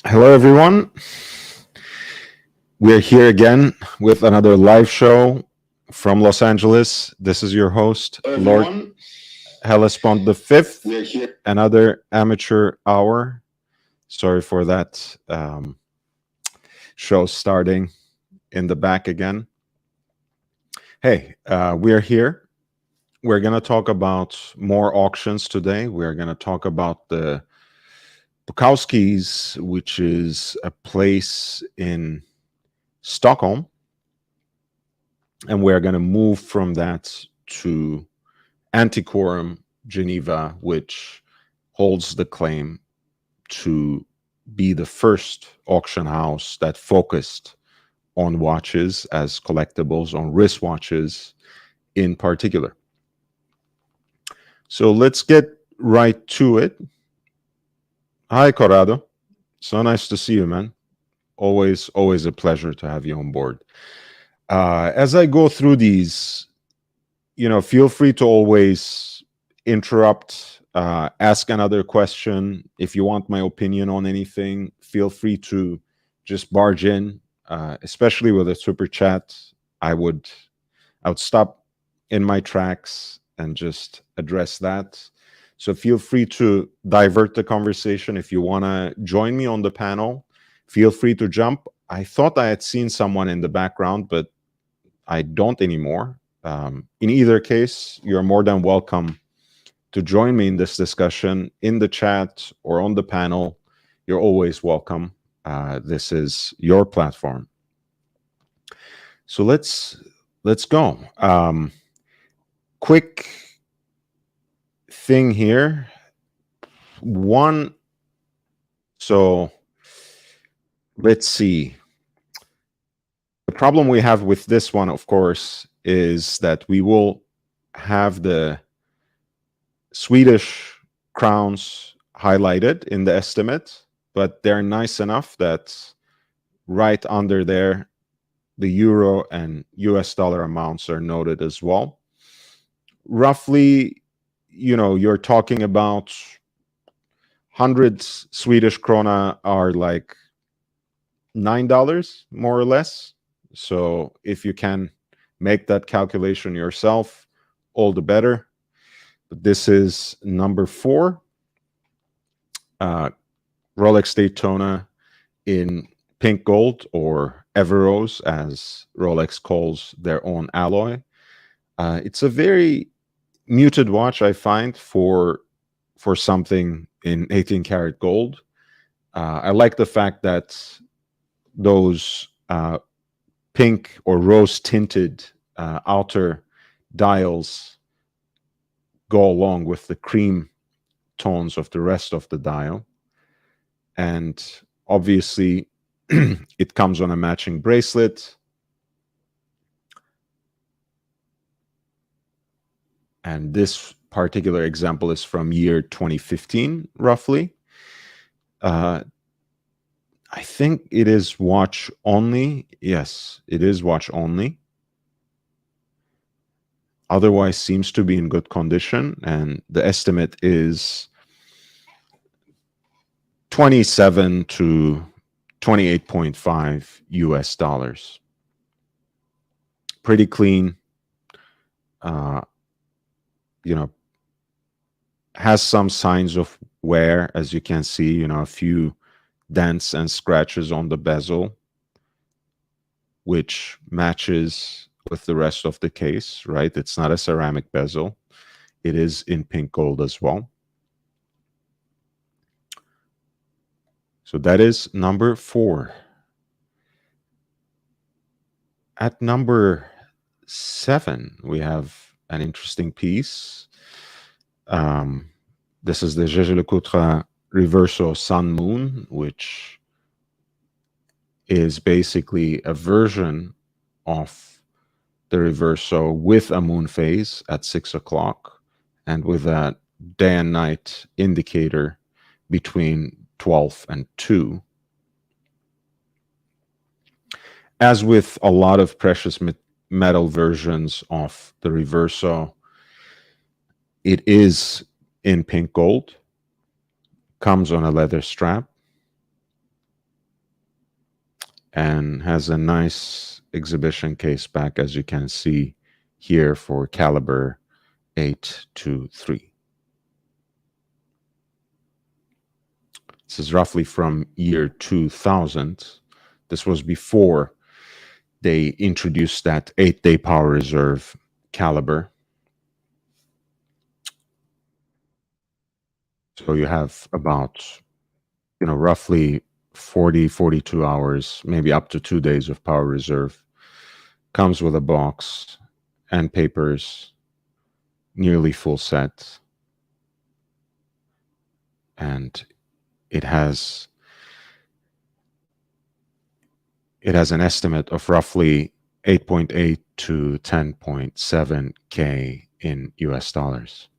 Hello, everyone. We're here again with another live show from Los Angeles. This is your host, Lord Hellespont the Fifth. Another amateur hour. Sorry for that show starting in the back again. Hey, we're here. We're going to talk about more auctions today. We're going to talk about the Bukowskis, which is a place in Stockholm, and we're going to move from that to Antiquorum, Geneva, which holds the claim to be the first auction house that focused on watches as collectibles, on wristwatches in particular. So let's get right to it. Hi, Corrado. So nice to see you, man. Always a pleasure to have you on board. As I go through these, feel free to always interrupt, ask another question. If you want my opinion on anything, feel free to just barge in, especially with a super chat. I would stop in my tracks and just address that. So feel free to divert the conversation. If you want to join me on the panel, feel free to jump. I thought I had seen someone in the background, but I don't anymore. In either case, you're more than welcome to join me in this discussion in the chat or on the panel. You're always welcome. This is your platform. So let's go. Quick thing here. So let's see. The problem we have with this one, of course, is that we will have the Swedish crowns highlighted in the estimate, but they're nice enough that right under there, the euro and US dollar amounts are noted as well. Roughly, you're talking about 100 Swedish krona are like $9, more or less. So if you can make that calculation yourself, all the better. But this is number 4, Rolex Daytona in pink gold, or Everose, as Rolex calls their own alloy. It's a very muted watch, I find, for something in 18 karat gold. I like the fact that those pink or rose tinted outer dials go along with the cream tones of the rest of the dial. And obviously, it comes on a matching bracelet. And this particular example is from year 2015, roughly. I think it is watch only. Yes, it is watch only. Otherwise seems to be in good condition, and the estimate is 27 to 28.5 US dollars. Pretty clean. Has some signs of wear, as you can see, a few dents and scratches on the bezel, which matches with the rest of the case, right? It's not a ceramic bezel. It is in pink gold as well. So that is number 4. At number 7, we have an interesting piece. This is the Jaeger-LeCoultre Reverso Sun Moon, which is basically a version of the Reverso with a moon phase at 6 o'clock and with a day and night indicator between 12 and 2. As with a lot of precious metal versions of the Reverso, it is in pink gold, comes on a leather strap. and has a nice exhibition case back, as you can see here, for caliber 823. This is roughly from year 2000. This was before they introduced that 8-day power reserve caliber. So you have about, roughly 40, 42 hours, maybe up to 2 days of power reserve. Comes with a box and papers, nearly full set. And it has an estimate of roughly 8.8 to 10.7 K in US dollars.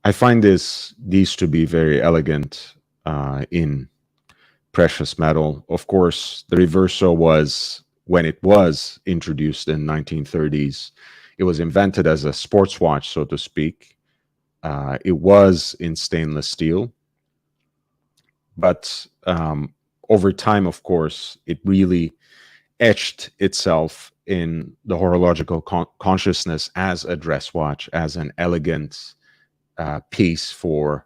I find these to be very elegant in precious metal. Of course, the Reverso was, when it was introduced in 1930s, it was invented as a sports watch, so to speak. It was in stainless steel, but over time, of course, it really etched itself in the horological consciousness as a dress watch, as an elegant piece for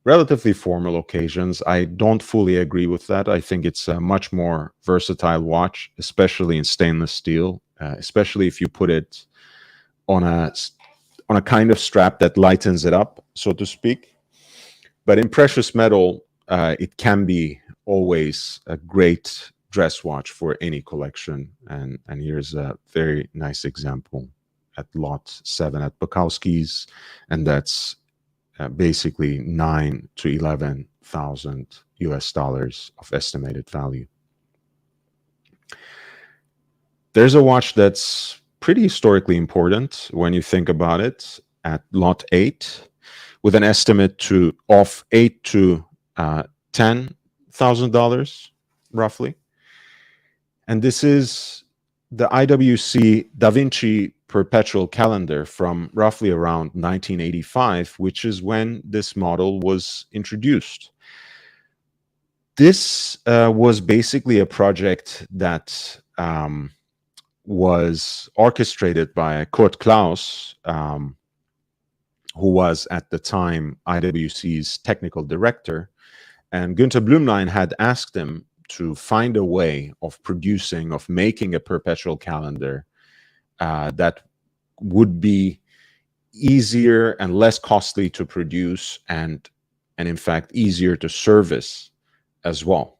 relatively formal occasions. I don't fully agree with that. I think it's a much more versatile watch, especially in stainless steel, especially if you put it on a kind of strap that lightens it up, so to speak. But in precious metal, it can be always a great dress watch for any collection. And here's a very nice example at lot 7 at Bukowskis, and that's basically 9 to 11,000 US dollars of estimated value. There's a watch that's pretty historically important when you think about it at lot 8, with an estimate of $8 to $10,000 roughly. And this is the IWC Da Vinci perpetual calendar from roughly around 1985, which is when this model was introduced. This was basically a project that was orchestrated by Kurt Klaus, who was at the time IWC's technical director. And Günther Blümlein had asked him to find a way of making a perpetual calendar that would be easier and less costly to produce, and in fact easier to service as well.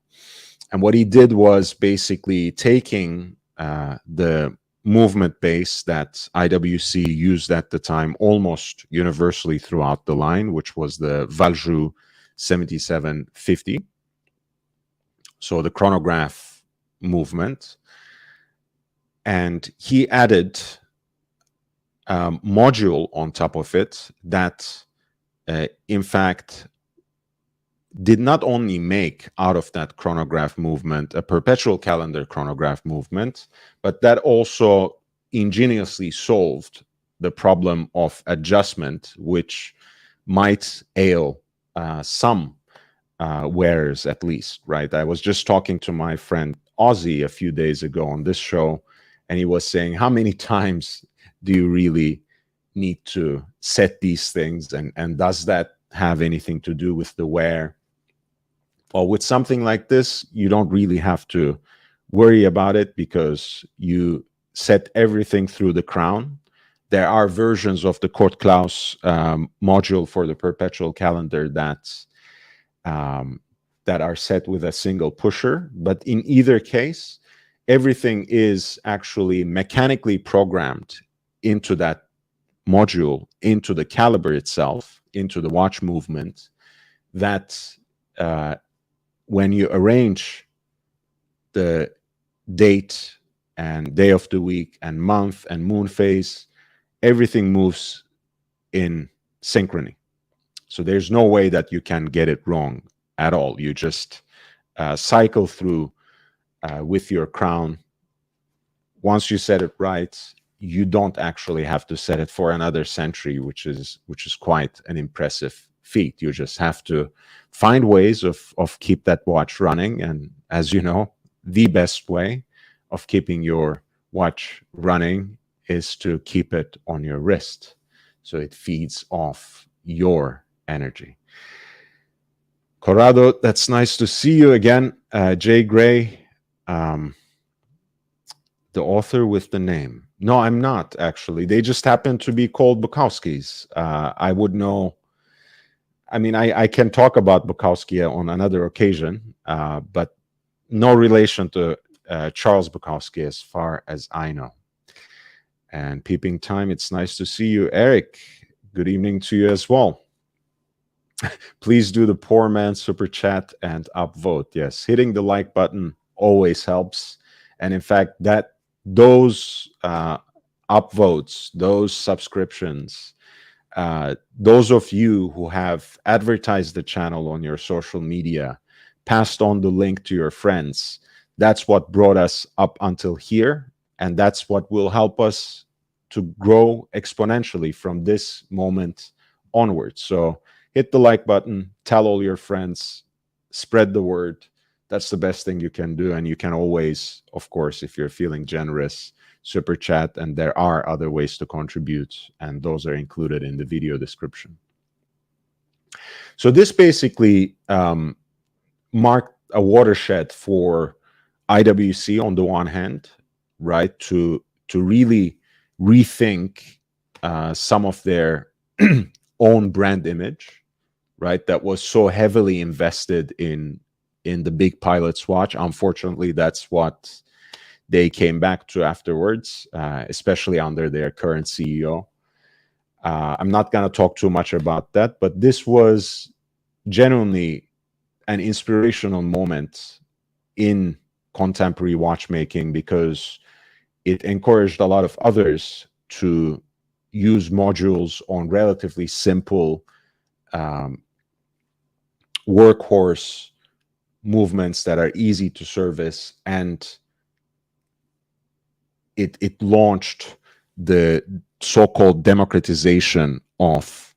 And what he did was basically taking the movement base that IWC used at the time almost universally throughout the line, which was the Valjoux 7750. So the chronograph movement. And he added a module on top of it that, in fact, did not only make out of that chronograph movement a perpetual calendar chronograph movement, but that also ingeniously solved the problem of adjustment, which might ail some wearers at least, right? I was just talking to my friend Ozzy a few days ago on this show, and he was saying, how many times do you really need to set these things? And does that have anything to do with the wear? Well, with something like this, you don't really have to worry about it because you set everything through the crown. There are versions of the Kurt Klaus module for the perpetual calendar that are set with a single pusher. But in either case, everything is actually mechanically programmed into that module, into the caliber itself, into the watch movement, that when you arrange the date and day of the week and month and moon phase, everything moves in synchrony. So there's no way that you can get it wrong at all. You just cycle through with your crown. Once you set it right, you don't actually have to set it for another century, which is quite an impressive feet. You just have to find ways of keep that watch running. And as you know, the best way of keeping your watch running is to keep it on your wrist, so it feeds off your energy. Corrado, that's nice to see you again. Jay Gray, the author with the name. No, I'm not, actually. They just happen to be called Bukowskis. I would know. I mean, I can talk about Bukowski on another occasion, but no relation to Charles Bukowski as far as I know. And Peeping Time, it's nice to see you. Eric, good evening to you as well. Please do the poor man super chat and upvote. Yes, hitting the like button always helps. And in fact, those upvotes, those subscriptions, those of you who have advertised the channel on your social media, passed on the link to your friends, that's what brought us up until here. And that's what will help us to grow exponentially from this moment onwards. So hit the like button, tell all your friends, spread the word. That's the best thing you can do. And you can always, of course, if you're feeling generous, super chat, and there are other ways to contribute, and those are included in the video description. So this basically marked a watershed for IWC on the one hand, right, to really rethink some of their own brand image, right, that was so heavily invested in the big pilot's watch. Unfortunately, that's what they came back to afterwards, especially under their current CEO. I'm not going to talk too much about that, but this was genuinely an inspirational moment in contemporary watchmaking, because it encouraged a lot of others to use modules on relatively simple workhorse movements that are easy to service, and it launched the so-called democratization of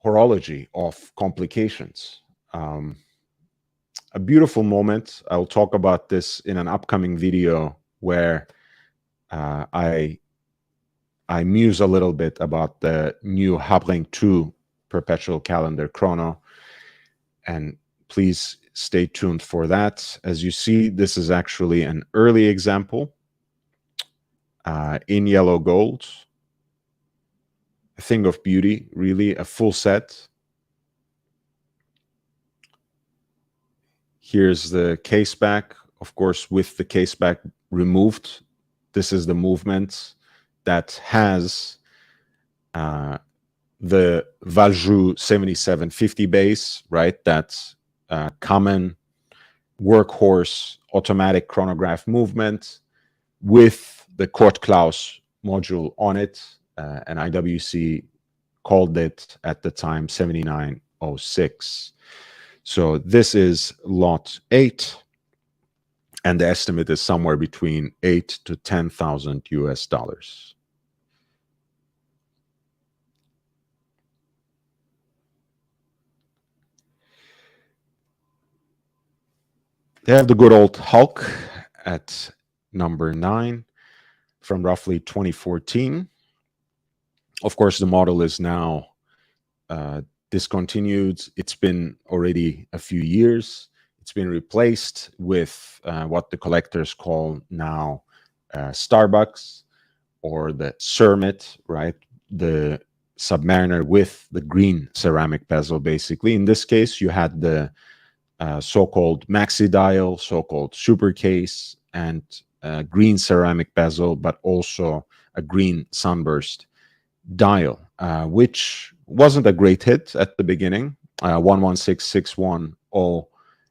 horology, of complications. A beautiful moment. I'll talk about this in an upcoming video where I muse a little bit about the new Habring 2 perpetual calendar chrono, and please stay tuned for that. As you see, this is actually an early example in yellow gold. A thing of beauty, really, a full set. Here's the case back, of course, with the case back removed. This is the movement that has the Valjoux 7750 base, right? That's common workhorse automatic chronograph movement with the Kurt Klaus module on it, and IWC called it at the time 7906. So this is lot 8, and the estimate is somewhere between 8 to 10,000 US dollars. They have the good old Hulk at number 9 from roughly 2014. Of course, the model is now discontinued. It's been already a few years. It's been replaced with what the collectors call now Starbucks, or the Cermet, right? The Submariner with the green ceramic bezel, basically. In this case, you had the so-called maxi dial, so-called super case, and green ceramic bezel, but also a green sunburst dial, which wasn't a great hit at the beginning. 116610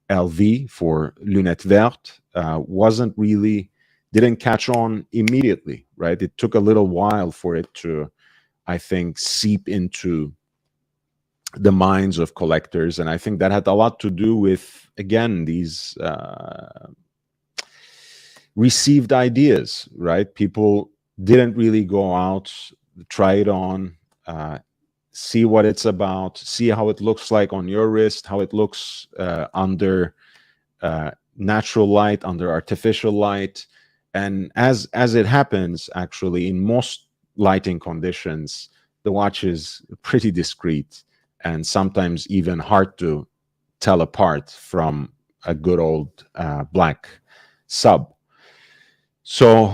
LV for Lunette Verte didn't catch on immediately, right? It took a little while for it to, I think, seep into the minds of collectors. And I think that had a lot to do with, again, these received ideas, right? People didn't really go out, try it on, see what it's about, see how it looks like on your wrist, how it looks under natural light, under artificial light. And as it happens, actually, in most lighting conditions, the watch is pretty discreet and sometimes even hard to tell apart from a good old black sub. So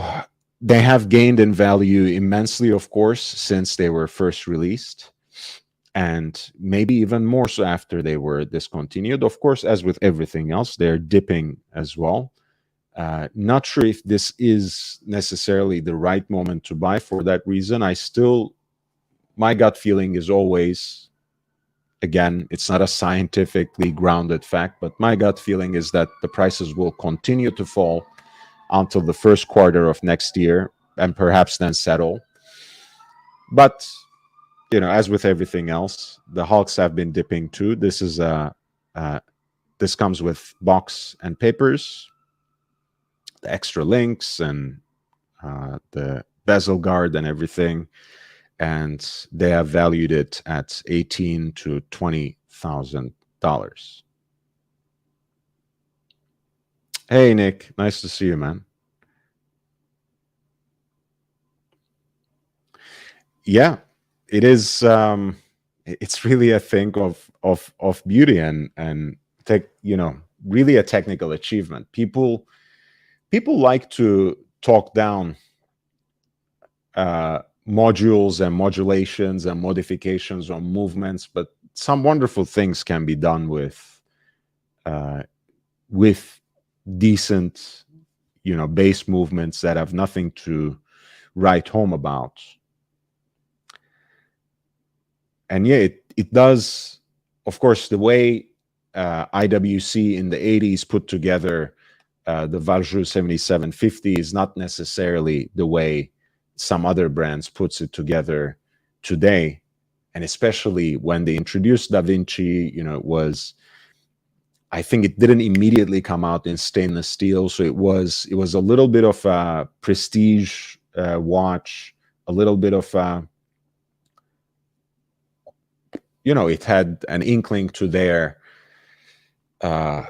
they have gained in value immensely, of course, since they were first released, and maybe even more so after they were discontinued. Of course, as with everything else, they're dipping as well. Not sure if this is necessarily the right moment to buy for that reason. My gut feeling is always, again, it's not a scientifically grounded fact, but my gut feeling is that the prices will continue to fall until the first quarter of next year and perhaps then settle. But as with everything else, the Hulks have been dipping too. This comes with box and papers, the extra links, and the bezel guard and everything, and they have valued it at $18,000 to $20,000. Hey, Nick, nice to see you, man. Yeah, it is. It's really a thing of beauty and really a technical achievement. People like to talk down modules and modulations and modifications on movements, but some wonderful things can be done with decent, bass movements that have nothing to write home about. And yeah, it does. Of course, the way IWC in the 80s put together the Valjoux 7750 is not necessarily the way some other brands puts it together today. And especially when they introduced Da Vinci, I think it didn't immediately come out in stainless steel, so it was a little bit of a prestige watch, a little bit of it had an inkling to their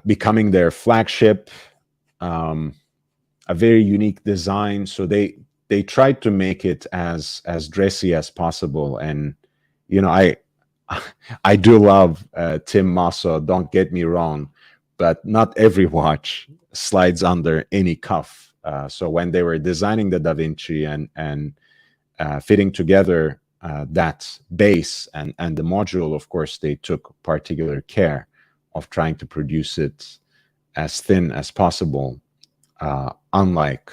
becoming their flagship, a very unique design. So they tried to make it as dressy as possible. And I do love Tim Masso, don't get me wrong, but not every watch slides under any cuff. So when they were designing the Da Vinci and fitting together that base and the module, of course, they took particular care of trying to produce it as thin as possible, unlike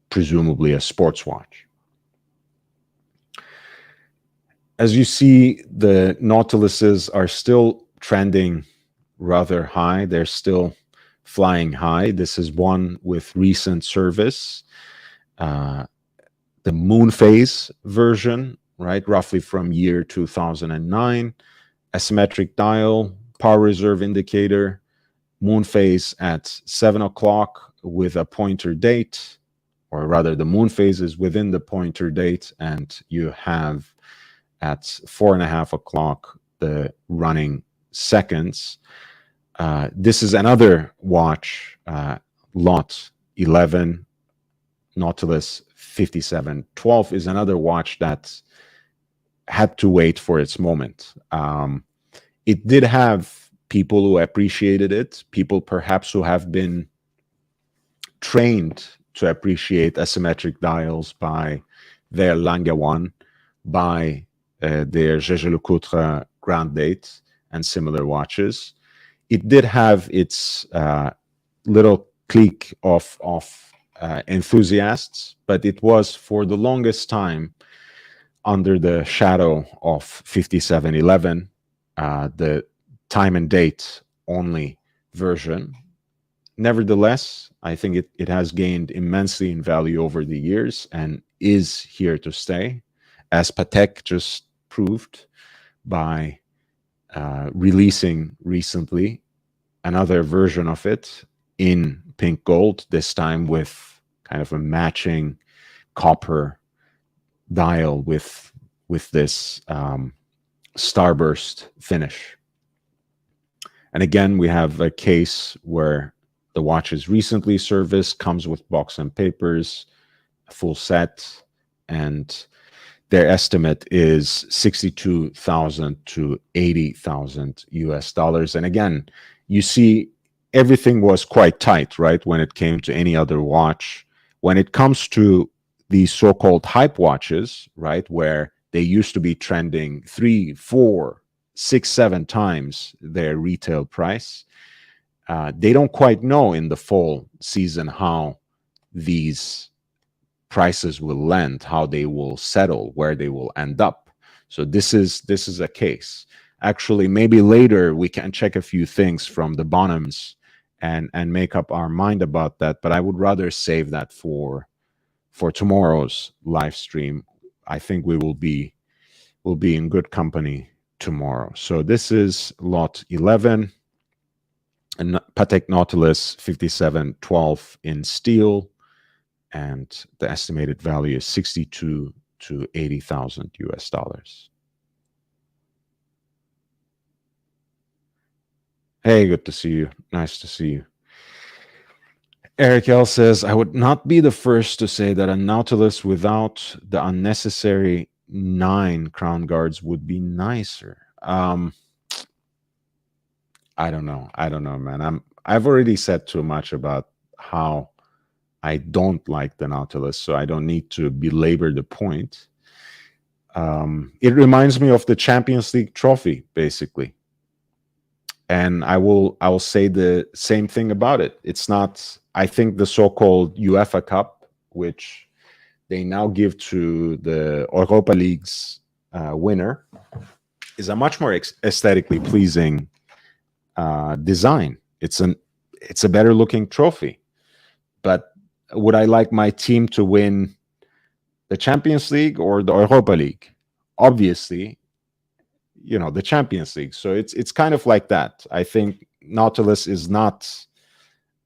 presumably a sports watch. As you see, the Nautiluses are still trending rather high. They're still flying high. This is one with recent service. The moon phase version, right, roughly from year 2009, asymmetric dial, power reserve indicator, moon phase at 7 o'clock with a pointer date, or rather the moon phase is within the pointer date, and you have at 4.5 o'clock the running seconds. This is another watch, Lot 11, Nautilus 5712 is another watch that had to wait for its moment. It did have people who appreciated it, people perhaps who have been trained to appreciate asymmetric dials by their Lange 1, by their Jaeger-LeCoultre Grand Date and similar watches. It did have its little clique of enthusiasts, but it was for the longest time under the shadow of 5711, the time and date only version. Nevertheless, I think it has gained immensely in value over the years and is here to stay, as Patek just proved by releasing recently another version of it in pink gold, this time with kind of a matching copper dial with with this starburst finish. And again, we have a case where the watch is recently serviced, comes with box and papers, a full set, and their estimate is 62,000 to 80,000 US dollars. And again, you see everything was quite tight, right? When it came to any other watch. When it comes to these so-called hype watches, right, where they used to be trending 3, 4, 6, 7 times their retail price, they don't quite know in the fall season how these prices will land, how they will settle, where they will end up. So this is a case. Actually, maybe later we can check a few things from the Bonhams and make up our mind about that. But I would rather save that for tomorrow's live stream. I think we'll be in good company tomorrow. So this is lot 11, and Patek Nautilus 5712 in steel, and the estimated value is 62 to 80,000 US dollars. Hey, good to see you. Nice to see you. Eric L says, I would not be the first to say that a Nautilus without the unnecessary 9 crown guards would be nicer. I don't know. I don't know, man. I've already said too much about how I don't like the Nautilus, so I don't need to belabor the point. It reminds me of the Champions League trophy, basically. And I will say the same thing about it. It's not, I think the so-called UEFA Cup, which they now give to the Europa League's winner, is a much more aesthetically pleasing design. It's a better looking trophy. But would I like my team to win the Champions League or the Europa League? Obviously, the Champions League. So it's kind of like that. I think Nautilus is not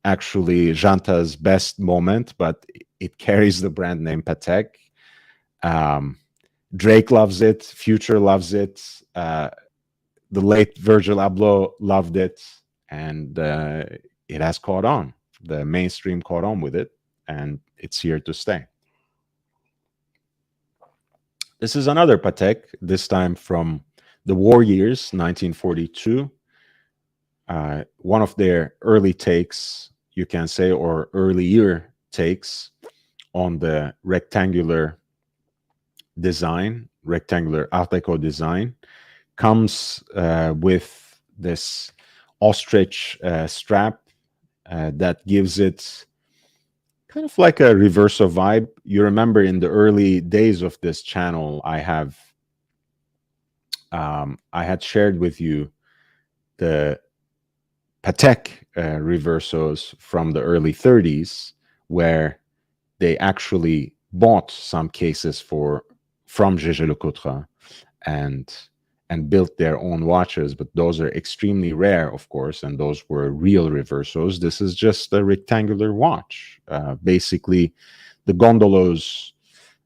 actually Janta's best moment, but it carries the brand name Patek. Drake loves it. Future loves it. The late Virgil Abloh loved it, and it has caught on. The mainstream caught on with it, and it's here to stay. This is another Patek, this time from the war years, 1942. One of their early takes, you can say, or earlier takes on the rectangular design, rectangular Art Deco design, comes with this ostrich strap that gives it kind of like a reverso vibe. You remember in the early days of this channel, I had shared with you the Patek reversos from the early 30s, where they actually bought some cases from Jaeger-LeCoultre and built their own watches, but those are extremely rare, of course, and those were real reversos. This is just a rectangular watch, basically the Gondolo's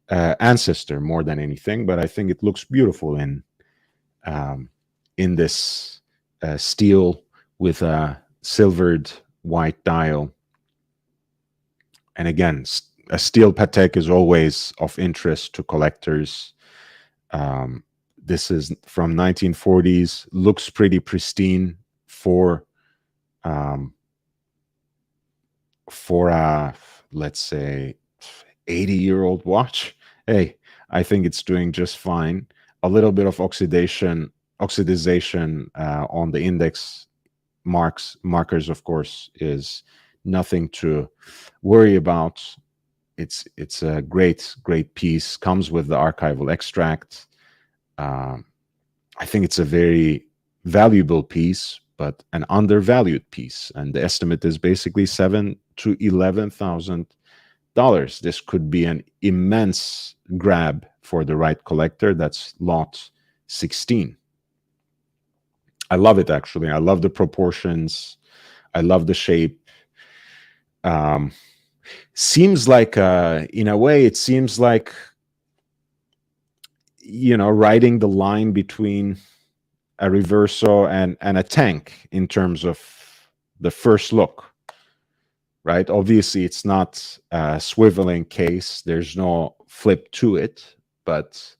ancestor more than anything, but I think it looks beautiful in this steel with a silvered white dial. And again, a steel Patek is always of interest to collectors. This is from 1940s, looks pretty pristine for a, let's say, 80-year-old watch. Hey, I think it's doing just fine. A little bit of oxidization on the index markers, of course, is nothing to worry about. It's a great piece. Comes with the archival extract. I think it's a very valuable piece, but an undervalued piece, and the estimate is basically $7,000 to $11,000. This could be an immense grab for the right collector. That's lot 16. I love it, actually. I love the proportions. I love the shape. Seems like, in a way, it seems like, riding the line between a reverso and a tank in terms of the first look, right? Obviously, it's not a swiveling case. There's no flip to it, but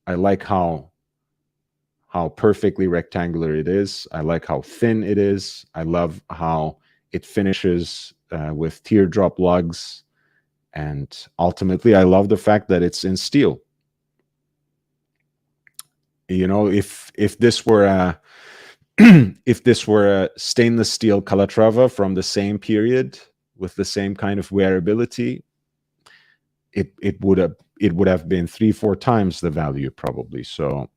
I like how perfectly rectangular it is. I like how thin it is. I love how it finishes with teardrop lugs. And ultimately, I love the fact that it's in steel. If this were a if this were a stainless steel Calatrava from the same period with the same kind of wearability, it would have been 3-4 times the value probably. So,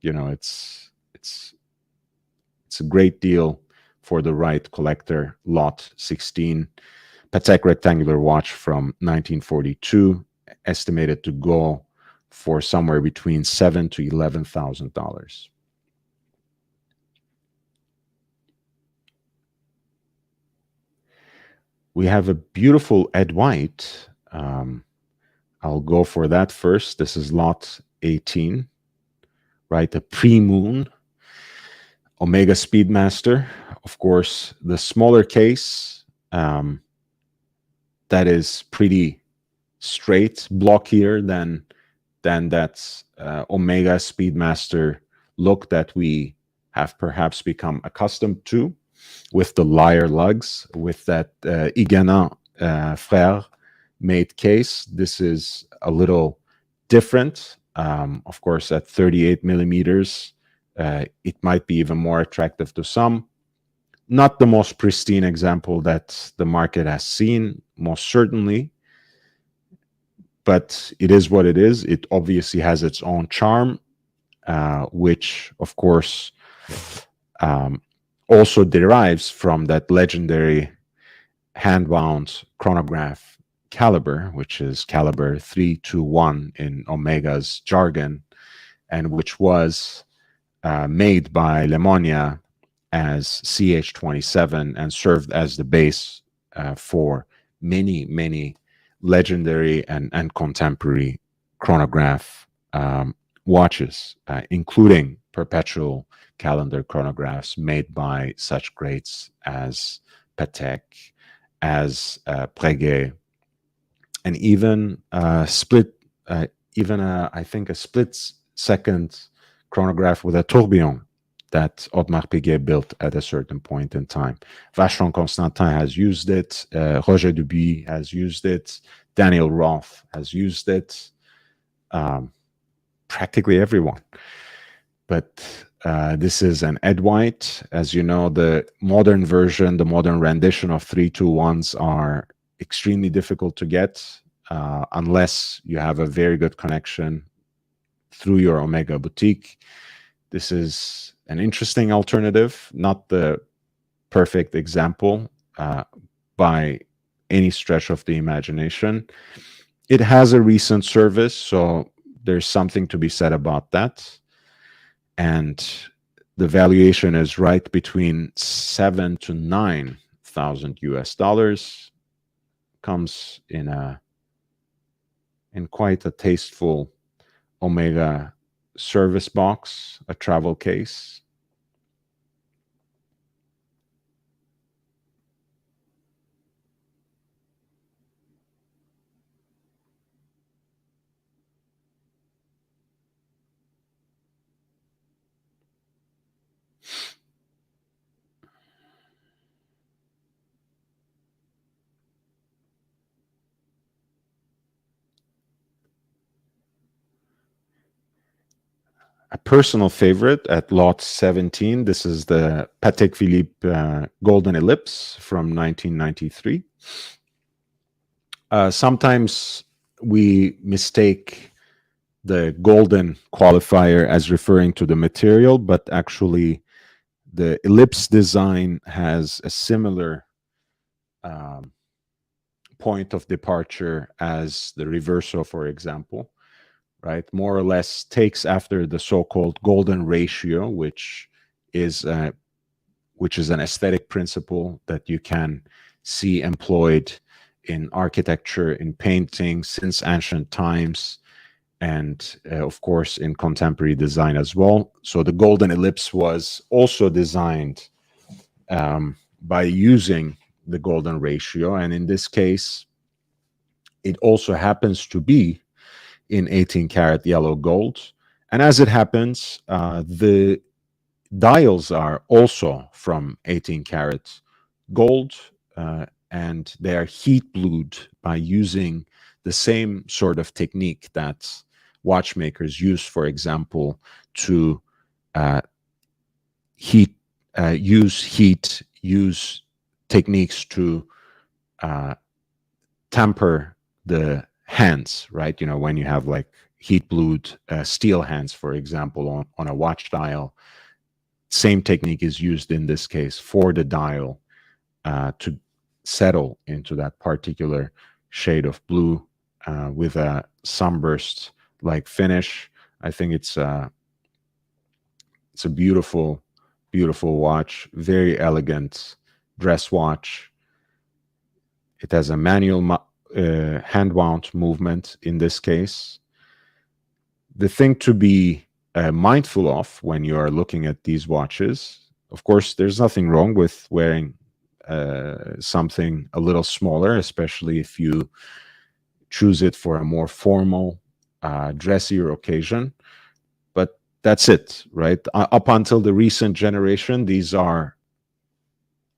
it's a great deal for the right collector. Lot 16, Patek rectangular watch from 1942, estimated to go for somewhere between $7,000 to $11,000. We have a beautiful Ed White. I'll go for that first. This is lot 18, right? A pre-moon Omega Speedmaster. Of course, the smaller case, that is pretty straight, blockier than that Omega Speedmaster look that we have perhaps become accustomed to, with the lyre lugs, with that Iguenin Frère made case. This is a little different. Of course, at 38 millimeters, it might be even more attractive to some. Not the most pristine example that the market has seen, most certainly, but it is what it is. It obviously has its own charm, which, of course, also derives from that legendary hand-wound chronograph caliber, which is caliber 321 in Omega's jargon, and which was made by Lemonia as CH27 and served as the base for many legendary and contemporary chronograph watches, including perpetual calendar chronographs made by such greats as Patek, as Breguet, and even I think a split-second chronograph with a tourbillon that Audemars Piguet built at a certain point in time. Vacheron Constantin has used it. Roger Dubuis has used it. Daniel Roth has used it. Practically everyone. But this is an Ed White. As you know, the modern version, the modern rendition of 321s are extremely difficult to get unless you have a very good connection through your Omega boutique. This is an interesting alternative, not the perfect example by any stretch of the imagination. It has a recent service, so there's something to be said about that. And the valuation is right between $7,000 to $9,000 US. Comes in quite a tasteful Omega service box, a travel case. A personal favorite at lot 17. This is the Patek Philippe Golden Ellipse from 1993. Sometimes we mistake the golden qualifier as referring to the material, but actually the ellipse design has a similar point of departure as the Reverso, for example. Right, more or less takes after the so-called golden ratio, which is an aesthetic principle that you can see employed in architecture, in painting since ancient times, and of course in contemporary design as well. So the golden ellipse was also designed by using the golden ratio, and in this case it also happens to be in 18 karat yellow gold. And as it happens, the dials are also from 18 karat gold, and they are heat blued by using the same sort of technique that watchmakers use, for example, to uh, heat, use techniques to temper the hands, right? You know, when you have like heat blued steel hands, for example, on a watch dial, same technique is used in this case for the dial to settle into that particular shade of blue with a sunburst like finish. I think it's a beautiful, beautiful watch, very elegant dress watch. It has a manual hand wound movement in this case. The thing to be mindful of when you are looking at these watches, of course, there's nothing wrong with wearing something a little smaller, especially if you choose it for a more formal, dressier occasion. But that's it, right? Up until the recent generation, these are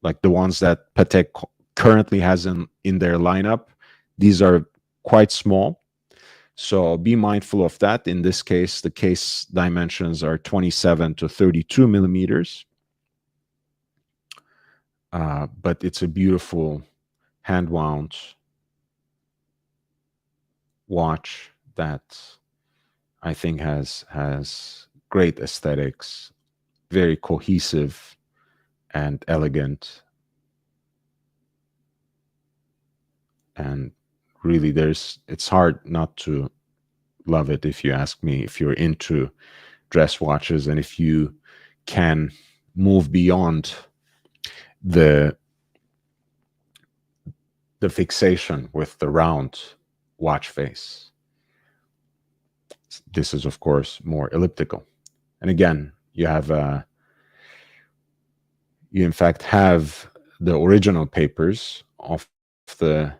like the ones that Patek currently has in their lineup. These are quite small. So be mindful of that. In this case, the case dimensions are 27 to 32 millimeters. But it's a beautiful hand wound watch that I think has great aesthetics, very cohesive and elegant. And really it's hard not to love it, if you ask me, if you're into dress watches and if you can move beyond the fixation with the round watch face. This is of course more elliptical, and again you have you in fact have the original papers of the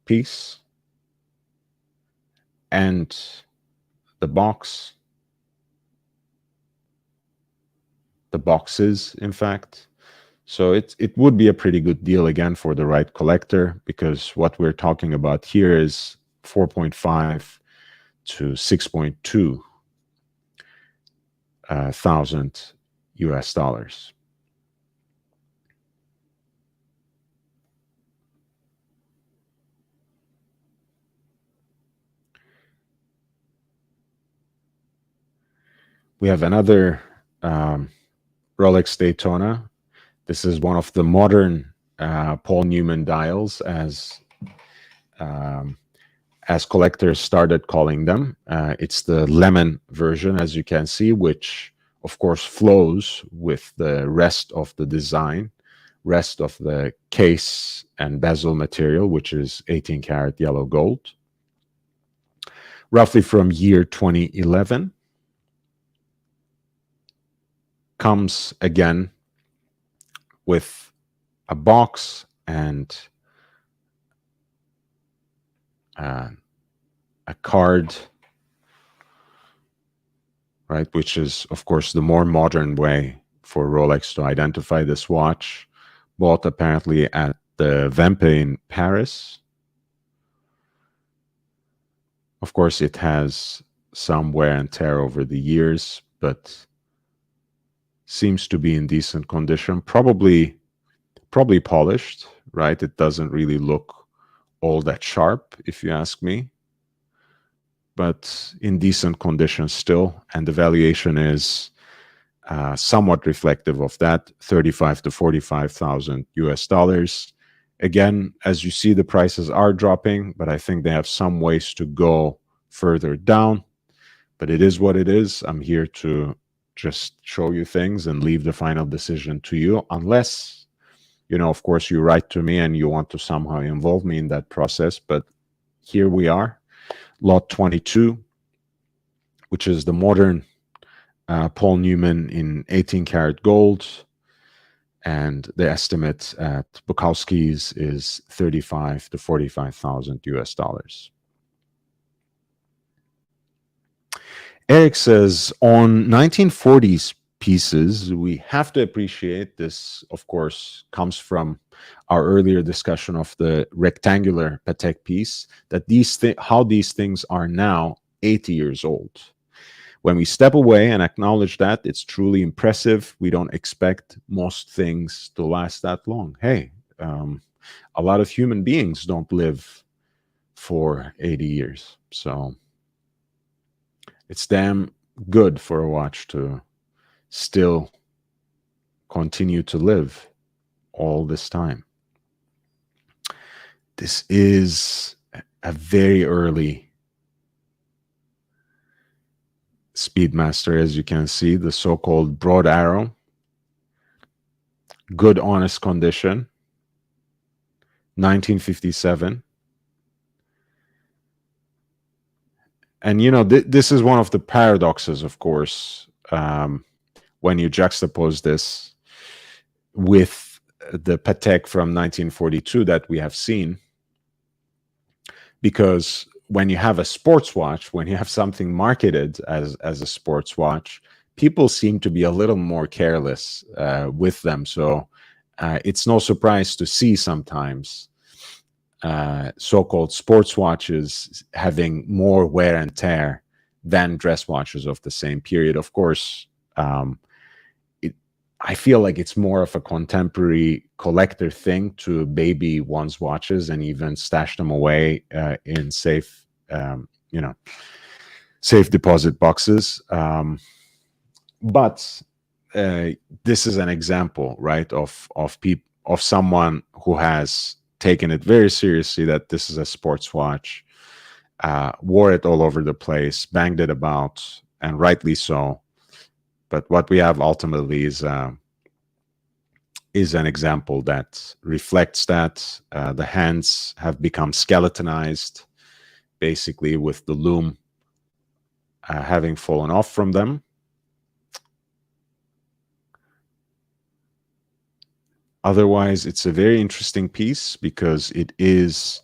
piece and the boxes, in fact. So it would be a pretty good deal again for the right collector, because what we're talking about here is 4.5 to 6.2 thousand US dollars. We have another Rolex Daytona. This is one of the modern Paul Newman dials, as collectors started calling them. It's the lemon version, as you can see, which of course flows with the rest of the design, rest of the case and bezel material, which is 18 karat yellow gold. Roughly from year 2011. Comes again with a box and a card, right? Which is, of course, the more modern way for Rolex to identify this watch. Bought apparently at the Vempe in Paris. Of course, it has some wear and tear over the years, but seems to be in decent condition. Probably polished, right? It doesn't really look all that sharp, if you ask me, but in decent condition still. And the valuation is somewhat reflective of that, 35 to 45,000 US dollars. Again, as you see, the prices are dropping, but I think they have some ways to go further down. But it is what it is. I'm here to just show you things and leave the final decision to you, unless, you know, of course, you write to me and you want to somehow involve me in that process. But here we are, lot 22. which is the modern Paul Newman in 18 karat gold. And the estimate at Bukowskis is 35 to 45,000 US dollars. Eric says, on 1940s pieces, we have to appreciate this, of course, comes from our earlier discussion of the rectangular Patek piece, that how these things are now 80 years old. When we step away and acknowledge that, it's truly impressive. We don't expect most things to last that long. Hey, a lot of human beings don't live for 80 years. So it's damn good for a watch to still continue to live all this time. This is a very early Speedmaster, as you can see, the so-called broad arrow. Good, honest condition. 1957. And, you know, this is one of the paradoxes, of course, when you juxtapose this with the Patek from 1942 that we have seen. Because when you have a sports watch, when you have something marketed as a sports watch, people seem to be a little more careless with them. So it's no surprise to see sometimes so-called sports watches having more wear and tear than dress watches of the same period. Of course, I feel like it's more of a contemporary collector thing to baby one's watches and even stash them away in safe, safe deposit boxes. But this is an example, right, of someone who has taken it very seriously, that this is a sports watch, wore it all over the place, banged it about, and rightly so. But what we have ultimately is an example that reflects that the hands have become skeletonized, basically with the loom having fallen off from them. Otherwise, it's a very interesting piece because it is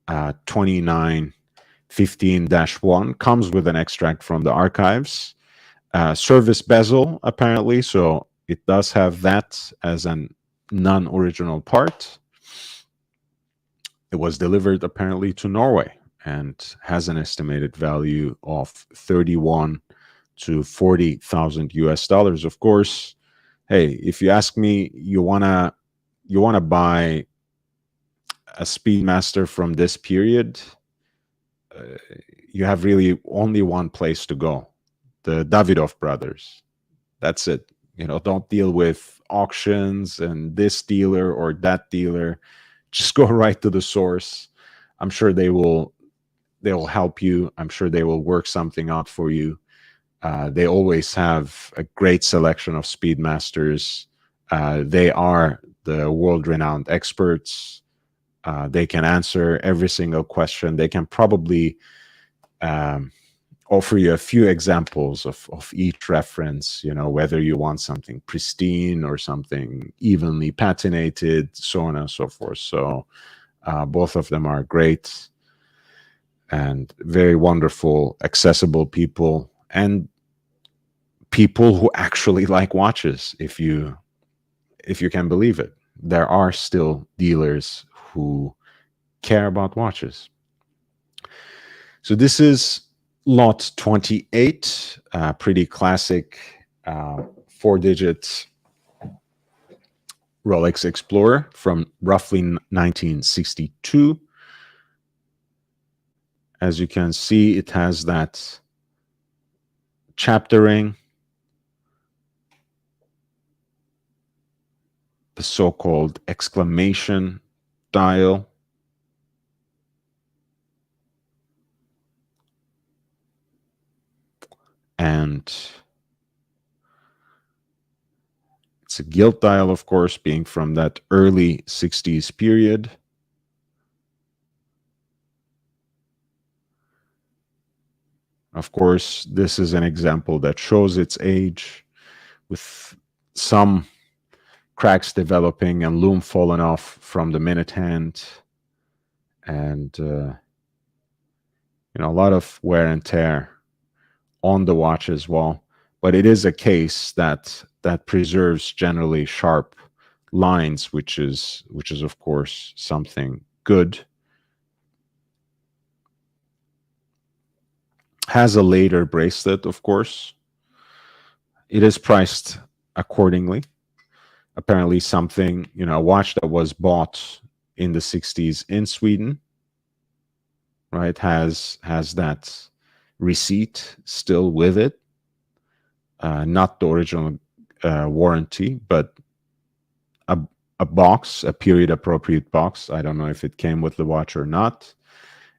2915-1, comes with an extract from the archives. Service bezel, apparently, so it does have that as an non-original part. It was delivered apparently to Norway and has an estimated value of 31 to 40,000 US dollars. Of course, hey, if you ask me, you wanna buy a Speedmaster from this period, you have really only one place to go. The Davidoff brothers. That's it. You know, don't deal with auctions and this dealer or that dealer. Just go right to the source. I'm sure they will help you. I'm sure they will work something out for you. They always have a great selection of Speedmasters. They are the world-renowned experts. They can answer every single question. They can probably offer you a few examples of each reference, you know, whether you want something pristine or something evenly patinated, so on and so forth. So both of them are great and very wonderful, accessible people, and people who actually like watches, if you can believe it. There are still dealers who care about watches. So this is lot 28, pretty classic 4-digit Rolex Explorer from roughly 1962. As you can see, it has that chaptering, the so-called exclamation dial, and it's a gilt dial, of course, being from that early 60s period. Of course, this is an example that shows its age, with some cracks developing and loom falling off from the minute hand, and a lot of wear and tear on the watch as well. But it is a case that preserves generally sharp lines, which is of course something good. Has a later bracelet, of course. It is priced accordingly. Apparently something, a watch that was bought in the 60s in Sweden, right, has that receipt still with it. Not the original warranty, but a box, a period appropriate box. I don't know if it came with the watch or not.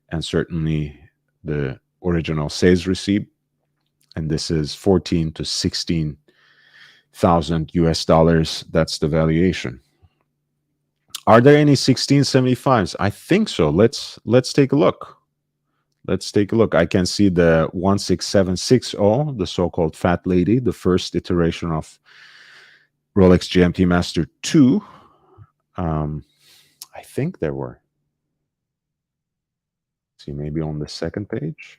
And certainly the original sales receipt. And this is 14 to 16,000 US dollars. That's the valuation. Are there any 1675s? I think so. Let's take a look. Let's take a look. I can see the 16760, the so-called Fat Lady, the first iteration of Rolex GMT Master 2. I think there were. See, maybe on the second page.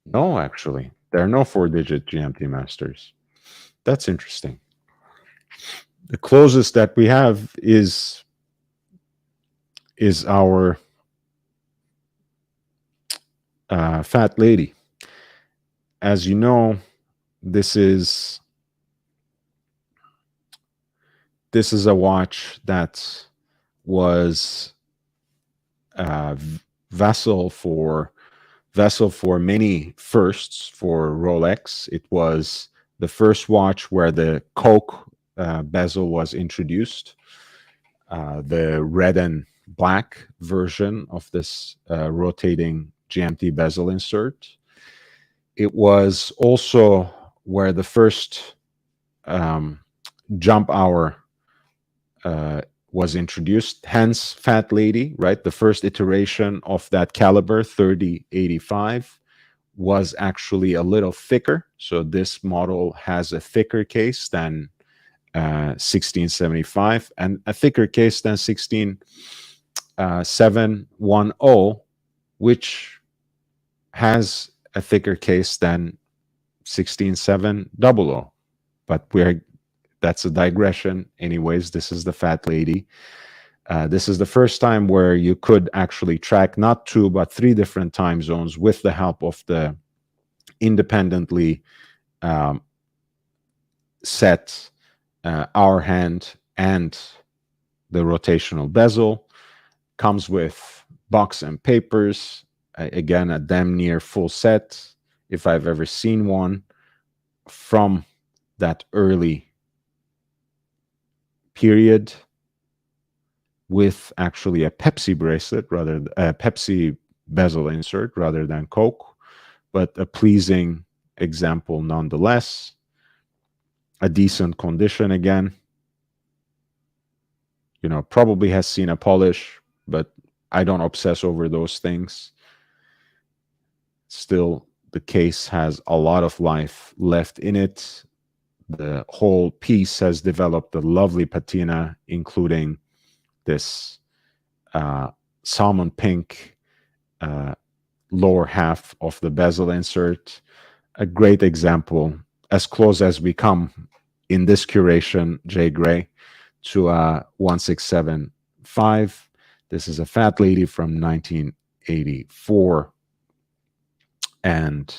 No, actually, there are no 4-digit GMT Masters. That's interesting. The closest that we have is our Fat Lady. As you know, this is a watch that was vessel for many firsts for Rolex. It was the first watch where the Coke bezel was introduced, the red and black version of this rotating GMT bezel insert. It was also where the first jump hour was introduced, hence Fat Lady, right? The first iteration of that caliber, 3085, was actually a little thicker. So this model has a thicker case than 1675 and a thicker case than 16710, which has a thicker case than 16700. But that's a digression. Anyways, this is the Fat Lady. This is the first time where you could actually track not 2 but 3 different time zones with the help of the independently set hour hand and the rotational bezel. Comes with box and papers. Again, a damn near full set, if I've ever seen one, from that early period, with actually a Pepsi bracelet, Pepsi bezel insert rather than Coke, but a pleasing example nonetheless. A decent condition again. Probably has seen a polish, but I don't obsess over those things. Still, the case has a lot of life left in it. The whole piece has developed a lovely patina, including this salmon pink lower half of the bezel insert. A great example, as close as we come in this curation, J. Gray, to a 1675. This is a Fat Lady from 1984. And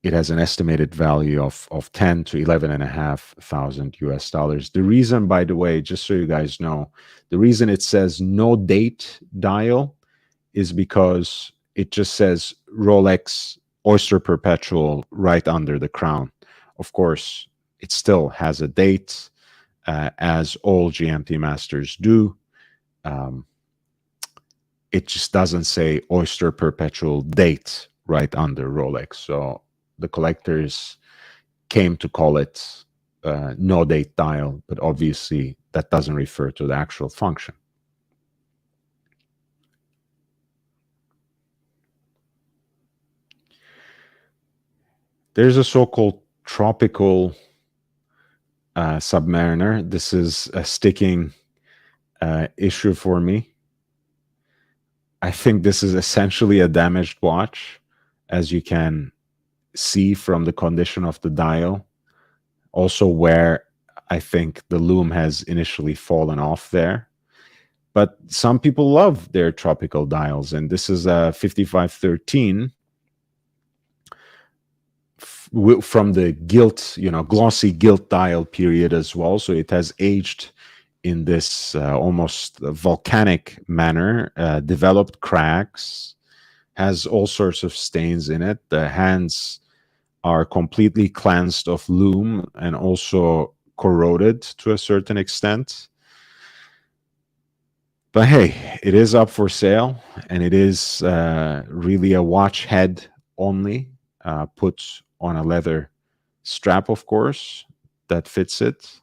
it has an estimated value of 10 to 11,500 US dollars. The reason, by the way, just so you guys know, the reason it says no date dial is because it just says Rolex Oyster Perpetual right under the crown. Of course, it still has a date, as all GMT Masters do. It just doesn't say Oyster Perpetual date right under Rolex. So the collectors came to call it no date dial, but obviously that doesn't refer to the actual function. There's a so-called tropical Submariner. This is a sticking issue for me. I think this is essentially a damaged watch, as you can see from the condition of the dial. Also, where I think the loom has initially fallen off there. But some people love their tropical dials, and this is a 5513 from the gilt, glossy gilt dial period as well. So it has aged in this almost volcanic manner, developed cracks, has all sorts of stains in it. The hands are completely cleansed of loom and also corroded to a certain extent. But hey, it is up for sale, and it is really a watch head only, put on a leather strap, of course, that fits it.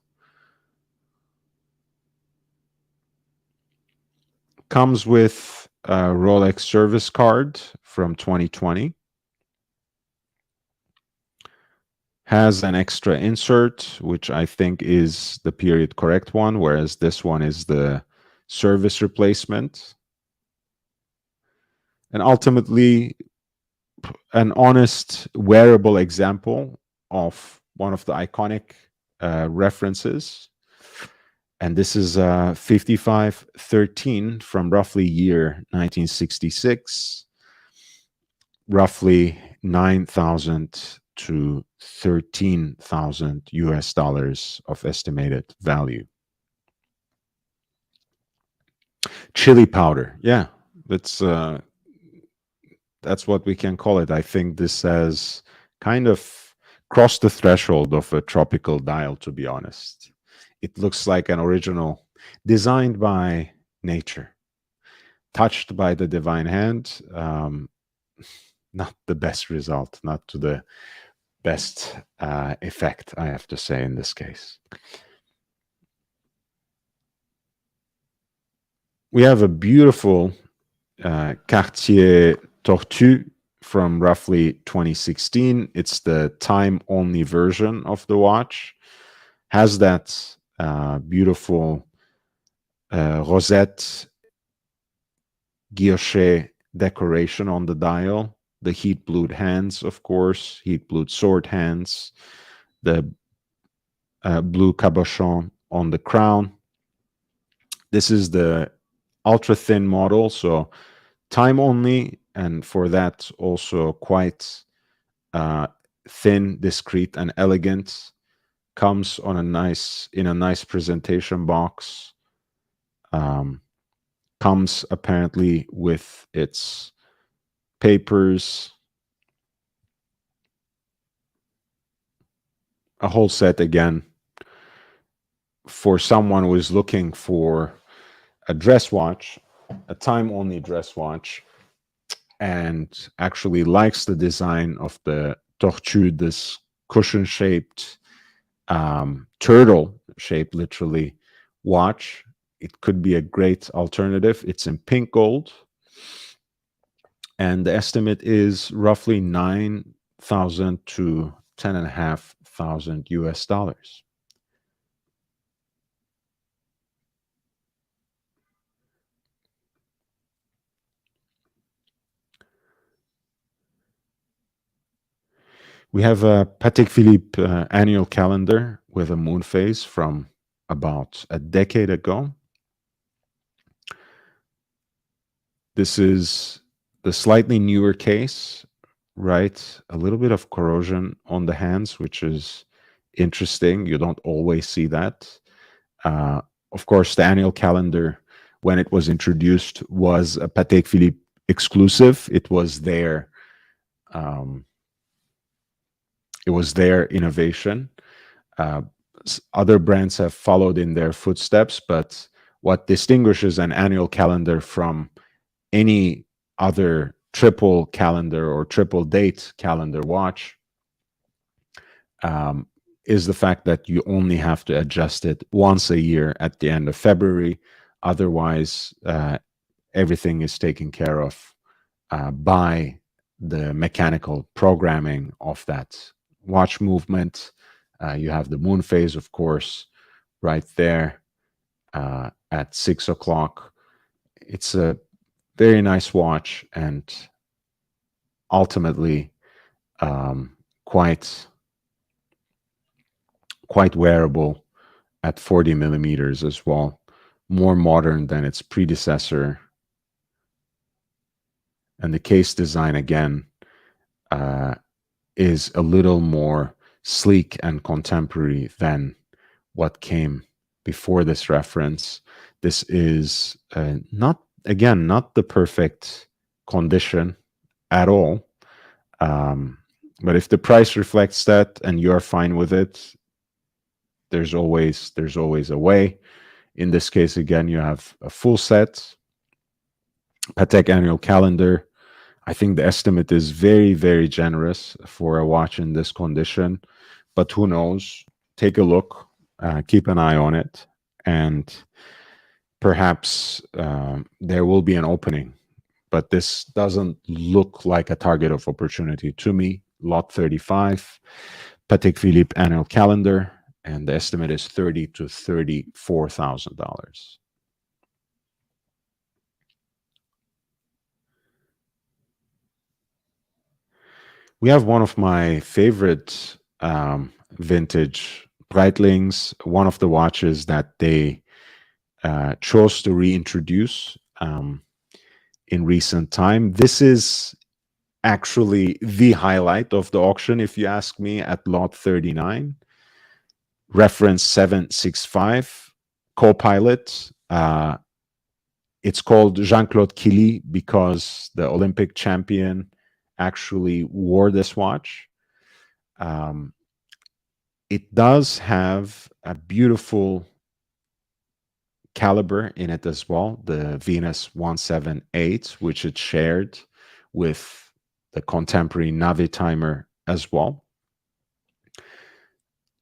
Comes with a Rolex service card from 2020. Has an extra insert, which I think is the period correct one, whereas this one is the service replacement. And ultimately, an honest, wearable example of one of the iconic references. And this is 5513 from roughly year 1966, roughly 9,000 to 13,000 US dollars of estimated value. Chili powder. Yeah, that's what we can call it. I think this has kind of crossed the threshold of a tropical dial, to be honest. It looks like an original, designed by nature, touched by the divine hand. Not the best result, not to the best effect, I have to say, in this case. We have a beautiful Cartier Tortue from roughly 2016. It's the time-only version of the watch. Has that beautiful rosette guilloche decoration on the dial. The heat-blued hands, of course, heat-blued sword hands. The blue cabochon on the crown. This is the ultra-thin model, so time only, and for that also quite thin, discreet, and elegant. Comes on in a nice presentation box. Comes apparently with its papers, a whole set again. For someone who is looking for a dress watch, a time-only dress watch, and actually likes the design of the Tortue, this cushion-shaped, turtle-shaped, literally, watch, it could be a great alternative. It's in pink gold, and the estimate is roughly 9,000 to 10,500 US dollars. We have a Patek Philippe annual calendar with a moon phase from about a decade ago. This is the slightly newer case, right? A little bit of corrosion on the hands, which is interesting. You don't always see that. Of course, the annual calendar, when it was introduced, was a Patek Philippe exclusive. It was their innovation. Other brands have followed in their footsteps, but what distinguishes an annual calendar from any other triple calendar or triple date calendar watch is the fact that you only have to adjust it once a year at the end of February. Otherwise, everything is taken care of by the mechanical programming of that watch movement. You have the moon phase, of course, right there at 6 o'clock. It's a very nice watch and ultimately um, quite wearable at 40 millimeters as well. More modern than its predecessor. And the case design, again, is a little more sleek and contemporary than what came before this reference. This is not the perfect condition at all. But if the price reflects that and you're fine with it, there's always a way. In this case, again, you have a full set, Patek annual calendar. I think the estimate is very, very generous for a watch in this condition, but who knows? Take a look, keep an eye on it, and perhaps there will be an opening. But this doesn't look like a target of opportunity to me. Lot 35, Patek Philippe annual calendar, and the estimate is $30,000 to $34,000. We have one of my favorite vintage Breitlings, one of the watches that they chose to reintroduce in recent time. This is actually the highlight of the auction, if you ask me, at lot 39. Reference 765, co-pilot. It's called Jean-Claude Killy because the Olympic champion actually wore this watch. It does have a beautiful caliber in it as well, the Venus 178, which it shared with the contemporary Navi timer as well.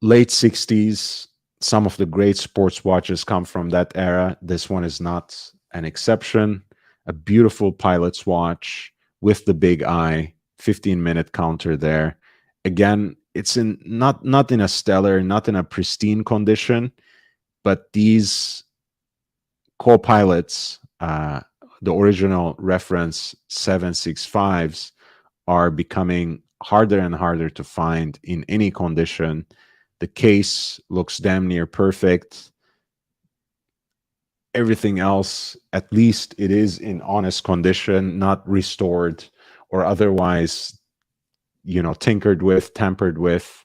Late 60s, some of the great sports watches come from that era. This one is not an exception. A beautiful pilot's watch with the big eye, 15-minute counter there. Again, it's in not in a stellar, not in a pristine condition, but these co-pilots, the original reference 765s, are becoming harder and harder to find in any condition. The case looks damn near perfect. Everything else, at least it is in honest condition, not restored or otherwise, tinkered with, tampered with.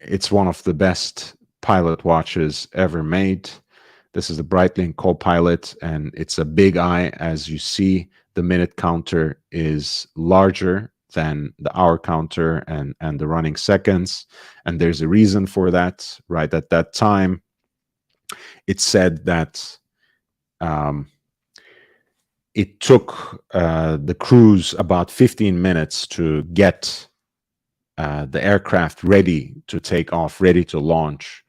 It's one of the best pilot watches ever made. This is the Breitling Co-Pilot, and it's a big eye. As you see, the minute counter is larger than the hour counter and the running seconds. And there's a reason for that. Right at that time, it said that it took the crews about 15 minutes to get the aircraft ready to take off, ready to launch.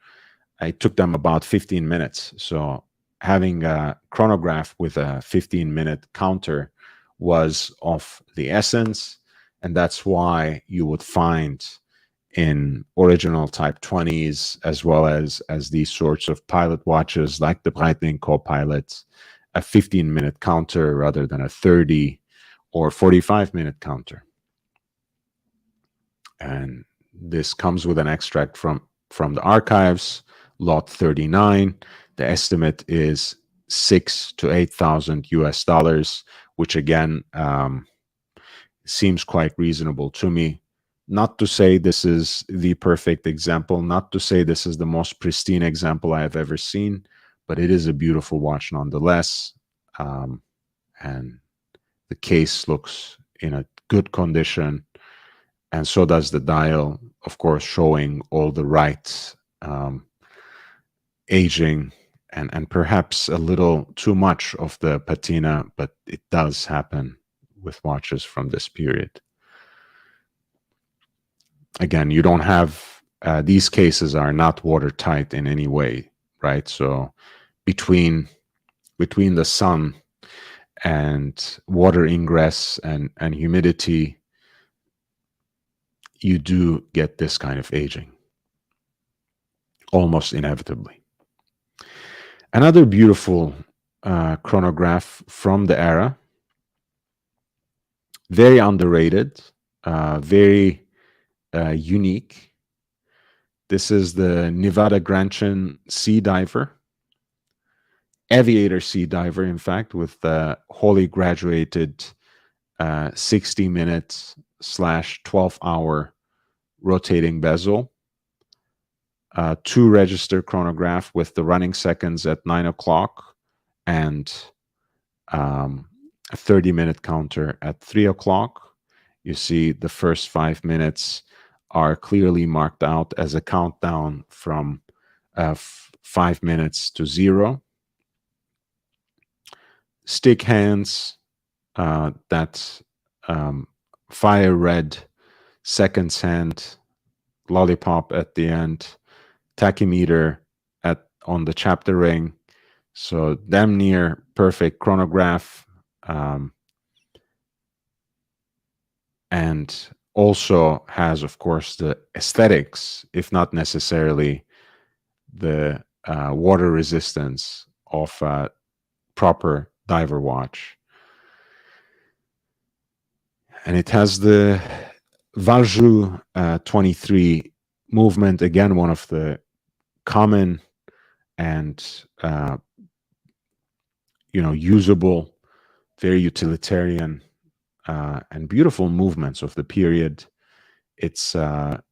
It took them about 15 minutes. So having a chronograph with a 15-minute counter was of the essence. And that's why you would find in original Type 20s, as well as these sorts of pilot watches like the Breitling Co-Pilot, a 15-minute counter rather than a 30 or 45-minute counter. And this comes with an extract from the archives, lot 39. The estimate is $6,000 to $8,000, which again seems quite reasonable to me. Not to say this is the perfect example, not to say this is the most pristine example I have ever seen, but it is a beautiful watch nonetheless. And the case looks in a good condition, and so does the dial, of course, showing all the right aging and perhaps a little too much of the patina, but it does happen with watches from this period. Again, you don't have, these cases are not watertight in any way, right? So between the sun and water ingress and humidity, you do get this kind of aging, almost inevitably. Another beautiful chronograph from the era, very underrated, very unique. This is the Nevada Grantian Sea Diver, aviator sea diver, in fact, with the wholly graduated 60 minutes / 12-hour rotating bezel, 2-register chronograph with the running seconds at 9 o'clock and a 30-minute counter at 3 o'clock. You see the first 5 minutes are clearly marked out as a countdown from 5 minutes to 0. Stick hands, that fire red seconds hand, lollipop at the end, tachymeter on the chapter ring. So damn near perfect chronograph, and also has, of course, the aesthetics, if not necessarily the water resistance of a proper diver watch. And it has the Valjoux 23 movement, again, one of the common and usable, very utilitarian and beautiful movements of the period. It's a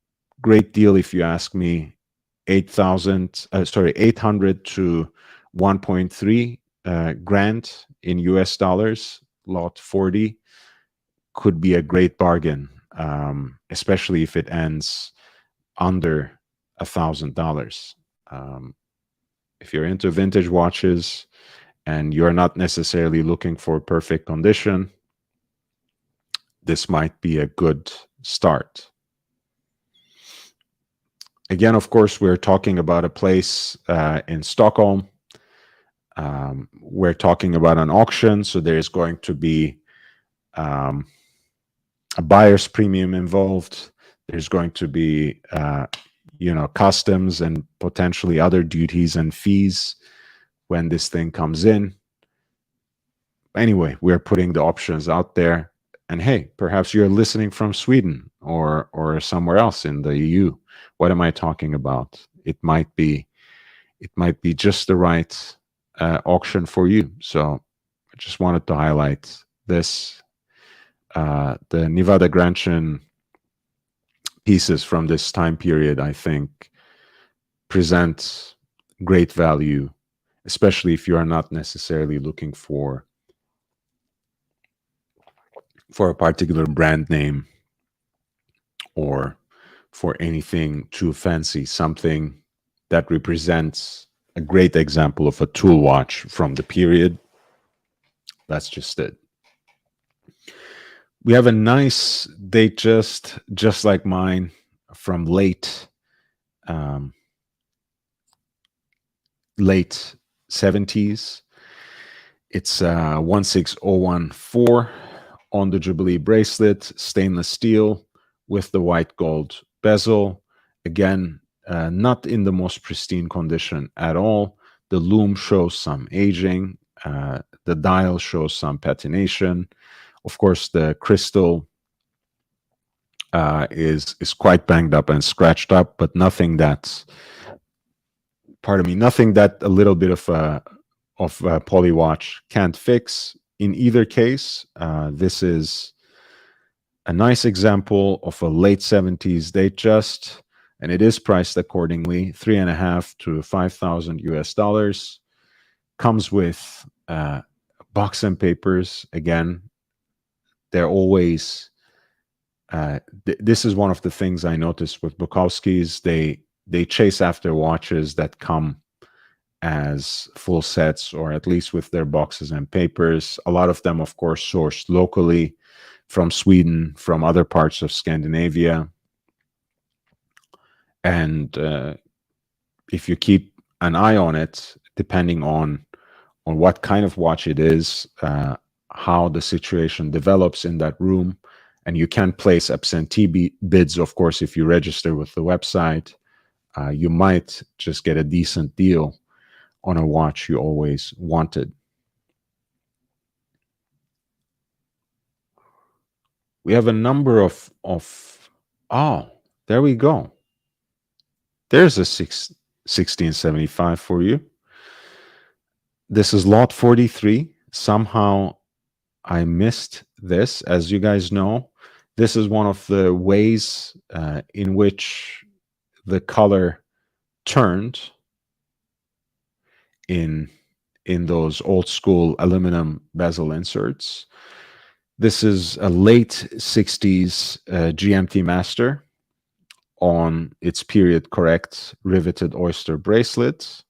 great deal, if you ask me. 800 to 1.3 grand in US dollars, lot 40, could be a great bargain, especially if it ends under $1,000. If you're into vintage watches and you're not necessarily looking for perfect condition, this might be a good start. Again, of course, we're talking about a place in Stockholm. We're talking about an auction, so there's going to be a buyer's premium involved. There's going to be customs and potentially other duties and fees when this thing comes in. Anyway, we're putting the options out there. And hey, perhaps you're listening from Sweden or somewhere else in the EU. What am I talking about? It might be just the right auction for you. So I just wanted to highlight this. The Nevada Grantian pieces from this time period, I think, present great value, especially if you are not necessarily looking for a particular brand name or for anything too fancy, something that represents a great example of a tool watch from the period. That's just it. We have a nice date just like mine from late 70s. It's 16014 on the Jubilee bracelet, stainless steel with the white gold bezel. Again, not in the most pristine condition at all. The loom shows some aging. The dial shows some patination. Of course, the crystal is quite banged up and scratched up, but nothing that, nothing that a little bit of a poly watch can't fix. In either case, this is a nice example of a late 70s Datejust, and it is priced accordingly, $3,500 to $5,000 US dollars. Comes with box and papers. Again, they're always. This is one of the things I noticed with Bukowskis. They chase after watches that come as full sets, or at least with their boxes and papers. A lot of them, of course, sourced locally from Sweden, from other parts of Scandinavia. And if you keep an eye on it, depending on what kind of watch it is, how the situation develops in that room, And you can place absentee bids, of course, if you register with the website. You might just get a decent deal on a watch you always wanted. We have a number of oh, there we go. There's a 1675 for you. This is lot 43. Somehow I missed this. As you guys know, this is one of the ways in which the color turned in those old school aluminum bezel inserts. This is a late 60s GMT Master on its period correct riveted oyster bracelets.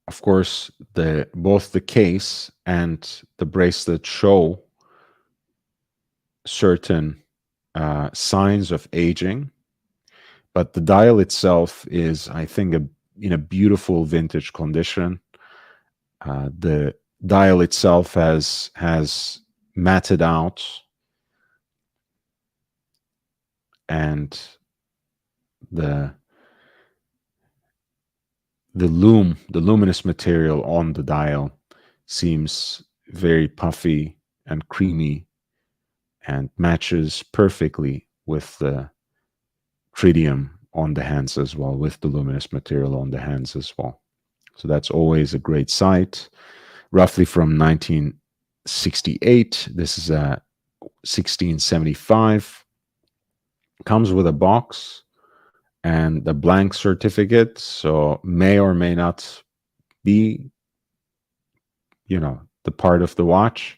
Of course, both the case and the bracelet show certain signs of aging, but the dial itself is, I think, in a beautiful vintage condition. The dial itself has matted out, and the luminous material on the dial seems very puffy and creamy and matches perfectly with the tritium on the hands as well, with the luminous material on the hands as well. So that's always a great sight. Roughly from 1968. This is a 1675. Comes with a box and a blank certificate, so may or may not be, the part of the watch.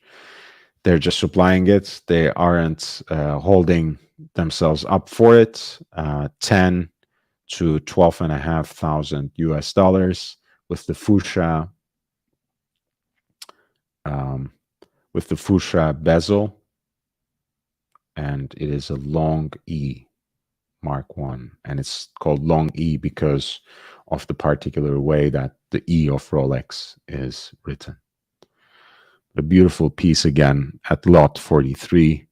They're just supplying it. They aren't holding themselves up for it. 10 to 12,500 US dollars with the fuchsia bezel, and it is a long E Mark 1, and it's called long E because of the particular way that the E of Rolex is written. A beautiful piece again at lot 43,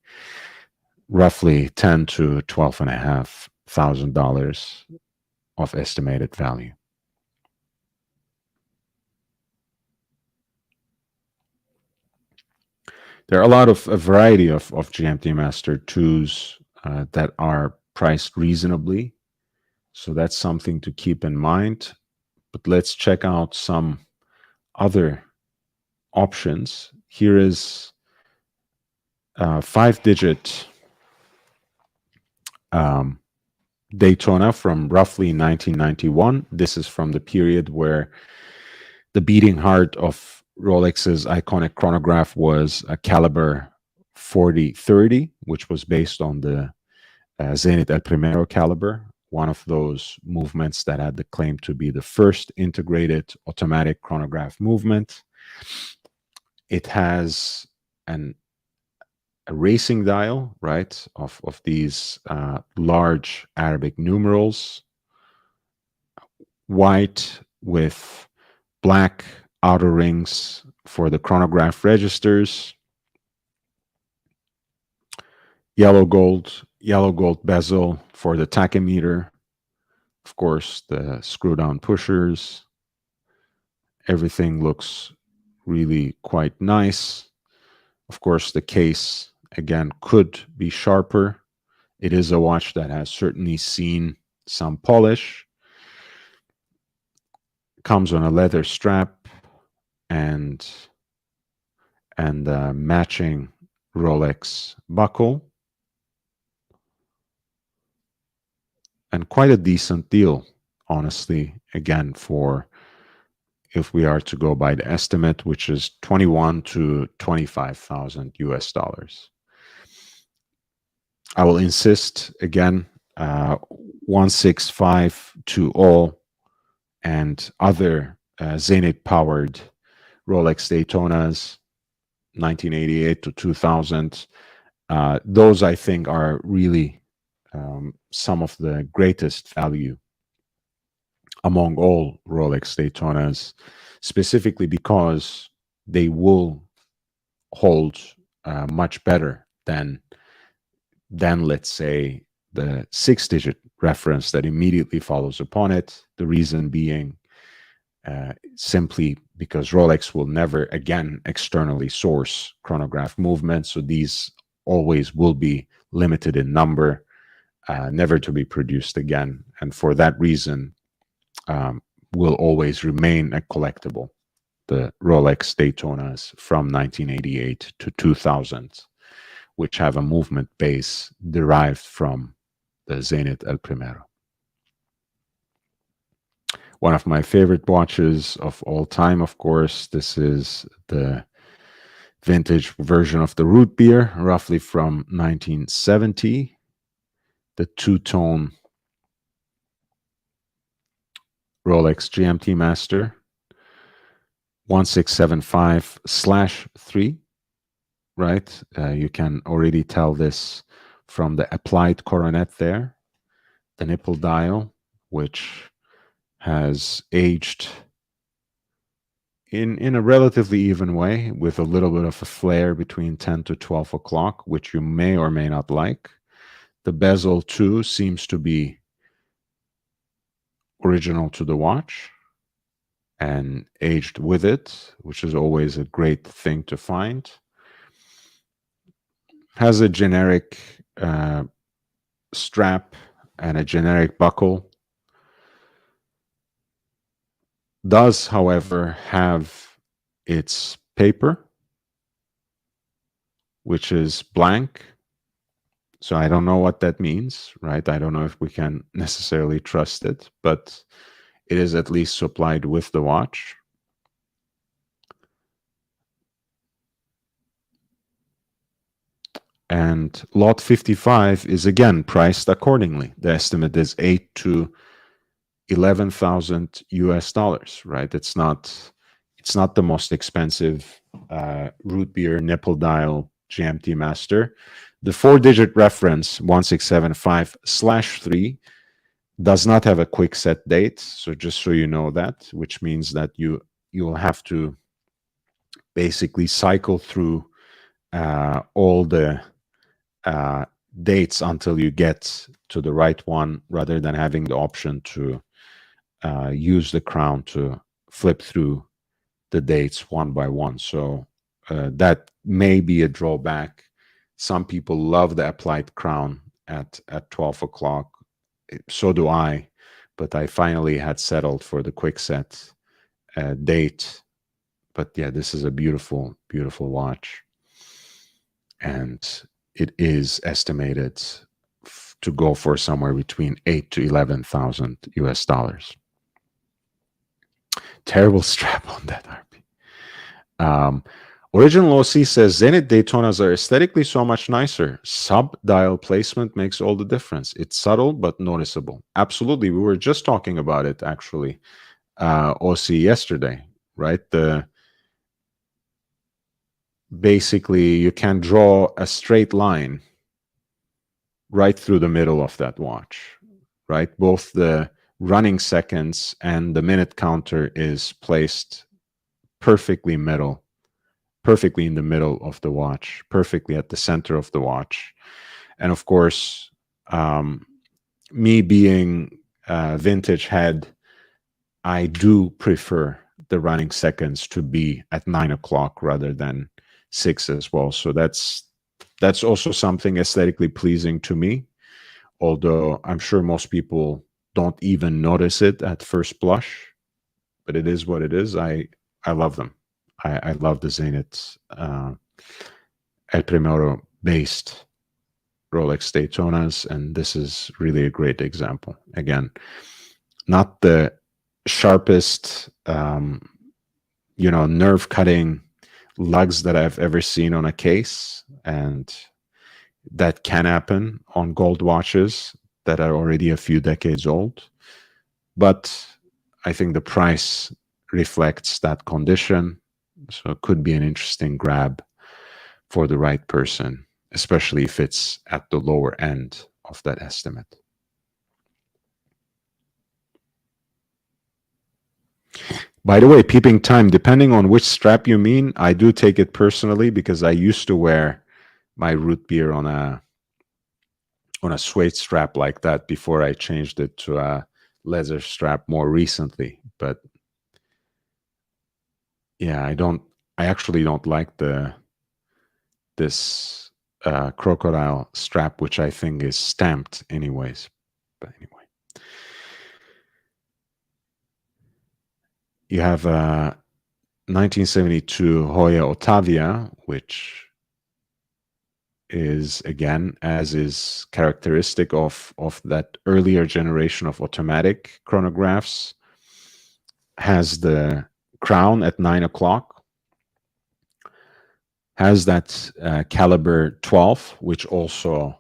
roughly 10 to 12,500 dollars of estimated value. There are a variety of GMT Master 2s that are priced reasonably, so that's something to keep in mind. But let's check out some other options. Here is 5-digit Daytona from roughly 1991. This is from the period where the beating heart of Rolex's iconic chronograph was a caliber 4030, which was based on the Zenit El Primero caliber, one of those movements that had the claim to be the first integrated automatic chronograph movement. It has a racing dial, right, of these large Arabic numerals, white with black outer rings for the chronograph registers, yellow gold bezel for the tachymeter, of course the screw down pushers. Everything looks really quite nice. Of course, the case again could be sharper. It is a watch that has certainly seen some polish. Comes on a leather strap and matching Rolex buckle, and quite a decent deal, honestly, again, for if we are to go by the estimate, which is 21 to 25,000 US dollars. I will insist again, 16520 and other Zenit powered Rolex Daytonas, 1988 to 2000. Those I think are really some of the greatest value among all Rolex Daytonas, specifically because they will hold much better than, let's say, the 6-digit reference that immediately follows upon it. The reason being simply because Rolex will never again externally source chronograph movements, so these always will be limited in number, never to be produced again, and for that reason will always remain a collectible. The Rolex Daytonas from 1988 to 2000, which have a movement base derived from the Zenit El Primero. One of my favorite watches of all time, of course. This is the vintage version of the root beer, roughly from 1970. The two-tone Rolex GMT Master 1675/3, right? You can already tell this from the applied coronet there. The nipple dial, which has aged in a relatively even way, with a little bit of a flare between 10 to 12 o'clock, which you may or may not like. The bezel, too, seems to be original to the watch and aged with it, which is always a great thing to find. Has a generic strap and a generic buckle. Does, however, have its paper, which is blank. So I don't know what that means, right? I don't know if we can necessarily trust it, but it is at least supplied with the watch. And lot 55 is again priced accordingly. The estimate is 8 to 11,000 US dollars, right? It's not the most expensive root beer nipple dial GMT Master. The 4-digit reference 1675/3 does not have a quick set date, so just so you know that, which means that you'll have to basically cycle through all the dates until you get to the right one, rather than having the option to use the crown to flip through the dates one by one. So that may be a drawback. Some people love the applied crown at 12 o'clock. So do I, but I finally had settled for the quick set date. But yeah, this is a beautiful, beautiful watch. And it is estimated to go for somewhere between 8 to 11,000 US dollars. Terrible strap on that, RP. Original OC says Zenit Daytonas are aesthetically so much nicer. Sub-dial placement makes all the difference. It's subtle but noticeable. Absolutely. We were just talking about it, actually, OC yesterday, right? Basically, you can draw a straight line right through the middle of that watch, right? Both the running seconds and the minute counter is placed perfectly in the middle of the watch, perfectly at the center of the watch. And of course, me being a vintage head, I do prefer the running seconds to be at 9 o'clock rather than 6 as well. So that's also something aesthetically pleasing to me, although I'm sure most people don't even notice it at first blush, but it is what it is. I love them. I love the Zenit El Primero based Rolex Daytonas, and this is really a great example. Again, not the sharpest, nerve cutting lugs that I've ever seen on a case, and that can happen on gold watches that are already a few decades old. But I think the price reflects that condition. So it could be an interesting grab for the right person, especially if it's at the lower end of that estimate. By the way, peeping time, depending on which strap you mean, I do take it personally because I used to wear my root beer on a suede strap like that before I changed it to a leather strap more recently. But yeah, I actually don't like this crocodile strap, which I think is stamped anyways. But anyway, you have a 1972 Hoya Ottavia, which is, again, as is characteristic of that earlier generation of automatic chronographs, has the crown at 9 o'clock, has that caliber 12, which also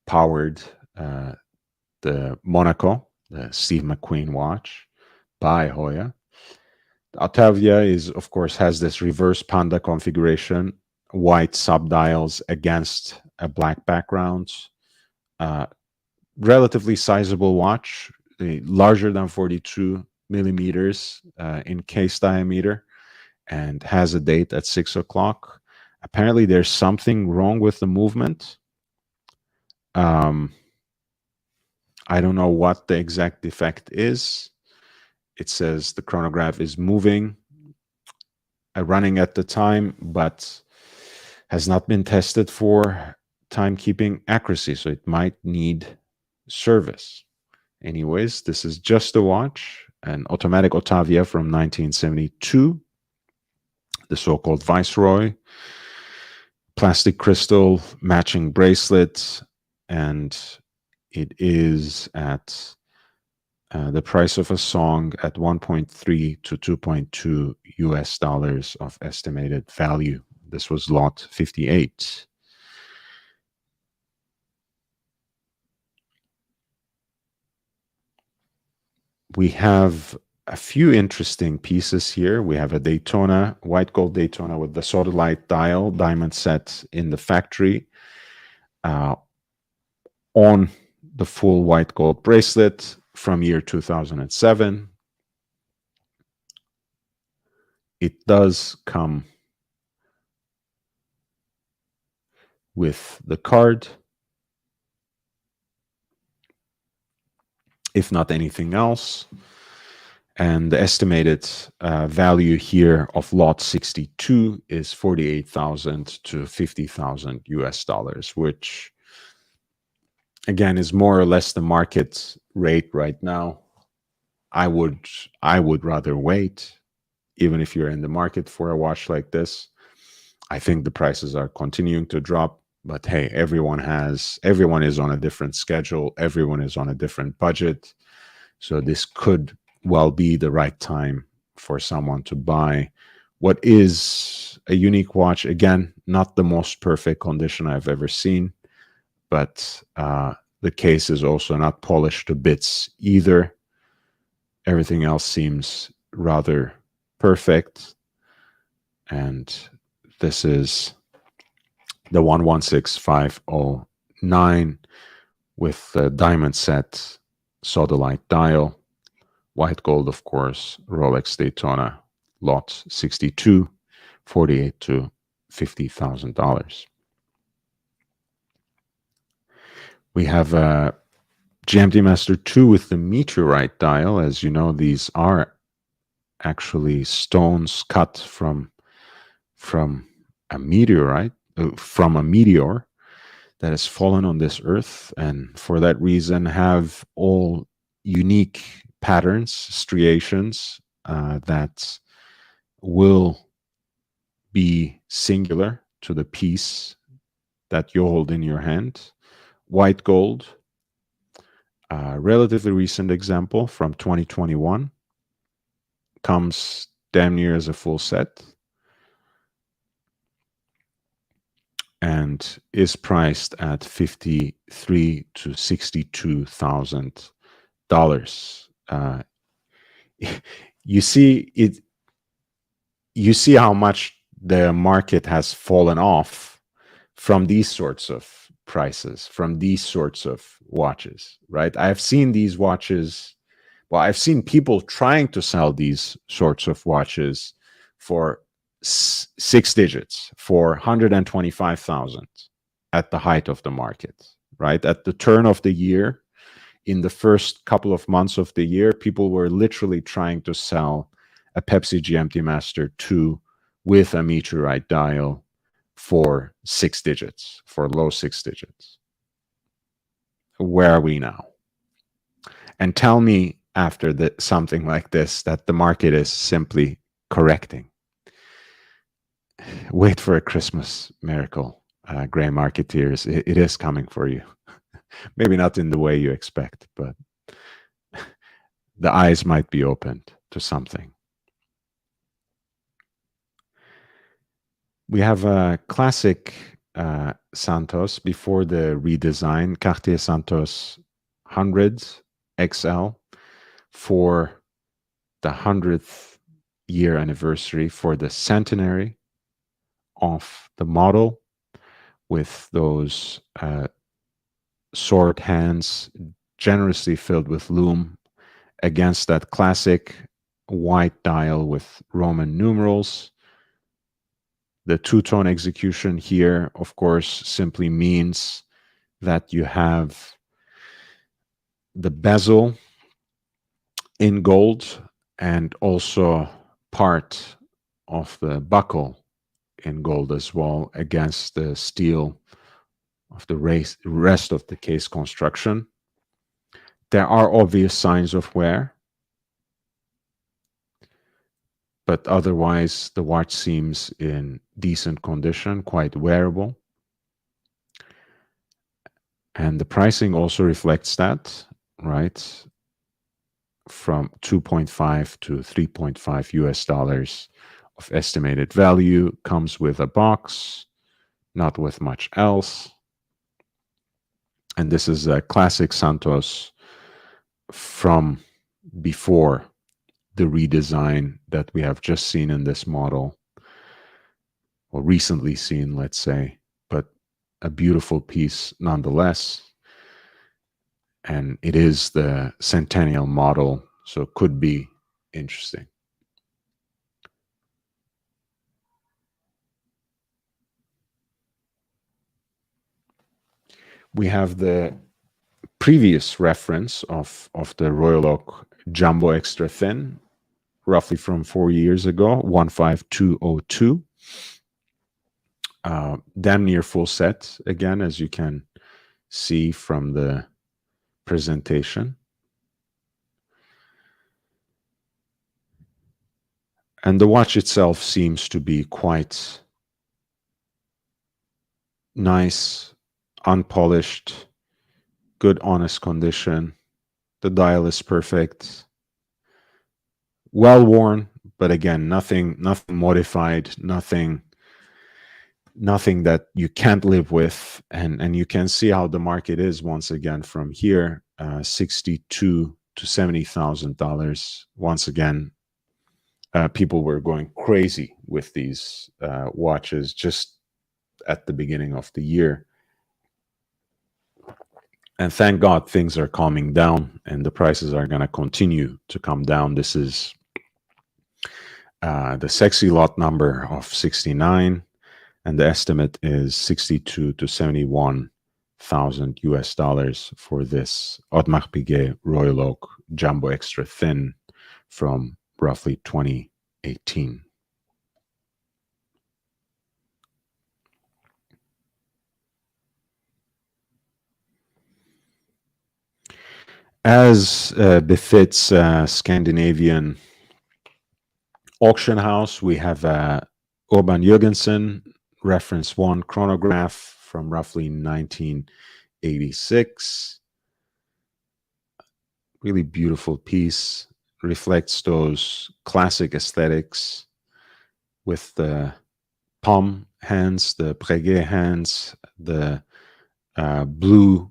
powered the Monaco, the Steve McQueen watch by Hoya. The Ottavia is, of course, has this reverse panda configuration, white subdials against a black background. Relatively sizable watch, larger than 42 millimeters in case diameter, and has a date at 6 o'clock. Apparently, there's something wrong with the movement. I don't know what the exact defect is. It says the chronograph is moving, running at the time, but has not been tested for timekeeping accuracy, so it might need service. Anyways, this is just a watch, an automatic Ottavia from 1972, the so-called Viceroy, plastic crystal matching bracelet, and it is at the price of a song at 1.3 to 2.2 US dollars of estimated value. This was lot 58. We have a few interesting pieces here. We have a Daytona, white gold Daytona with the sodalite dial, diamond set in the factory, on the full white gold bracelet from year 2007. It does come with the card, if not anything else. And the estimated value here of lot 62 is 48,000 to 50,000 US dollars, which again is more or less the market rate right now. I would rather wait, even if you're in the market for a watch like this. I think the prices are continuing to drop, but hey, everyone is on a different schedule, everyone is on a different budget. So this could well be the right time for someone to buy what is a unique watch. Again, not the most perfect condition I've ever seen, but the case is also not polished to bits either. Everything else seems rather perfect. And this is the 116509 with the diamond set, sodalite dial, white gold, of course, Rolex Daytona, lot 62, 48 to $50,000. We have a GMT Master 2 with the meteorite dial. As you know, these are actually stones cut from a meteorite, from a meteor that has fallen on this earth, and for that reason have all unique patterns, striations that will be singular to the piece that you hold in your hand. White gold, relatively recent example from 2021, comes damn near as a full set and is priced at $53,000 to $62,000. You see it. You see how much the market has fallen off from these sorts of prices, from these sorts of watches, right? I've seen these watches Well, I've seen people trying to sell these sorts of watches for six digits, for 125,000 at the height of the market, right? At the turn of the year, in the first couple of months of the year, people were literally trying to sell a Pepsi GMT Master 2 with a meteorite dial for six digits, for low six digits. Where are we now? And tell me after something like this that the market is simply correcting. Wait for a Christmas miracle, gray marketeers. It is coming for you. Maybe not in the way you expect, but the eyes might be opened to something. We have a classic Santos before the redesign, Cartier Santos 100 XL for the 100th year anniversary, for the centenary of the model, with those sword hands generously filled with lume against that classic white dial with Roman numerals. The two-tone execution here, of course, simply means that you have the bezel in gold and also part of the buckle in gold as well against the steel of the rest of the case construction. There are obvious signs of wear, but otherwise the watch seems in decent condition, quite wearable. And the pricing also reflects that, right? From 2.5 to 3.5 US dollars of estimated value, comes with a box, not with much else. And this is a classic Santos from before the redesign that we have just seen in this model, or recently seen, let's say, but a beautiful piece nonetheless. And it is the centennial model, so it could be interesting. We have the previous reference of the Royal Oak Jumbo Extra Thin, roughly from 4 years ago, 15202. Damn near full set, again, as you can see from the presentation. And the watch itself seems to be quite nice, unpolished, good, honest condition. The dial is perfect. Well worn, but again, nothing modified, nothing that you can't live with. And you can see how the market is once again from here, $62,000 to $70,000. Once again, people were going crazy with these watches just at the beginning of the year. And thank God things are calming down and the prices are going to continue to come down. This is the sexy lot number of 69, and the estimate is 62 to 71,000 US dollars for this Audemars Piguet Royal Oak Jumbo Extra Thin from roughly 2018. As befits Scandinavian auction house, we have Urban Jürgensen reference 1 chronograph from roughly 1986. Really beautiful piece, reflects those classic aesthetics with the palm hands, the Breguet hands, the blue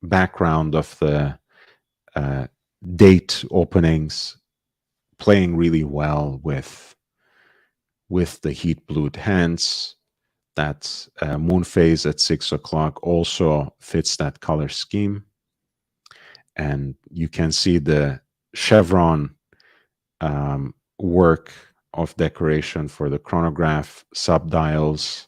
background of the date openings, playing really well with the heat blued hands. That moon phase at 6 o'clock also fits that color scheme. And you can see the chevron work of decoration for the chronograph subdials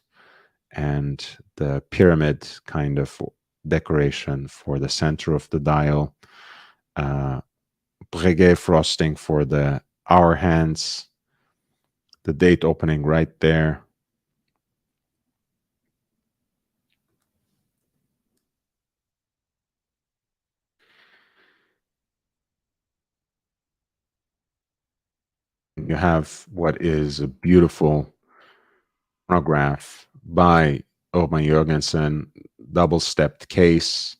and the pyramid kind of decoration for the center of the dial. Breguet frosting for the hour hands, the date opening right there. You have what is a beautiful chronograph by Oban Jorgensen, double-stepped case,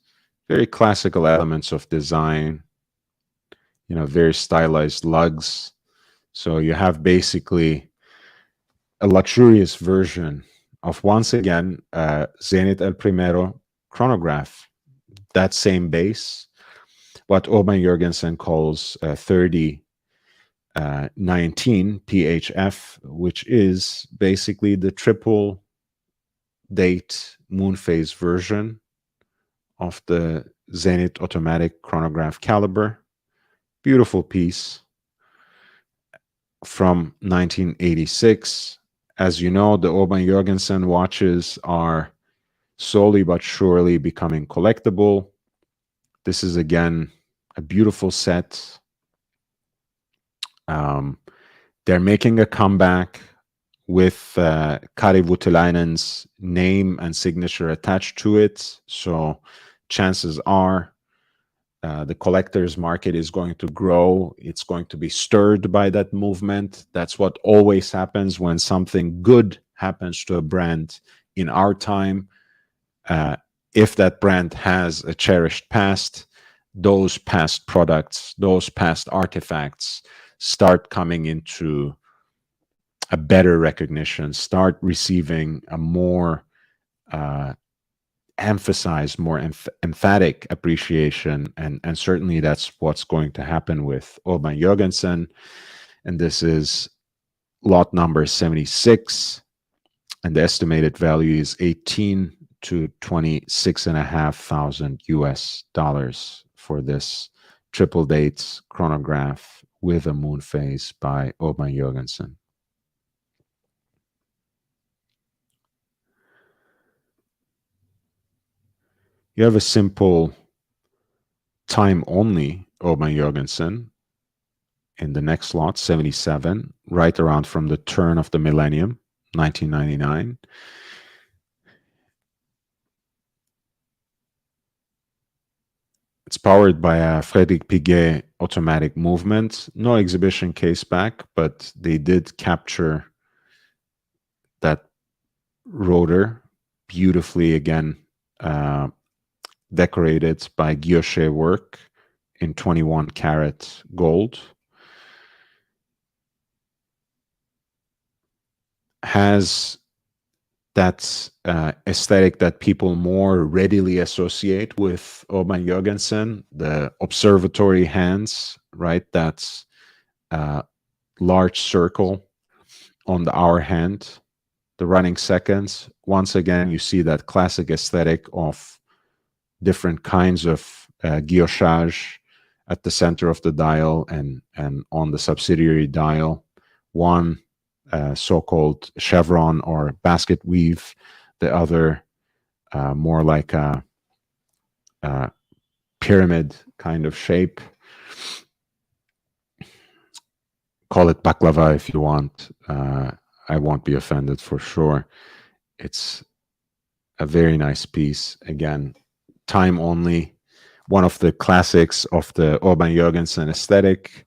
very classical elements of design, very stylized lugs. So you have basically a luxurious version of, once again, Zenit El Primero chronograph, that same base, what Oban Jorgensen calls 3019 PHF, which is basically the triple date moon phase version of the Zenit automatic chronograph caliber. Beautiful piece from 1986. As you know, the Oban Jorgensen watches are slowly but surely becoming collectible. This is, again, a beautiful set. They're making a comeback with Kari Voutilainen's name and signature attached to it. So chances are the collector's market is going to grow. It's going to be stirred by that movement. That's what always happens when something good happens to a brand in our time. If that brand has a cherished past, those past products, those past artifacts start coming into a better recognition, start receiving a more emphasized, more emphatic appreciation. And certainly that's what's going to happen with Oban Jorgensen. And this is lot number 76. And the estimated value is 18 to 26,500 US dollars for this triple dates chronograph with a moon phase by Oban Jorgensen. You have a simple time only Oban Jorgensen in the next lot, 77, right around from the turn of the millennium, 1999. It's powered by a Frédéric Piguet automatic movement. No exhibition case back, but they did capture that rotor beautifully, again, decorated by guilloche work in 21 karat gold. Has that aesthetic that people more readily associate with Oban Jorgensen, the observatory hands, right? That's a large circle on the hour hand, the running seconds. Once again, you see that classic aesthetic of different kinds of guillochage at the center of the dial and on the subsidiary dial. One so-called chevron or basket weave, the other more like a pyramid kind of shape. Call it baklava if you want. I won't be offended for sure. It's a very nice piece. Again, time only. One of the classics of the Oban Jorgensen aesthetic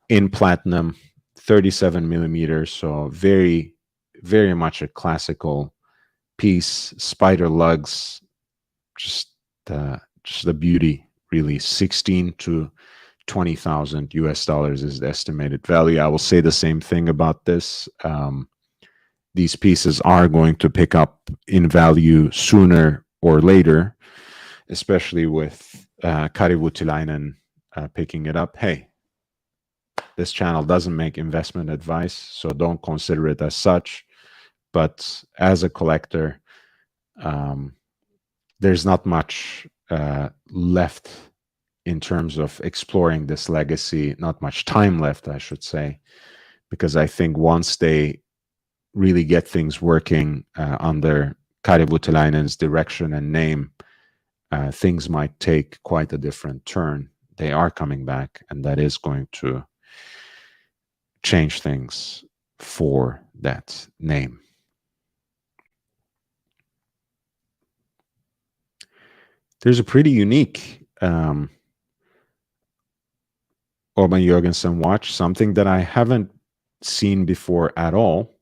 in platinum, 37 millimeters. So very, very much a classical piece. Spider lugs, just the beauty, really. 16 to 20,000 US dollars is the estimated value. I will say the same thing about this. These pieces are going to pick up in value sooner or later, especially with Kari Voutilainen picking it up. Hey, this channel doesn't make investment advice, so don't consider it as such. But as a collector, there's not much left in terms of exploring this legacy. Not much time left, I should say, because I think once they really get things working under Kari Voutilainen's direction and name, things might take quite a different turn. They are coming back, and that is going to change things for that name. There's a pretty unique Urban Jorgensen watch, something that I haven't seen before at all.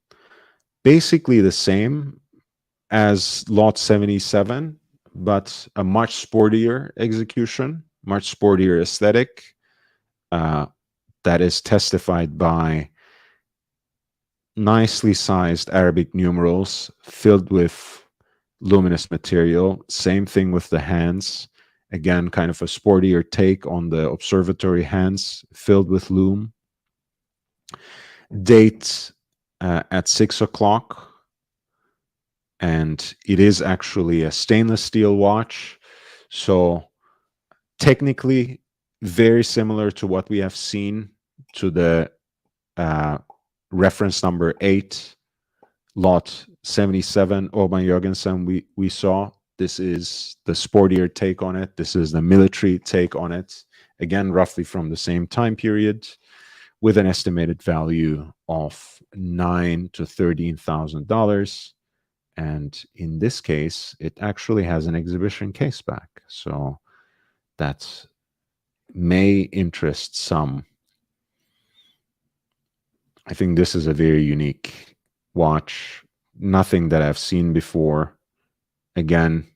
Basically the same as Lot 77, but a much sportier execution, much sportier aesthetic, that is testified by nicely sized Arabic numerals filled with luminous material. Same thing with the hands. Again, kind of a sportier take on the observatory hands filled with lume. Date at 6 o'clock. And it is actually a stainless steel watch. So technically very similar to what we have seen to the reference number 8, lot 77, Urban Jorgensen we saw. This is the sportier take on it. This is the military take on it. Again, roughly from the same time period, with an estimated value of $9,000 to $13,000. And in this case, it actually has an exhibition case back. So that may interest some. I think this is a very unique watch. Nothing that I've seen before. Again,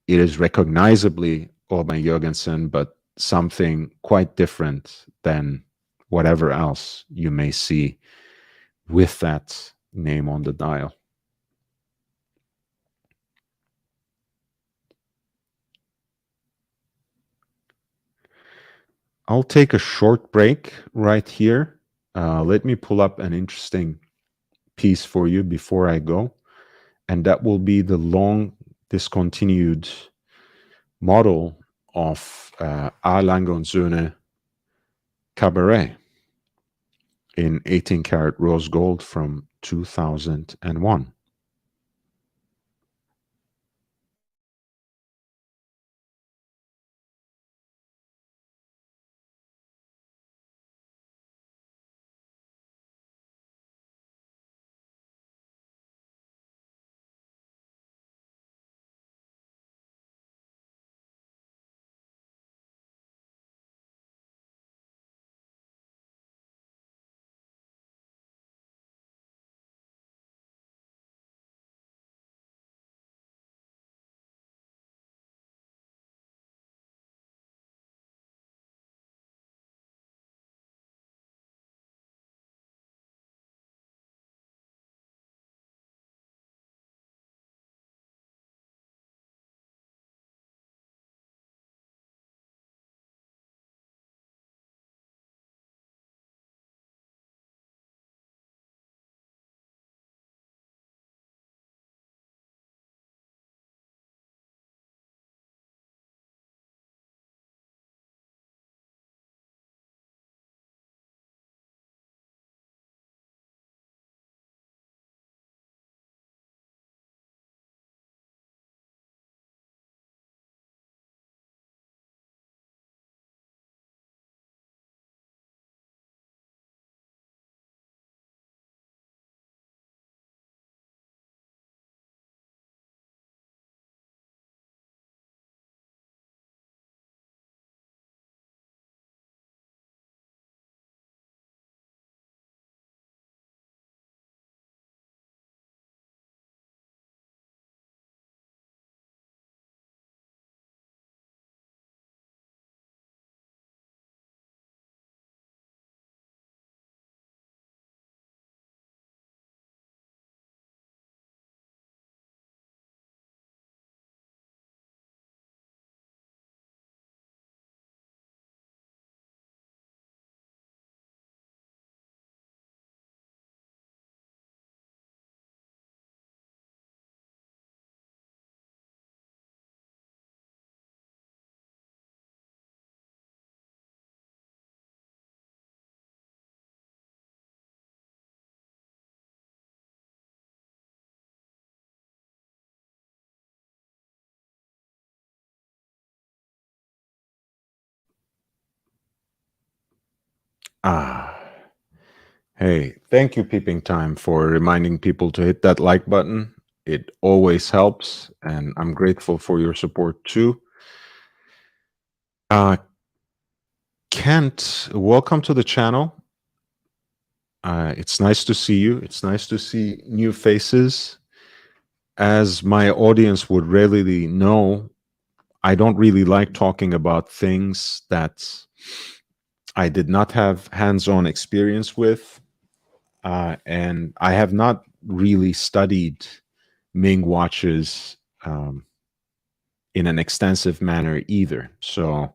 it is recognizably Urban Jorgensen, but something quite different than whatever else you may see with that name on the dial. I'll take a short break right here. Let me pull up an interesting piece for you before I go, and that will be the long discontinued model of A. Lange und Söhne Cabaret in 18 karat rose gold from 2001. Ah, hey, thank you, Peeping Time, for reminding people to hit that like button. It always helps, and I'm grateful for your support too. Uh, Kent, welcome to the channel. It's nice to see you. It's nice to see new faces. As my audience would readily know, I don't really like talking about things that I did not have hands-on experience with, and I have not really studied Ming watches in an extensive manner either. So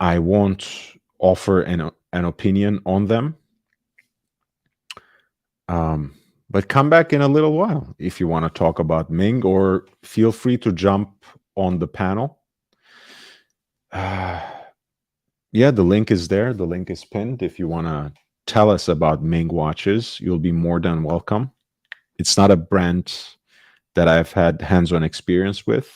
I won't offer an opinion on them. Um, but come back in a little while if you want to talk about Ming, or feel free to jump on the panel. Yeah, the link is there. The link is pinned. If you want to tell us about Ming watches, you'll be more than welcome. It's not a brand that I've had hands-on experience with,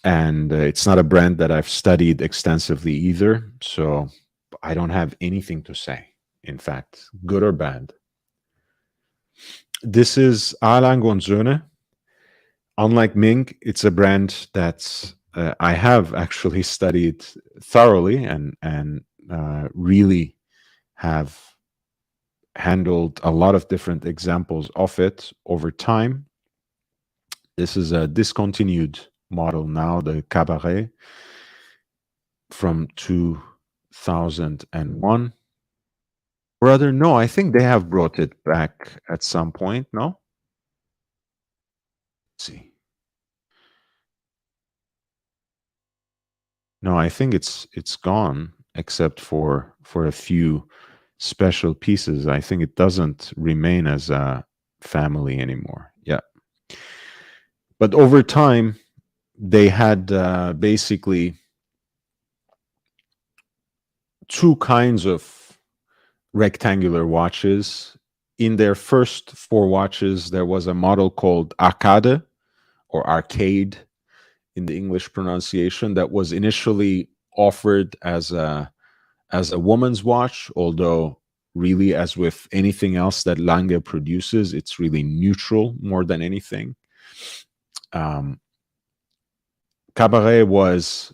and it's not a brand that I've studied extensively either. So I don't have anything to say, in fact, good or bad. This is Alan Gonzone. Unlike Ming, it's a brand that I have actually studied thoroughly and really have handled a lot of different examples of it over time. This is a discontinued model now, the Cabaret from 2001. Rather, no, I think they have brought it back at some point. No, let's see. No, I think it's gone, except for a few special pieces. I think it doesn't remain as a family anymore. Yeah, but over time, they had basically two kinds of rectangular watches. In their first four watches, there was a model called Arcade or Arcade in the English pronunciation that was initially offered as a woman's watch, although really, as with anything else that Lange produces, it's really neutral more than anything. Um, Cabaret was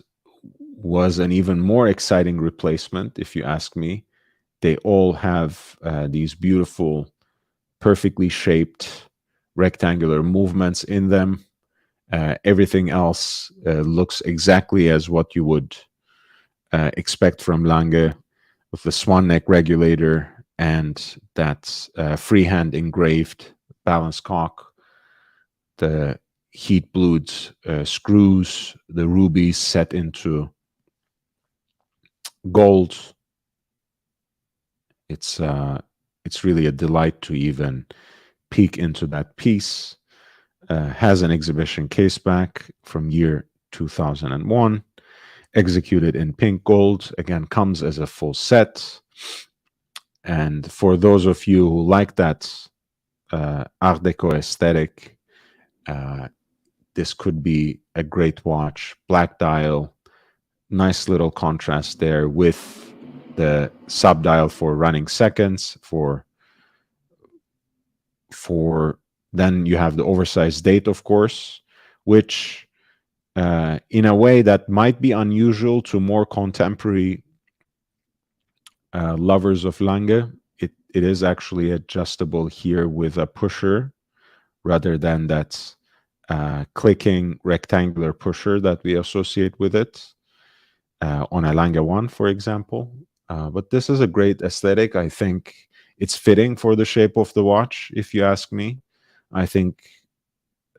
an even more exciting replacement, if you ask me. They all have these beautiful, perfectly shaped rectangular movements in them. Everything else looks exactly as what you would expect from Lange, with the swan neck regulator and that freehand engraved balance cock, the heat blued screws, the rubies set into gold. It's really a delight to even peek into that piece. Has an exhibition case back from year 2001, executed in pink gold. Again, comes as a full set. And for those of you who like that Art Deco aesthetic, uh, this could be a great watch. Black dial, nice little contrast there with the sub dial for running seconds. For then you have the oversized date, of course, which in a way that might be unusual to more contemporary lovers of Lange. It is actually adjustable here with a pusher rather than that clicking rectangular pusher that we associate with it on a Lange 1, for example. But this is a great aesthetic. I think it's fitting for the shape of the watch, if you ask me. I think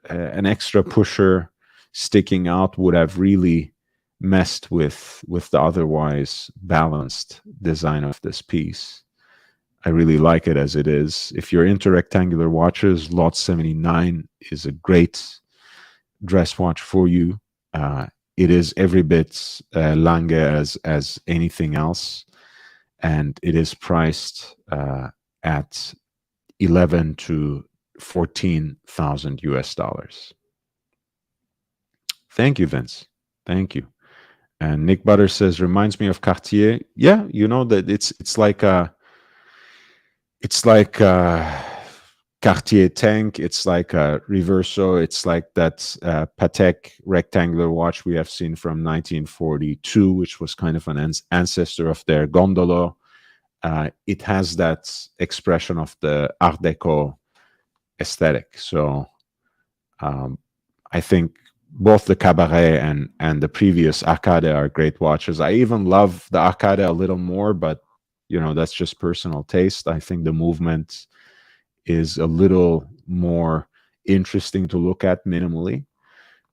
an extra pusher sticking out would have really messed with the otherwise balanced design of this piece. I really like it as it is. If you're into rectangular watches, Lot 79 is a great dress watch for you. It is every bit Lange as anything else, and it is priced at 11 to 14,000 US dollars. Thank you, Vince. Thank you. And Nick Butter says, reminds me of Cartier. Yeah, you know that it's like a Cartier tank. It's like a Reverso. It's like that Patek rectangular watch we have seen from 1942, which was kind of an ancestor of their gondola. It has that expression of the Art Deco aesthetic. So I think both the Cabaret and the previous Arcade are great watches. I even love the Arcade a little more, but that's just personal taste. I think the movement is a little more interesting to look at minimally.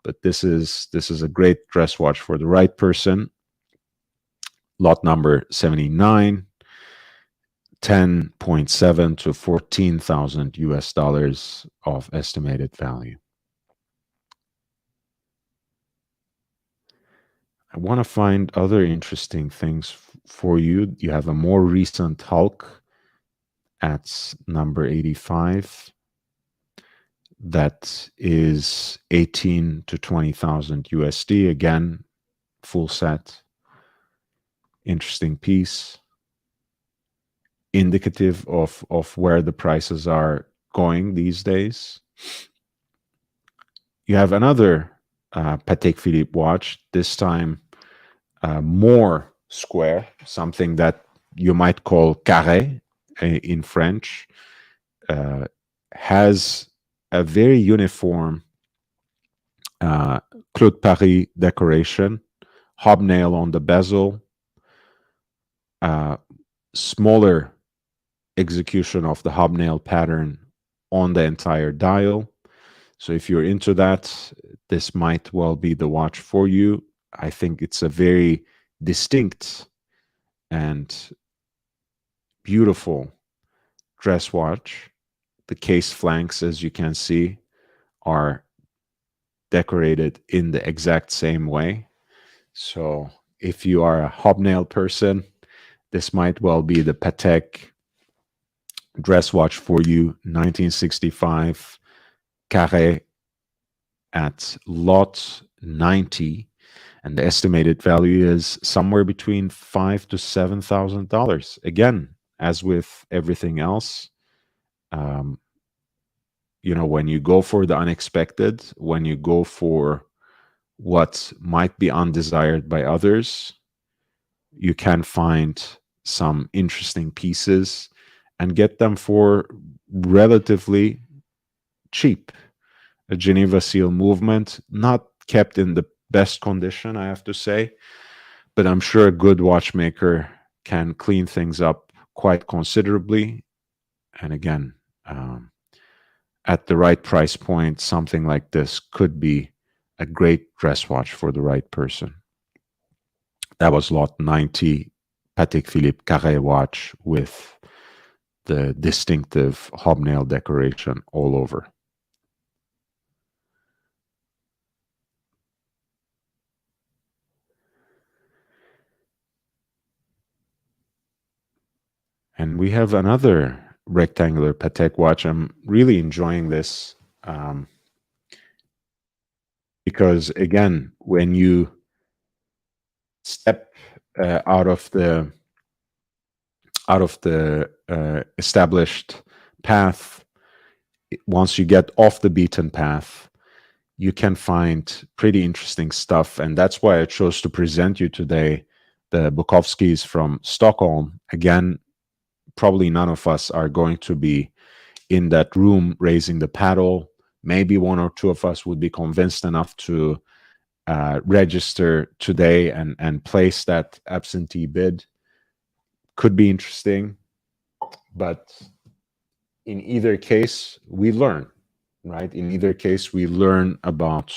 But this is a great dress watch for the right person. Lot number 79, 10.7 to 14,000 US dollars of estimated value. I want to find other interesting things for you. You have a more recent Hulk at number 85. That is 18 to 20,000 USD. Again, full set. Interesting piece. Indicative of where the prices are going these days. You have another Patek Philippe watch, this time more square, something that you might call carré in French, has a very uniform Claude Paris decoration, hobnail on the bezel, smaller execution of the hobnail pattern on the entire dial. So if you're into that, this might well be the watch for you. I think it's a very distinct and beautiful dress watch. The case flanks, as you can see, are decorated in the exact same way. So if you are a hobnail person, this might well be the Patek dress watch for you. 1965 Carré at lot 90, and the estimated value is somewhere between $5,000 to $7,000. Again, as with everything else, when you go for the unexpected, when you go for what might be undesired by others, you can find some interesting pieces and get them for relatively cheap. A Geneva seal movement, not kept in the best condition, I have to say, but I'm sure a good watchmaker can clean things up quite considerably. And again, at the right price point, something like this could be a great dress watch for the right person. That was lot 90 Patek Philippe Carré watch with the distinctive hobnail decoration all over. And we have another rectangular Patek watch. I'm really enjoying this because, again, when you step out of the established path, once you get off the beaten path, you can find pretty interesting stuff. And that's why I chose to present you today the Bukowskis from Stockholm. Again, probably none of us are going to be in that room raising the paddle. Maybe one or two of us would be convinced enough to register today and place that absentee bid. Could be interesting, but in either case, we learn, right? In either case, we learn about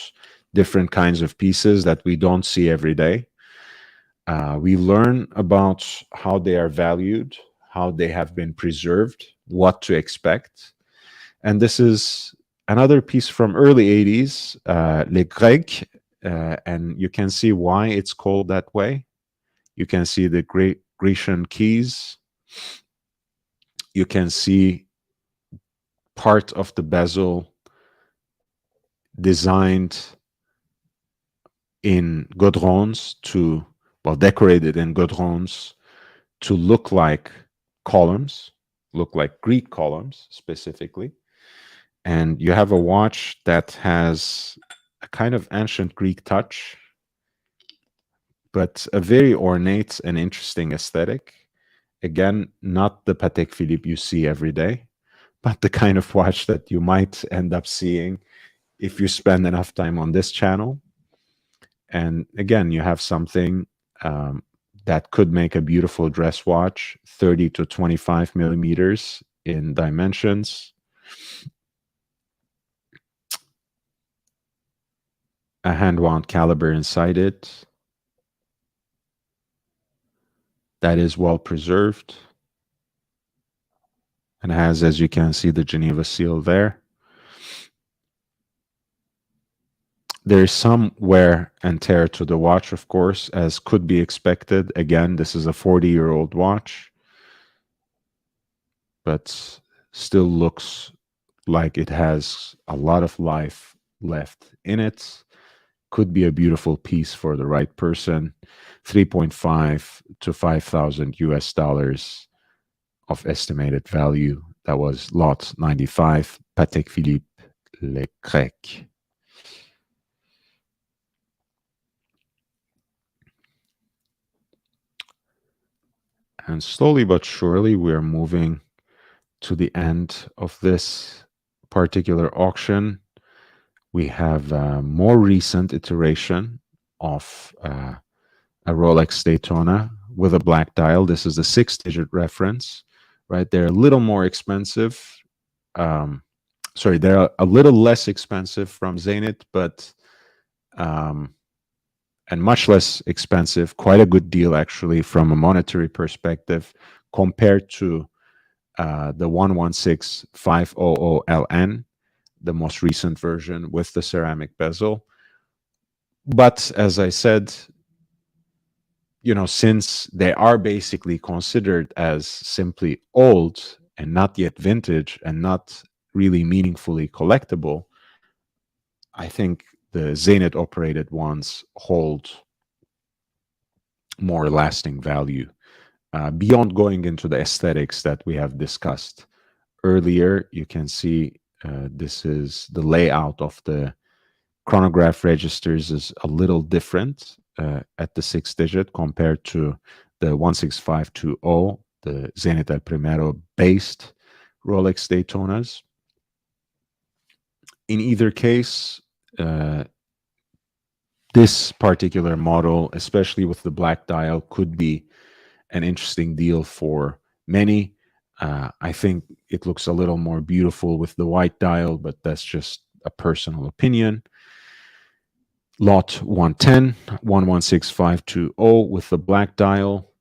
different kinds of pieces that we don't see every day. We learn about how they are valued, how they have been preserved, what to expect. And this is another piece from early 80s, Les Grecs, and you can see why it's called that way. You can see the great Grecian keys. You can see part of the bezel designed in godrons to, well, decorated in godrons to look like columns, look like Greek columns specifically. And you have a watch that has a kind of ancient Greek touch, but a very ornate and interesting aesthetic. Again, not the Patek Philippe you see every day, but the kind of watch that you might end up seeing if you spend enough time on this channel. And again, you have something that could make a beautiful dress watch, 30 to 25 millimeters in dimensions. A hand-wound caliber inside it that is well preserved and has, as you can see, the Geneva seal there. There's some wear and tear to the watch, of course, as could be expected. Again, this is a 40-year-old watch, but still looks like it has a lot of life left in it. Could be a beautiful piece for the right person. 3.5 to 5,000 US dollars of estimated value. That was lot 95, Patek Philippe Le Grec. And slowly but surely, we are moving to the end of this particular auction. We have a more recent iteration of a Rolex Daytona with a black dial. This is the 6-digit reference, right? They're a little more expensive. Sorry, they're a little less expensive from Zenit, but and much less expensive, quite a good deal actually from a monetary perspective compared to the 116500LN, the most recent version with the ceramic bezel. But as I said, you know, since they are basically considered as simply old and not yet vintage and not really meaningfully collectible, I think the Zenit operated ones hold more lasting value beyond going into the aesthetics that we have discussed earlier. You can see this is the layout of the chronograph registers is a little different at the 6-digit compared to the 16520, the Zenit El Primero based Rolex Daytonas. In either case, this particular model, especially with the black dial, could be an interesting deal for many. I think it looks a little more beautiful with the white dial, but that's just a personal opinion. Lot 110, 116520 with the black dial,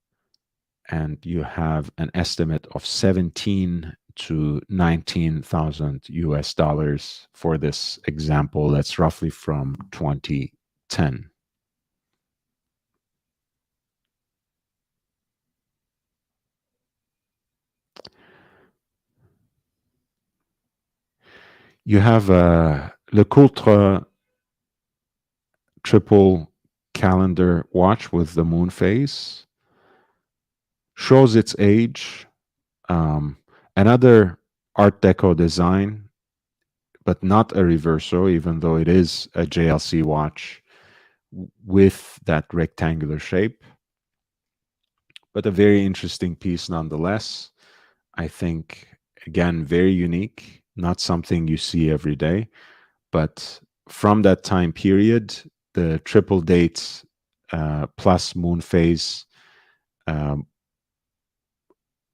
and you have an estimate of 17 to 19,000 US dollars for this example. That's roughly from 2010. You have a Le Coultre triple calendar watch with the moon phase. Shows its age. Another Art Deco design, but not a reverso, even though it is a JLC watch with that rectangular shape. But a very interesting piece nonetheless. I think, again, very unique, not something you see every day. But from that time period, the triple dates plus moon phase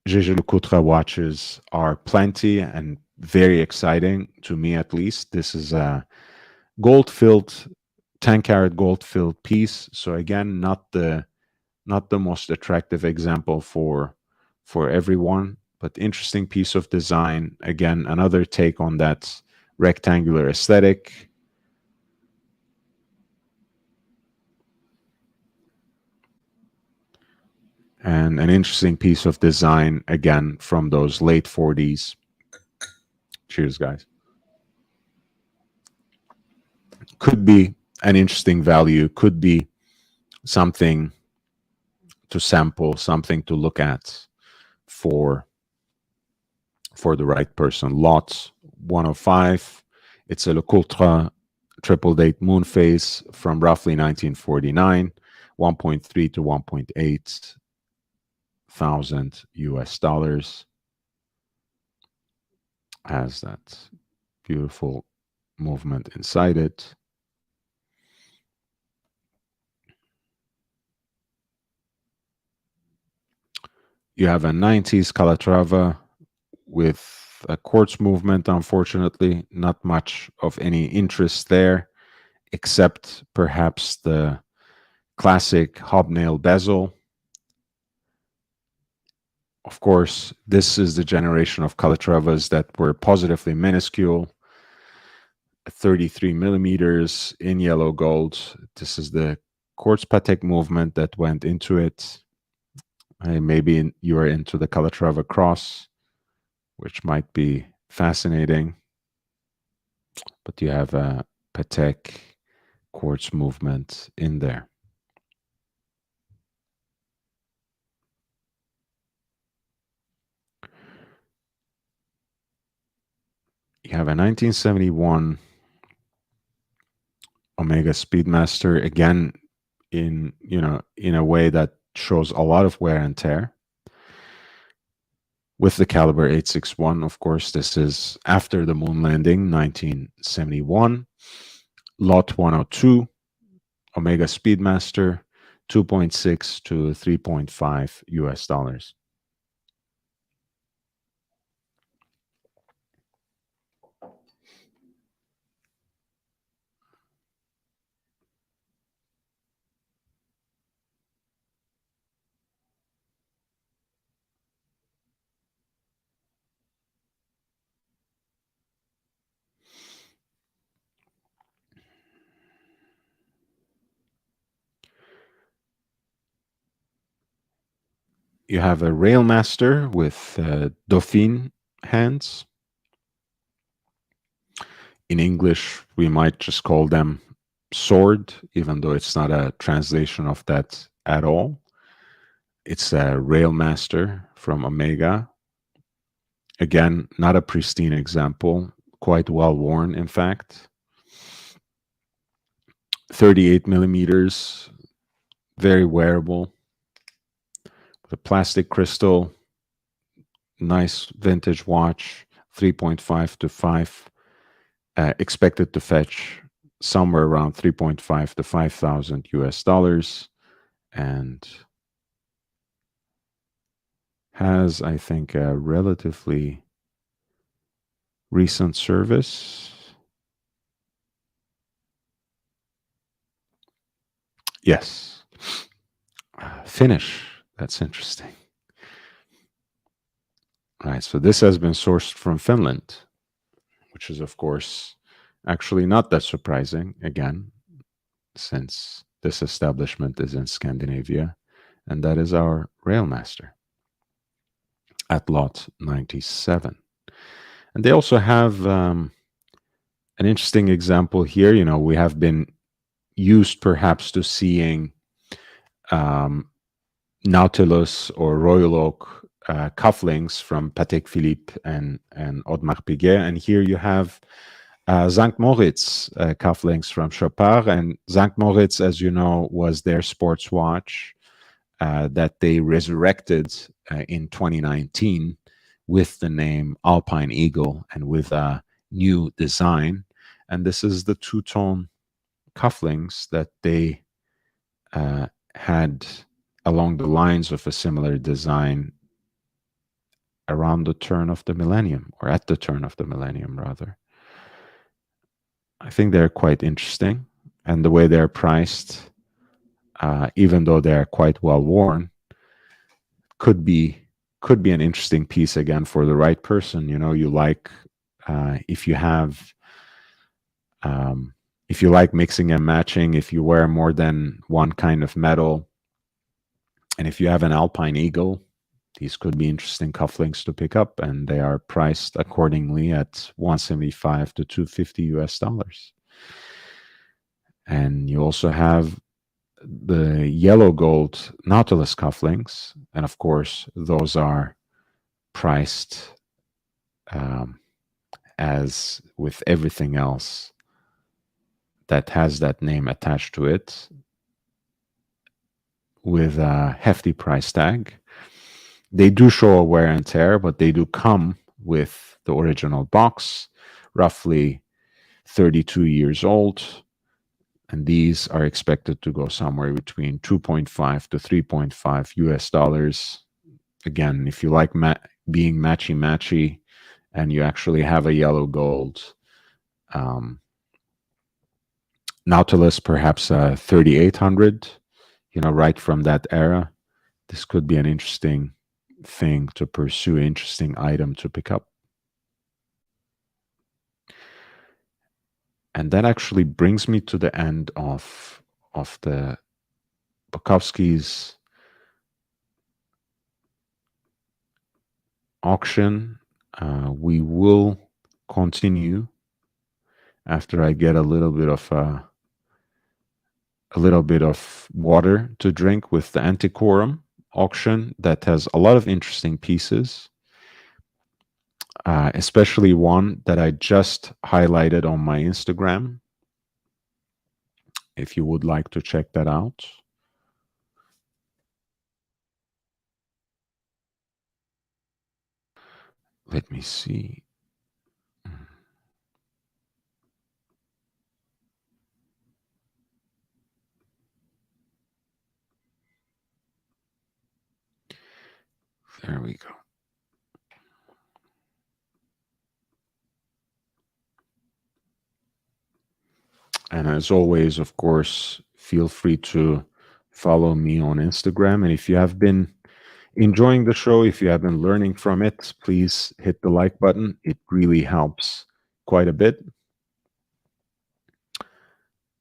Jaeger LeCoultre watches are plenty and very exciting to me, at least. This is a gold-filled, 10-karat gold-filled piece. So again, not the most attractive example for everyone, but interesting piece of design. Again, another take on that rectangular aesthetic. And an interesting piece of design, again, from those late 40s. Cheers, guys. Could be an interesting value, could be something to sample, something to look at for the right person. Lot 105, it's a Le Coultre triple date moon phase from roughly 1949, 1.3 to 1.8 thousand US dollars. Has that beautiful movement inside it. You have a 90s Calatrava with a quartz movement, unfortunately, not much of any interest there, except perhaps the classic hobnail bezel. Of course, this is the generation of Calatravas that were positively minuscule, 33 millimeters in yellow gold. This is the quartz Patek movement that went into it. Maybe you are into the Calatrava cross, which might be fascinating. But you have a Patek quartz movement in there. You have a 1971 Omega Speedmaster, again in a way that shows a lot of wear and tear. With the caliber 861, of course, this is after the moon landing, 1971. Lot 102, Omega Speedmaster, 2.6 to 3.5 US dollars. You have a Railmaster with Dauphine hands. In English, we might just call them sword, even though it's not a translation of that at all. It's a Railmaster from Omega. Again, not a pristine example, quite well worn, in fact. 38 millimeters, very wearable. The plastic crystal, nice vintage watch, 3.5 to 5, expected to fetch somewhere around 3.5 to 5,000 US dollars, and has, I think, a relatively recent service. Yes. Finnish. That's interesting. All right, so this has been sourced from Finland, which is, of course, actually not that surprising, again, since this establishment is in Scandinavia, and that is our Railmaster at lot 97. And they also have an interesting example here. You know, we have been used perhaps to seeing Nautilus or Royal Oak cufflinks from Patek Philippe and Audemars Piguet. And here you have St. Moritz cufflinks from Chopard. And St. Moritz, as you know, was their sports watch that they resurrected in 2019 with the name Alpine Eagle and with a new design. And this is the two-tone cufflinks that they had along the lines of a similar design around the turn of the millennium, or at the turn of the millennium, rather. I think they're quite interesting, and the way they're priced, even though they're quite well worn, could be an interesting piece again for the right person. You know, you like if you like mixing and matching, if you wear more than one kind of metal, and if you have an Alpine Eagle, these could be interesting cufflinks to pick up, and they are priced accordingly at 175 to 250 US dollars. And you also have the yellow gold Nautilus cufflinks. And of course, those are priced um, as with everything else that has that name attached to it, with a hefty price tag. They do show a wear and tear, but they do come with the original box, roughly 32 years old. And these are expected to go somewhere between 2.5 to 3.5 US dollars. Again, if you like being matchy and you actually have a yellow gold um, Nautilus, perhaps a 3800, right from that era, this could be an interesting thing to pursue, interesting item to pick up. And that actually brings me to the end of the Bukowskis auction. We will continue after I get a little bit of water to drink with the Antiquorum auction that has a lot of interesting pieces, especially one that I just highlighted on my Instagram. If you would like to check that out. Let me see. There we go. And as always, of course, feel free to follow me on Instagram. And if you have been enjoying the show, if you have been learning from it, please hit the like button. It really helps quite a bit.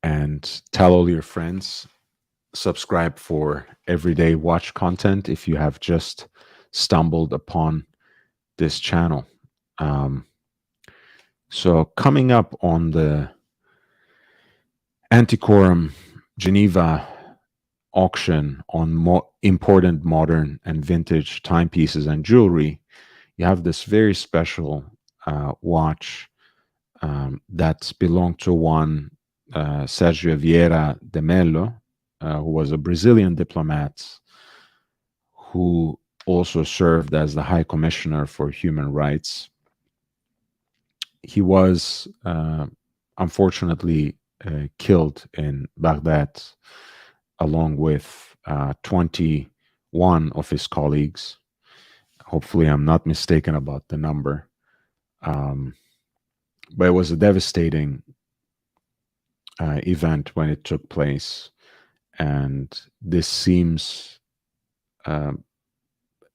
And tell all your friends. Subscribe for everyday watch content if you have just stumbled upon this channel. So coming up on the Antiquorum Geneva auction on important modern and vintage timepieces and jewelry, you have this very special watch that belonged to one Sergio Vieira de Mello, who was a Brazilian diplomat who also served as the High Commissioner for Human Rights. He was unfortunately killed in Baghdad along with 21 of his colleagues. Hopefully, I'm not mistaken about the number. But it was a devastating event when it took place. And this seems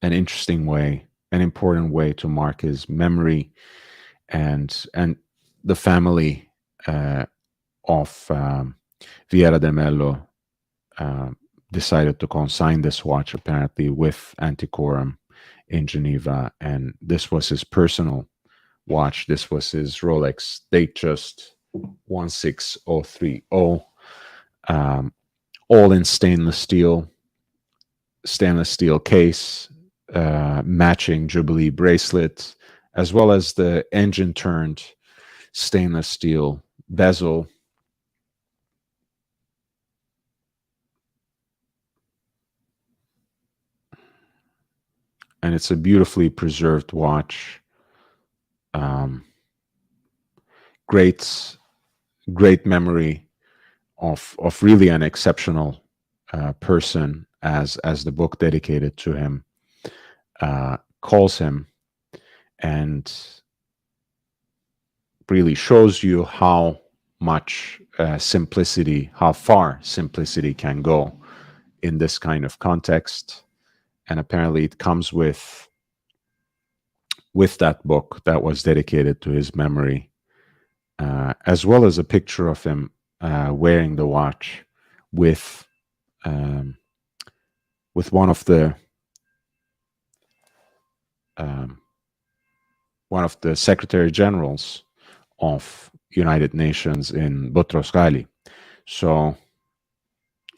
an interesting way, an important way to mark his memory, and the family of Vieira de Mello decided to consign this watch apparently with Antiquorum in Geneva, and this was his personal watch. This was his Rolex Datejust 16030, all in stainless steel case, matching Jubilee bracelet, as well as the engine turned stainless steel bezel. And it's a beautifully preserved watch. Great memory of really an exceptional person, as the book dedicated to him calls him, and really shows you how much simplicity, how far simplicity can go in this kind of context. And apparently it comes with that book that was dedicated to his memory, as well as a picture of him wearing the watch with one of the Secretary Generals of United Nations in Boutros-Ghali. So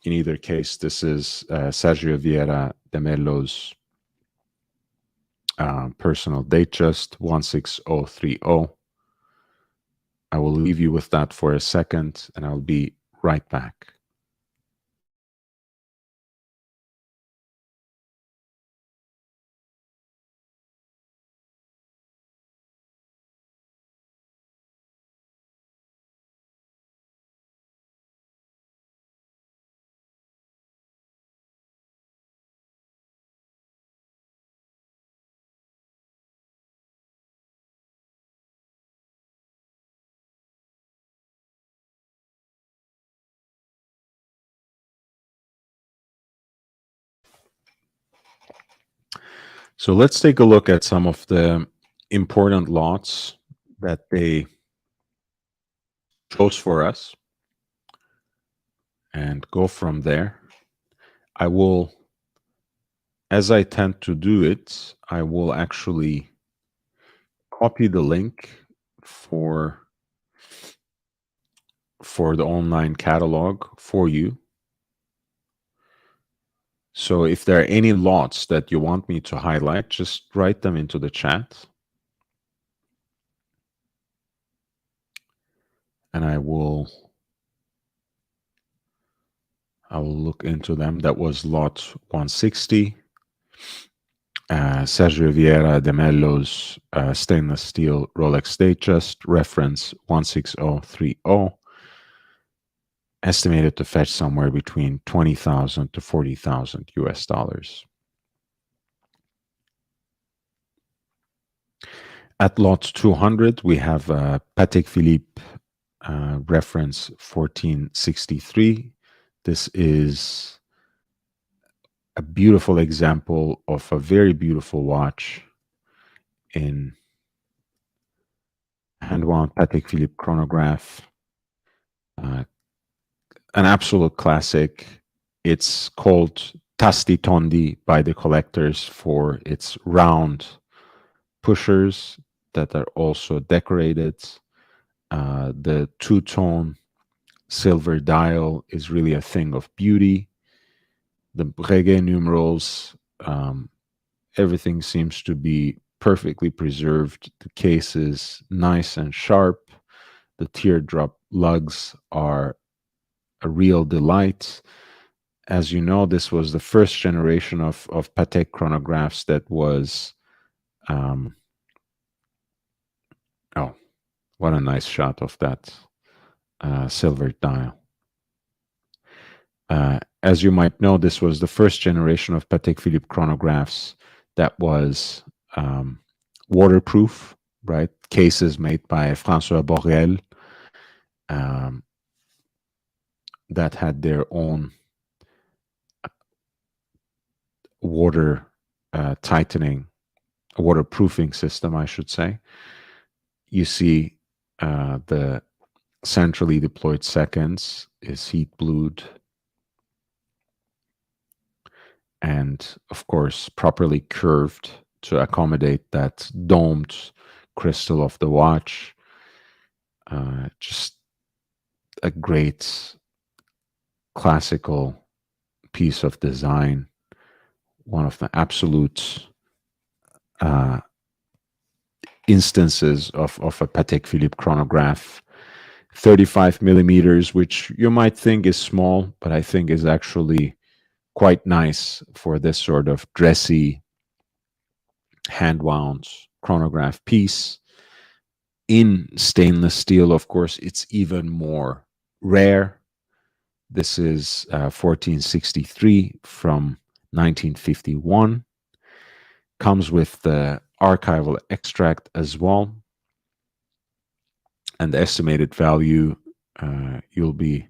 in either case, this is Sergio Vieira de Melo's personal date, just 16030. I will leave you with that for a second, and I'll be right back. So let's take a look at some of the important lots that they chose for us and go from there. I will, as I tend to do it, I will actually copy the link for the online catalog for you. So if there are any lots that you want me to highlight, just write them into the chat. And I will look into them. That was lot 160. Sergio Vieira de Mello's stainless steel Rolex Datejust, reference 16030, estimated to fetch somewhere between 20,000 to 40,000 US dollars. At lot 200, we have Patek Philippe reference 1463. This is a beautiful example of a very beautiful watch in hand-wound Patek Philippe chronograph. An absolute classic. It's called Tasti Tondi by the collectors for its round pushers that are also decorated. The two-tone silver dial is really a thing of beauty. The Breguet numerals, everything seems to be perfectly preserved. The case is nice and sharp. The teardrop lugs are a real delight. As you know, this was the first generation of Patek chronographs that was, oh, what a nice shot of that silver dial. As you might know, this was the first generation of Patek Philippe chronographs that was waterproof, right? Cases made by François Borel that had their own water tightening, waterproofing system, I should say. You see the centrally deployed seconds is heat blued and, of course, properly curved to accommodate that domed crystal of the watch. Just a great classical piece of design, one of the absolute instances of a Patek Philippe chronograph. 35 millimeters, which you might think is small, but I think is actually quite nice for this sort of dressy hand-wound chronograph piece. In stainless steel, of course, it's even more rare. This is 1463 from 1951. Comes with the archival extract as well. And the estimated value, you'll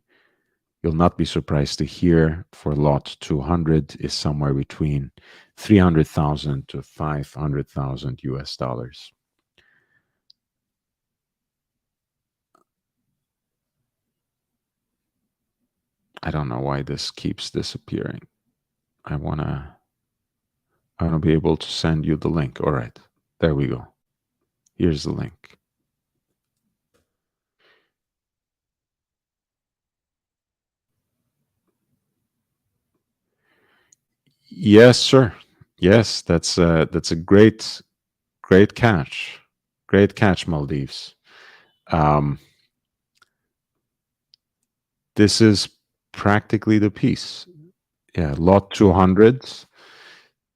not be surprised to hear, for lot 200 is somewhere between 300,000 to 500,000 US dollars. I don't know why this keeps disappearing. I wanna be able to send you the link. All right, there we go. Here's the link. . Yes, sir. Yes, that's a great catch. Great catch, Maldives. Um, this is practically the piece. Yeah, lot 200.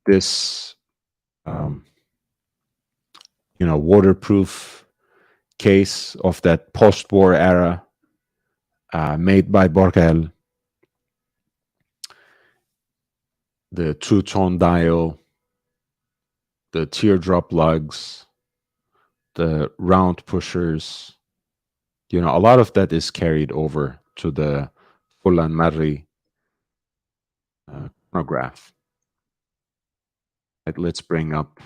This, um, waterproof case of that post-war era, made by Borel. The two-tone dial, the teardrop lugs, the round pushers. A lot of that is carried over to the Fulan Marri chronograph. Right, let's bring up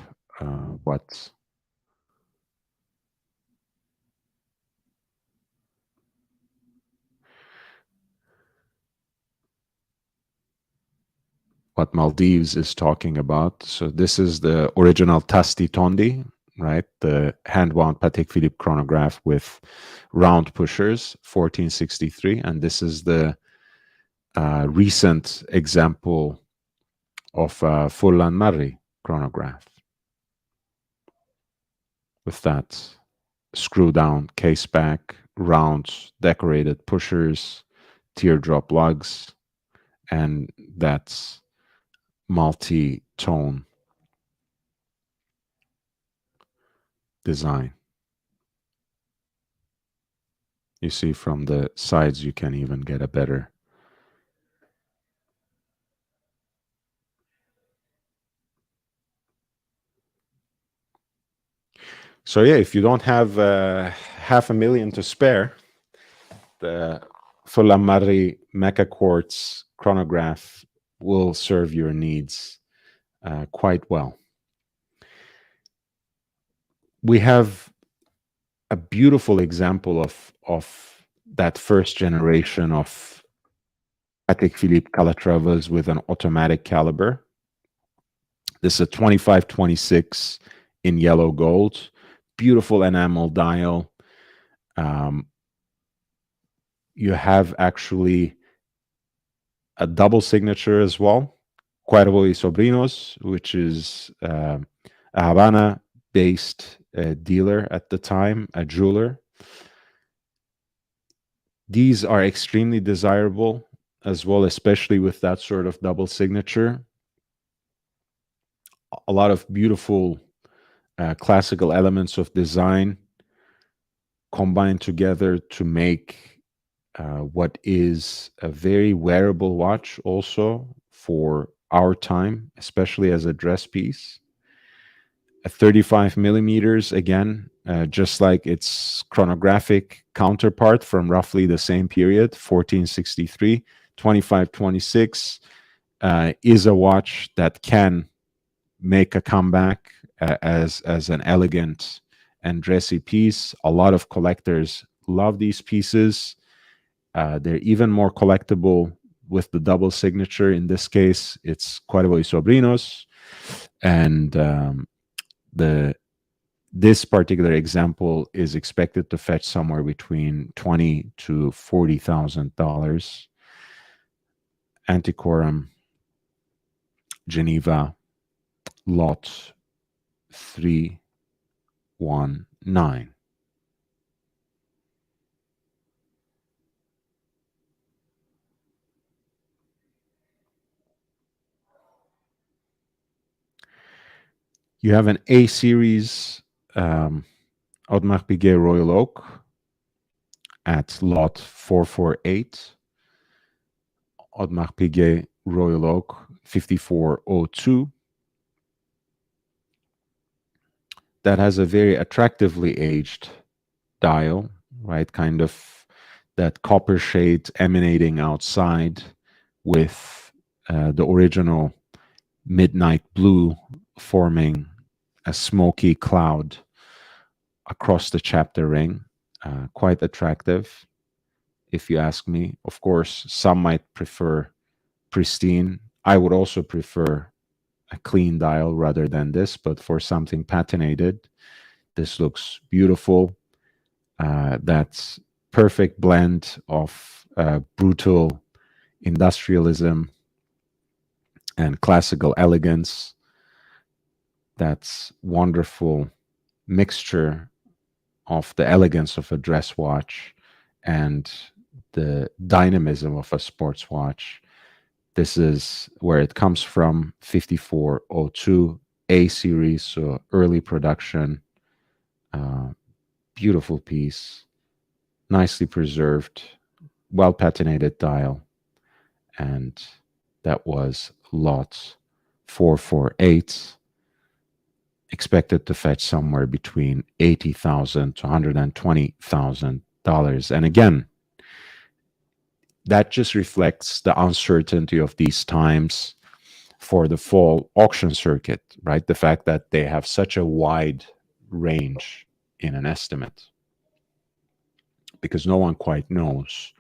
what Maldives is talking about. So this is the original Tasti Tondi, right? The hand-wound Patek Philippe chronograph with round pushers, 1463, and this is the recent example of Furlan Marri chronograph with that screw down case back, round decorated pushers, teardrop lugs, and that's multi-tone design. You see from the sides you can even get a better. So yeah, if you don't have $500,000 to spare, the Fulamari Mecha Quartz chronograph will serve your needs quite well. We have a beautiful example of that first generation of Patek Philippe Calatravas with an automatic caliber. This is a 2526 in yellow gold, beautiful enamel dial. You have actually a double signature as well, Cuervo y Sobrinos, which is a Havana-based dealer at the time, a jeweler. These are extremely desirable as well, especially with that sort of double signature. A lot of beautiful classical elements of design combined together to make what is a very wearable watch also for our time, especially as a dress piece. A 35 millimeters, again, just like its chronographic counterpart from roughly the same period, 1463, 2526, is a watch that can make a comeback as an elegant and dressy piece. A lot of collectors love these pieces. They're even more collectible with the double signature. In this case, it's Cuervo y Sobrinos, and this particular example is expected to fetch somewhere between $20,000 to $40,000. Antiquorum, Geneva, lot 319. You have an A series Audemars Piguet Royal Oak at lot 448. Audemars Piguet Royal Oak 5402. That has a very attractively aged dial, right? Kind of that copper shade emanating outside with the original midnight blue forming a smoky cloud across the chapter ring. Quite attractive, if you ask me. Of course, some might prefer pristine. I would also prefer a clean dial rather than this, but for something patinated, this looks beautiful. That's perfect blend of brutal industrialism and classical elegance. That's wonderful mixture of the elegance of a dress watch and the dynamism of a sports watch. This is where it comes from, 5402 A series, so early production. Beautiful piece, nicely preserved, well patinated dial, and that was lot 448, expected to fetch somewhere between $80,000 to $120,000. And again, that just reflects the uncertainty of these times for the fall auction circuit, right? The fact that they have such a wide range in an estimate, because no one quite knows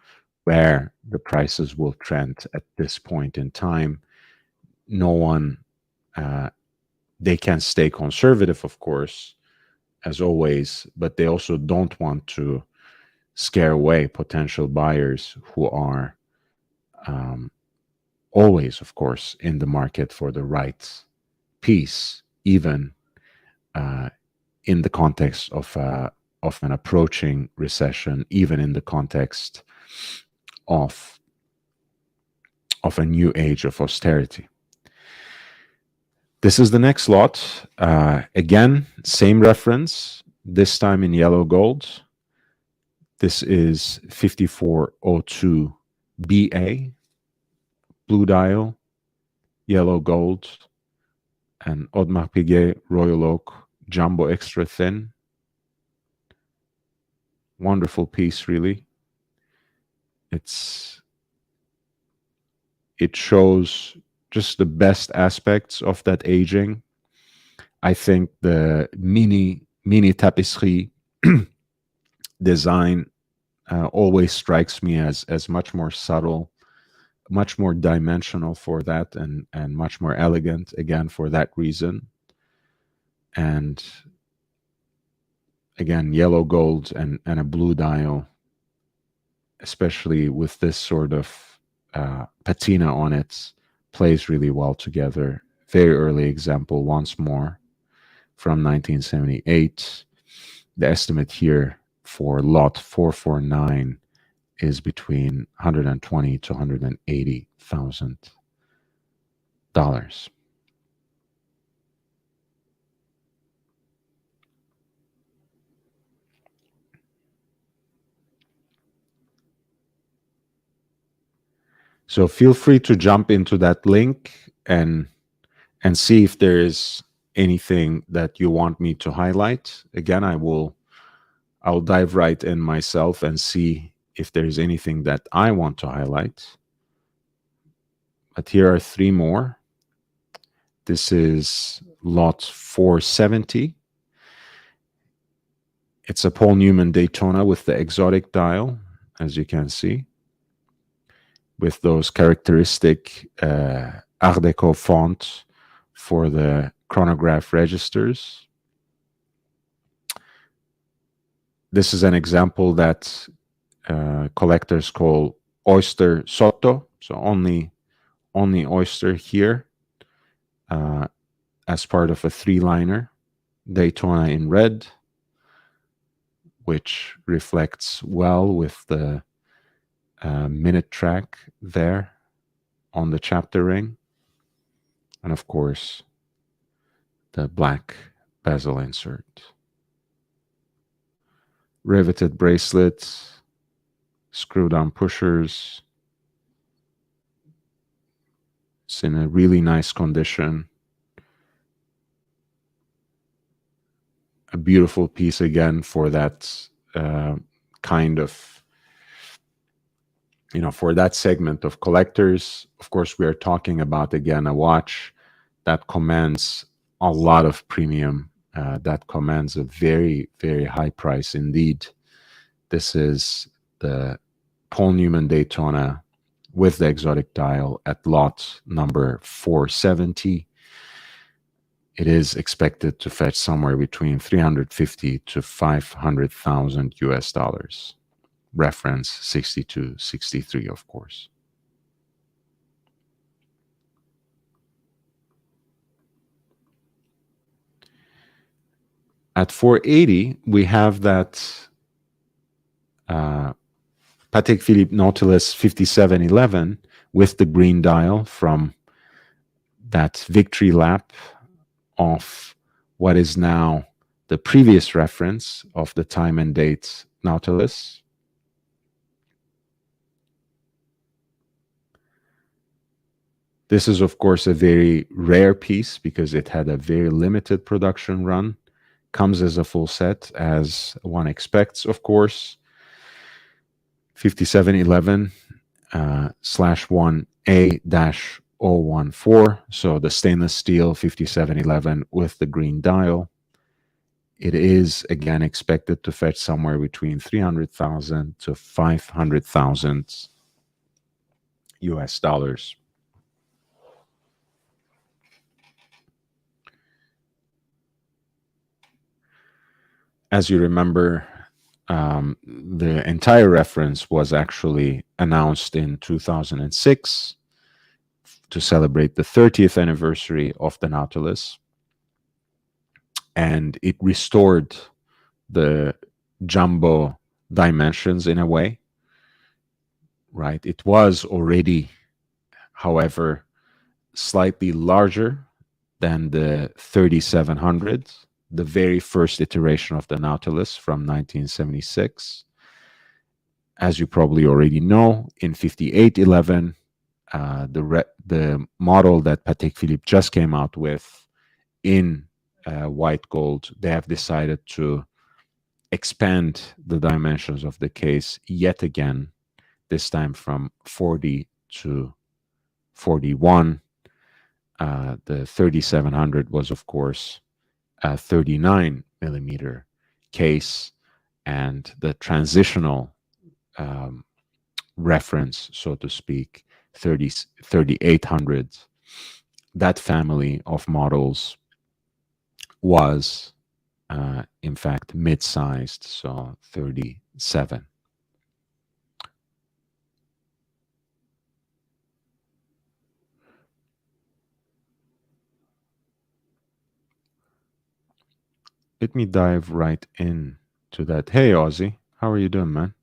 where the prices will trend at this point in time. No one, they can stay conservative, of course, as always, but they also don't want to scare away potential buyers who are always, of course, in the market for the right piece, even in the context of an approaching recession, even in the context of a new age of austerity. This is the next lot. Again, same reference, this time in yellow gold. This is 5402 BA, blue dial, yellow gold, and Audemars Piguet Royal Oak Jumbo Extra Thin. Wonderful piece, really. It shows just the best aspects of that aging. I think the mini tapisserie design always strikes me as much more subtle, much more dimensional for that, and much more elegant, again, for that reason. And again, yellow gold and a blue dial, especially with this sort of patina on it, plays really well together. Very early example, once more, from 1978. The estimate here for lot 449 is between $120,000 to $180,000. So feel free to jump into that link and see if there is anything that you want me to highlight. Again, I'll dive right in myself and see if there's anything that I want to highlight. But here are three more. This is lot 470. It's a Paul Newman Daytona with the exotic dial, as you can see, with those characteristic Art Deco font for the chronograph registers. This is an example that collectors call oyster sotto, so only oyster here, as part of a three-liner, Daytona in red, which reflects well with the minute track there on the chapter ring, and of course the black bezel insert. Riveted bracelets, screw-down pushers. It's in a really nice condition. A beautiful piece again for that kind of, for that segment of collectors. Of course, we are talking about, again, a watch that commands a lot of premium, that commands a very, very high price indeed. This is the Paul Newman Daytona with the exotic dial at lot number 470. It is expected to fetch somewhere between 350 to 500,000 US dollars. Reference 6263, of course. At 480, we have that Patek Philippe Nautilus 5711 with the green dial from that victory lap of what is now the previous reference of the time and date Nautilus. This is, of course, a very rare piece because it had a very limited production run. Comes as a full set, as one expects, of course. 5711 /1A-014. So the stainless steel 5711 with the green dial. It is, again, expected to fetch somewhere between 300,000 to 500,000 US dollars. As you remember, the entire reference was actually announced in 2006 to celebrate the 30th anniversary of the Nautilus. And it restored the jumbo dimensions in a way, right? It was already, however, slightly larger than the 3700, the very first iteration of the Nautilus from 1976. As you probably already know, in 5811, the model that Patek Philippe just came out with in white gold, they have decided to expand the dimensions of the case yet again, this time from 40 to 41. The 3700 was, of course, a 39 millimeter case, and the transitional reference, so to speak, 3800, that family of models was in fact mid-sized, so 37. Let me dive right in to that. Hey, Ozzy, how are you doing, man?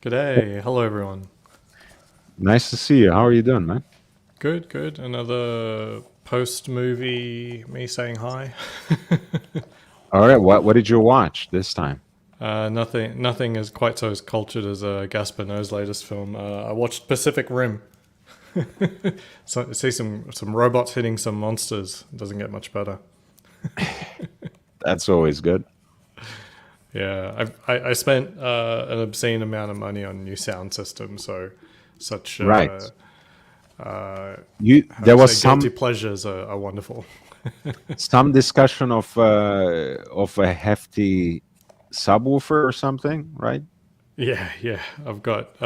G'day, hello everyone. Nice to see you. How are you doing, man? Good, good. Another post-movie me saying hi. All right. What did you watch this time? Nothing is quite so as cultured as Gaspar Noé's latest film. I watched Pacific Rim. So see some robots hitting some monsters. Doesn't get much better. That's always good. Yeah, I spent an obscene amount of money on new sound systems, so such Right. how do There you was say, guilty pleasures are wonderful. some discussion of a hefty subwoofer or something, right? Yeah, yeah. I've got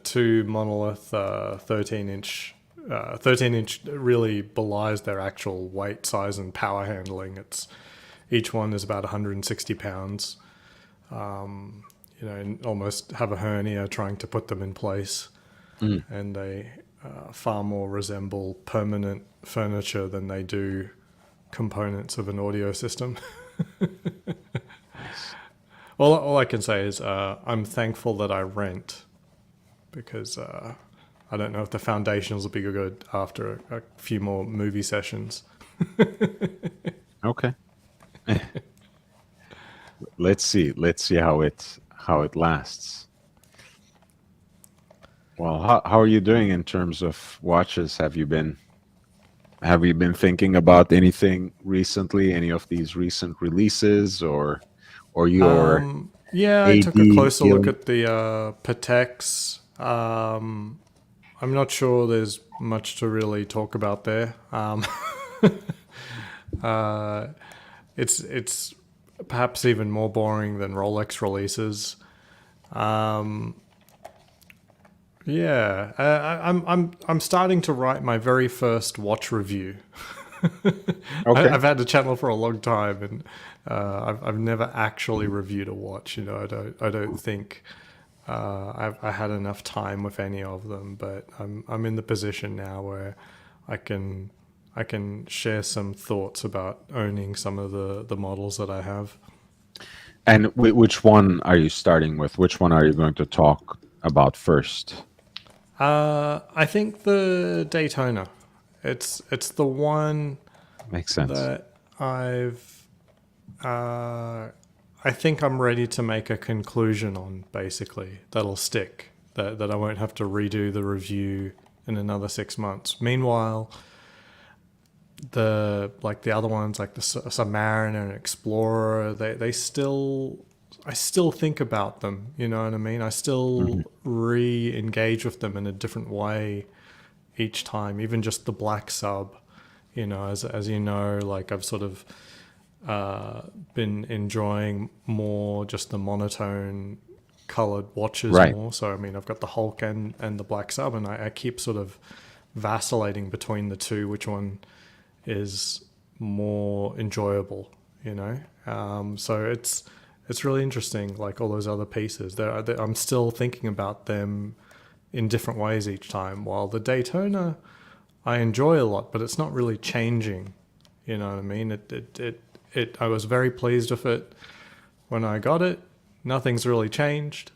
two monolith 13-inch. 13-inch really belies their actual weight, size, and power handling. It's each one is about 160 pounds. And almost have a hernia trying to put them in place, Mm. and they far more resemble permanent furniture than they do components of an audio system. Nice. All I can say is I'm thankful that I rent because I don't know if the foundations will be good after a few more movie sessions. Okay. Let's see. Let's see how it lasts. Well, how are you doing in terms of watches? Have you been thinking about anything recently? Any of these recent releases, or your Yeah, I took a AD closer look feeling? at the Pateks. I'm not sure there's much to really talk about there. It's perhaps even more boring than Rolex releases. Yeah, I'm starting to write my very first watch review. Okay. I've had the channel for a long time, and I've never actually reviewed a watch. I don't think I had enough time with any of them. But I'm in the position now where I can I can share some thoughts about owning some of the models that I have. And which one are you starting with? Which one are you going to talk about first? I think the Daytona. It's the one Makes sense. that I think I'm ready to make a conclusion on. Basically, that'll stick. That I won't have to redo the review in another 6 months. Meanwhile, the other ones like the Submariner and Explorer, they still, I still think about them. You know what I mean? I Mhm. still re-engage with them in a different way each time. Even just the black sub, you know, as you know, like I've sort of been enjoying more just the monotone colored watches Right. more. So I mean, I've got the Hulk and the black sub, and I keep sort of vacillating between the two, which one is more enjoyable, you know. So it's really interesting, like all those other pieces. I'm still thinking about them in different ways each time. While the Daytona, I enjoy a lot, but it's not really changing. You know what I mean? It. I was very pleased with it when I got it. Nothing's really changed.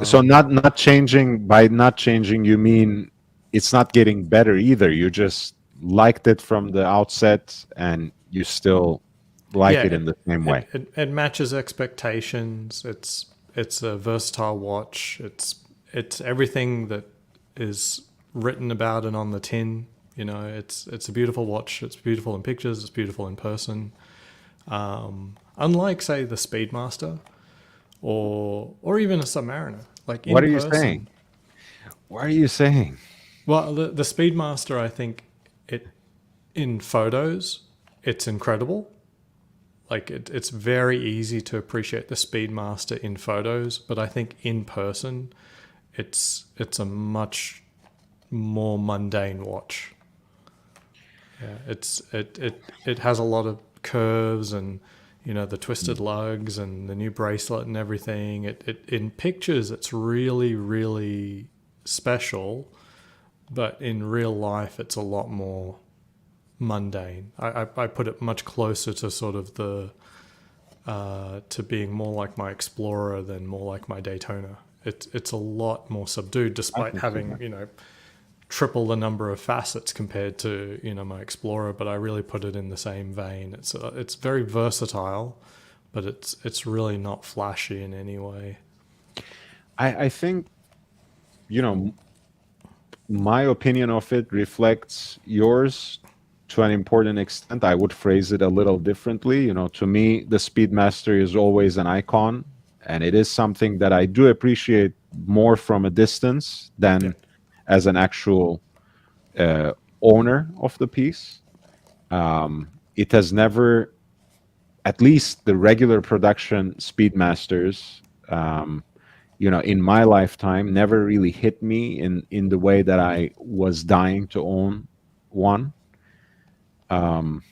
So not changing, by not changing, you mean it's not getting better either. You just liked it from the outset and you still Yeah, like it in the same way. it matches expectations. It's a versatile watch. It's everything that is written about and on the tin. You know, it's a beautiful watch. It's beautiful in pictures. It's beautiful in person. Unlike, say, the Speedmaster or even a Submariner, like What in are you saying? person. What are you saying? Well, the Speedmaster, I think it in photos, it's incredible. Like it's very easy to appreciate the Speedmaster in photos, but I think in person, it's a much more mundane watch. Yeah, it has a lot of curves and you know the twisted lugs and the new bracelet and everything. It in pictures it's really special, but in real life it's a lot more mundane. I put it much closer to sort of the to being more like my Explorer than more like my Daytona. It's a lot more subdued, I despite can see having that. you know triple the number of facets compared to you know my Explorer. But I really put it in the same vein. It's very versatile, but it's really not flashy in any way. I think, you know, my opinion of it reflects yours to an important extent. I would phrase it a little differently. You know, to me, the Speedmaster is always an icon, and it is something that I do appreciate more from a distance Yeah. than as an actual uh, owner of the piece. It has never, at least the regular production Speedmasters, um, you know, in my lifetime, never really hit me in the way that I was dying to own one. Um,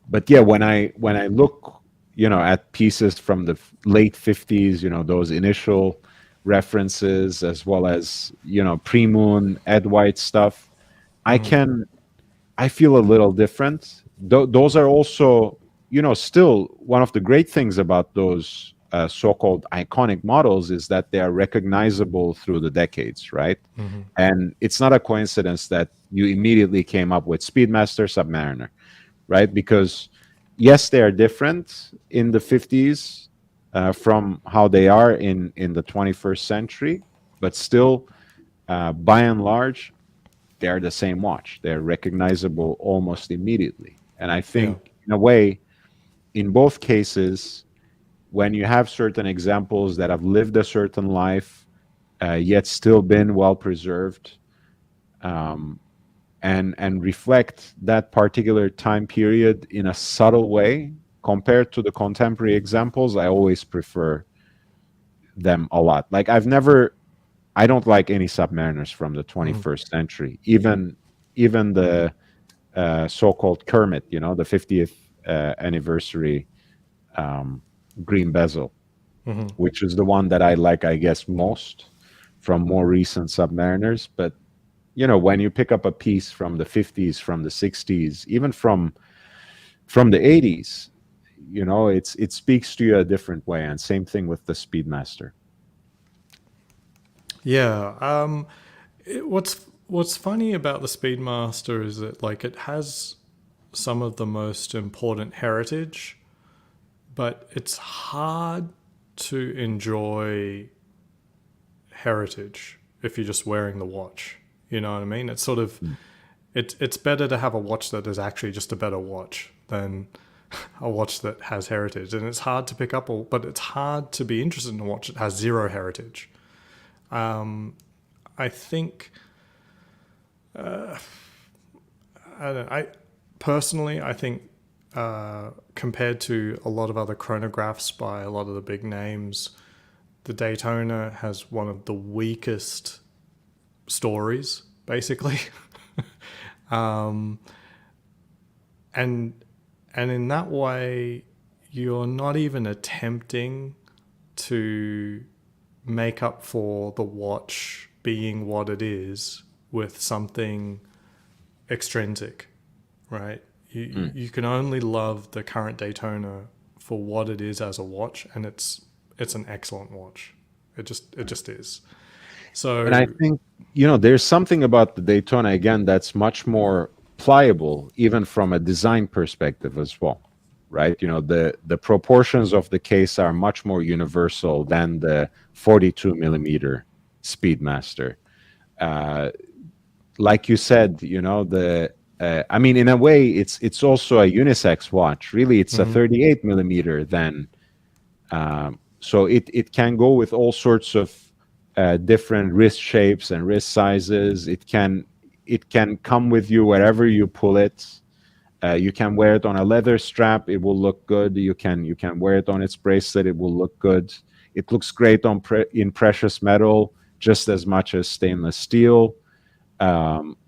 but yeah, when I look, you know, at pieces from the late 50s, you know, those initial references as well as, you know, pre-moon Ed White stuff, I Mm-hmm. can I feel a little different. Those are also, you know, still one of the great things about those so-called iconic models is that they are recognizable through the decades, right? Mm-hmm. And it's not a coincidence that you immediately came up with Speedmaster, Submariner, right? Because yes, they are different in the 50s from how they are in the 21st century, but still, by and large, they're the same watch. They're recognizable almost immediately. And I Yeah. think, in a way, in both cases, when you have certain examples that have lived a certain life, yet still been well preserved, um, and reflect that particular time period in a subtle way compared to the contemporary examples, I always prefer them a lot. Like I don't like any Submariners from the Mm-hmm. 21st century, even the so-called Kermit, you know, the 50th anniversary um, green bezel, Mm-hmm. which is the one that I like, I guess, most from more recent Submariners. But when you pick up a piece from the 50s, from the 60s, even from the 80s, it speaks to you a different way. And same thing with the Speedmaster. Yeah. What's funny about the Speedmaster is that like it has some of the most important heritage, but it's hard to enjoy heritage if you're just wearing the watch. You know what I mean? It's sort of Mm. it's better to have a watch that is actually just a better watch than a watch that has heritage. And it's hard to pick up, but it's hard to be interested in a watch that has zero heritage. I think I personally, I think compared to a lot of other chronographs by a lot of the big names, the Daytona has one of the weakest stories, basically. and and in that way, you're not even attempting to make up for the watch being what it is with something extrinsic, right? Mm. You can only love the current Daytona for what it is as a watch, and it's an excellent watch. It just is. And I So think, there's something about the Daytona, again, that's much more pliable, even from a design perspective as well, right? The proportions of the case are much more universal than the 42 millimeter Speedmaster. Uh, like you said, I mean, in a way, it's also a unisex watch. Really, it's a mhm, 38 millimeter then. So it can go with all sorts of different wrist shapes and wrist sizes. It can come with you wherever you pull it. You can wear it on a leather strap; it will look good. You can wear it on its bracelet; it will look good. It looks great in precious metal, just as much as stainless steel.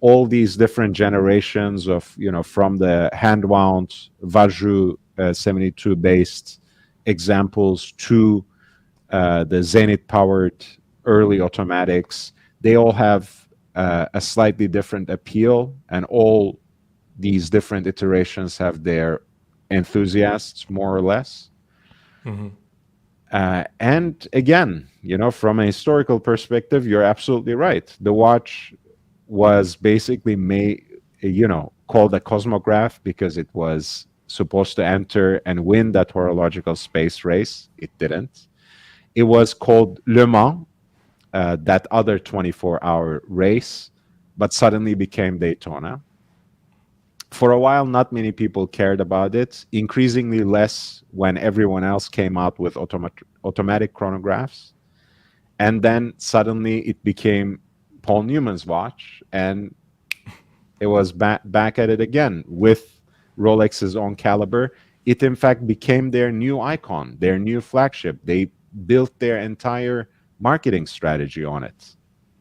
All these different generations of, from the hand wound Vaju 72 based examples to the Zenith powered early automatics, they all have a slightly different appeal, and all these different iterations have their enthusiasts, more or less. mhm, And again, from a historical perspective, you're absolutely right. The watch was basically called a cosmograph because it was supposed to enter and win that horological space race. It didn't. It was called Le Mans, that other 24-hour race, but suddenly became Daytona. For a while, not many people cared about it, increasingly less when everyone else came out with automatic chronographs. And then suddenly it became Paul Newman's watch, and it was back at it again with Rolex's own caliber. It, in fact, became their new icon, their new flagship. They built their entire marketing strategy on it,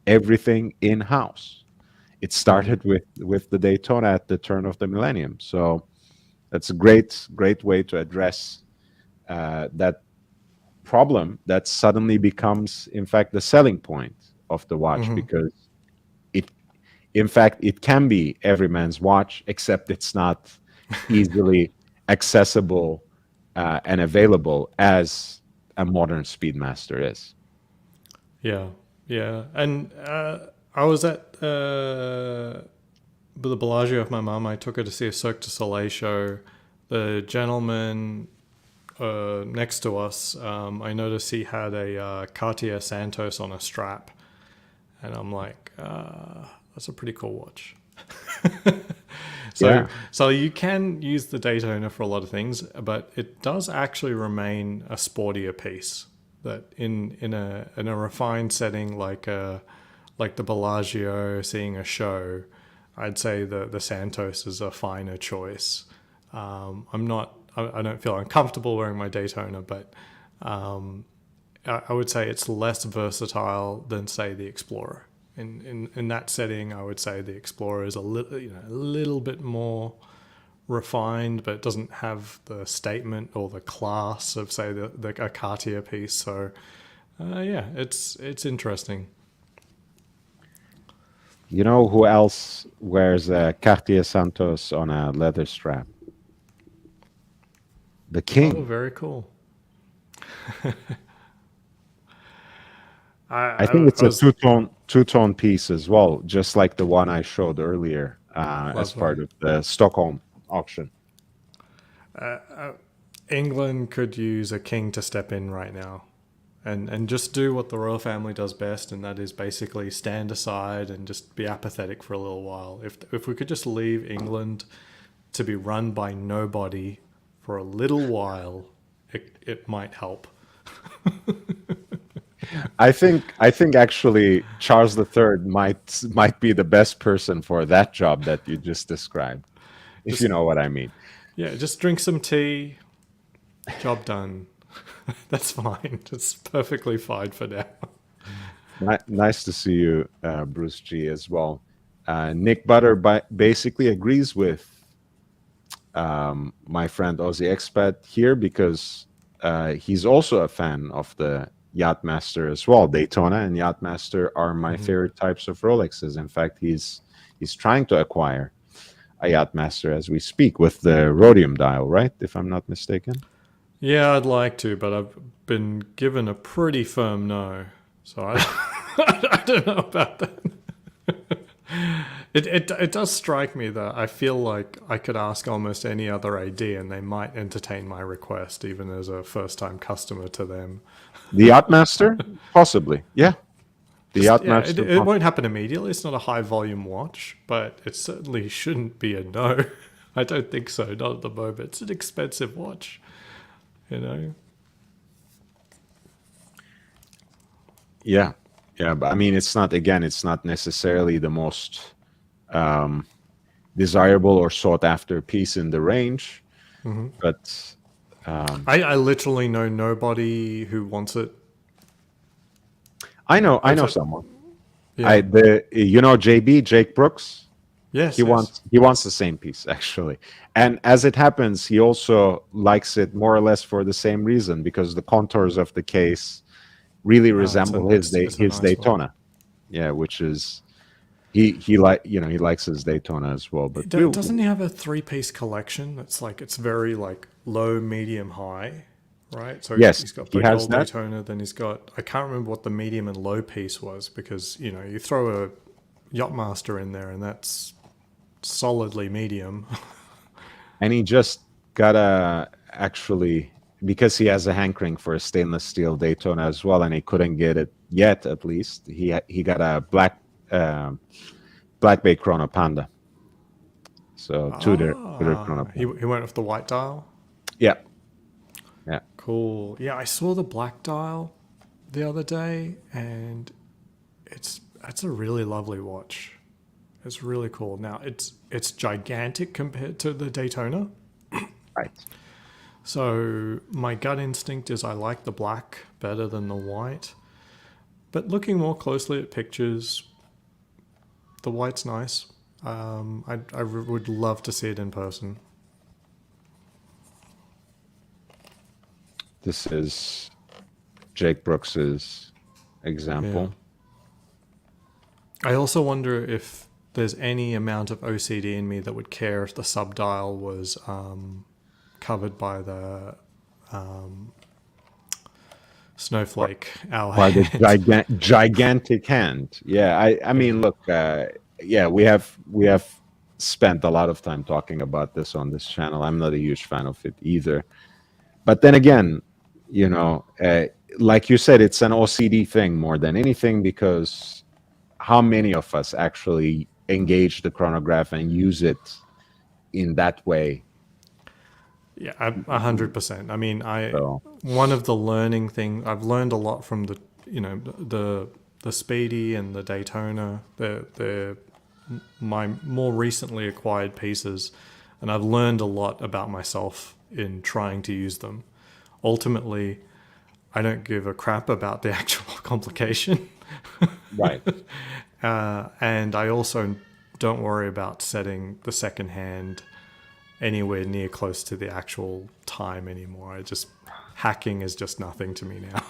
everything in house. It mhm. started with the Daytona at the turn of the millennium. So that's a great way to address that problem that suddenly becomes, in fact, the selling point of the watch, because it, in fact, it can be every man's watch, except it's not easily accessible and available as a modern Speedmaster is. Yeah, yeah. And I was at the Bellagio of my mum. I took her to see a Cirque du Soleil show. The gentleman next to us, I noticed he had a Cartier Santos on a strap, and I'm like, that's a pretty cool watch. So, Yeah. so you can use the Daytona for a lot of things, but it does actually remain a sportier piece. That in a refined setting like the Bellagio, seeing a show, I'd say the Santos is a finer choice. I don't feel uncomfortable wearing my Daytona, but I would say it's less versatile than say the Explorer. In that setting, I would say the Explorer is a little bit more refined, but it doesn't have the statement or the class of say a Cartier piece. So yeah, it's interesting. You know who else wears a Cartier Santos on a leather strap? The Oh, king. very cool. I think I it's a was two tone piece as well, just like the one I showed earlier as lovely. part of the Stockholm auction. England could use a king to step in right now, and just do what the royal family does best, and that is basically stand aside and just be apathetic for a little while. If we could just leave England to be run by nobody for a little while, it might help. I think actually Charles III might be the best person for that job that you just described, if you Just know what I mean. yeah, just drink some tea. Job done. That's fine. It's perfectly fine for now. Nice to see you, Bruce G, as well. Nick Butter basically agrees with my friend Aussie Expat here because he's also a fan of the Yachtmaster as well. Daytona and Yachtmaster are my favorite types of Rolexes. In fact, he's trying to acquire a Yachtmaster as we speak with the rhodium dial, right? If I'm not mistaken. Yeah, I'd like to, but I've been given a pretty firm no. So I, I don't know about that. It does strike me that I feel like I could ask almost any other AD and they might entertain my request, even as a first time customer to them. The Yachtmaster, possibly, yeah. The Just yeah, Yachtmaster, it won't happen immediately. It's not a high volume watch, but it certainly shouldn't be a no. I don't think so. Not at the moment. It's an expensive watch, you know. yeah, yeah. But I mean, it's not necessarily the most um, desirable or sought after piece in the range, but I literally know nobody who wants it. I know Outside, someone. yeah. JB Jake Brooks. Yes, yes. He wants the same piece actually, and as it happens, he also likes it more or less for the same reason because the contours of the case really Oh, resemble it's a his nice one. Daytona. Yeah, which is he likes his Daytona as well. But Doesn't he have a three-piece collection? It's very like low, medium, high, right? So yes, he's got he the has gold that. Daytona, then he's got I can't remember what the medium and low piece was because you throw a Yachtmaster in there and that's solidly medium. And he just got a actually because he has a hankering for a stainless steel Daytona as well, and he couldn't get it yet. At least he got a Black Bay Chrono Panda. So Tudor Chrono He Panda. went with the white dial. Yeah, yeah. Cool. Yeah, I saw the black dial the other day, and it's a really lovely watch. It's really cool. Now it's gigantic compared to the Daytona. Right. So my gut instinct is I like the black better than the white. But looking more closely at pictures, the white's nice. I would love to see it in person. This is Jake Brooks's Yeah. example. I also wonder if there's any amount of OCD in me that would care if the subdial was covered by the snowflake owl By the hand. gigantic hand. Yeah, I Yeah. mean, look, yeah, we have spent a lot of time talking about this on this channel. I'm not a huge fan of it either. But then again, you know, like you said, it's an OCD thing more than anything because how many of us actually engage the chronograph and use it in that way? Yeah, 100%. I mean, I So one of the learning thing I've learned a lot from the Speedy and the Daytona. They're my more recently acquired pieces, and I've learned a lot about myself in trying to use them. Ultimately, I don't give a crap about the actual complication, right. and I also don't worry about setting the second hand anywhere near close to the actual time anymore. Hacking is just nothing to me now.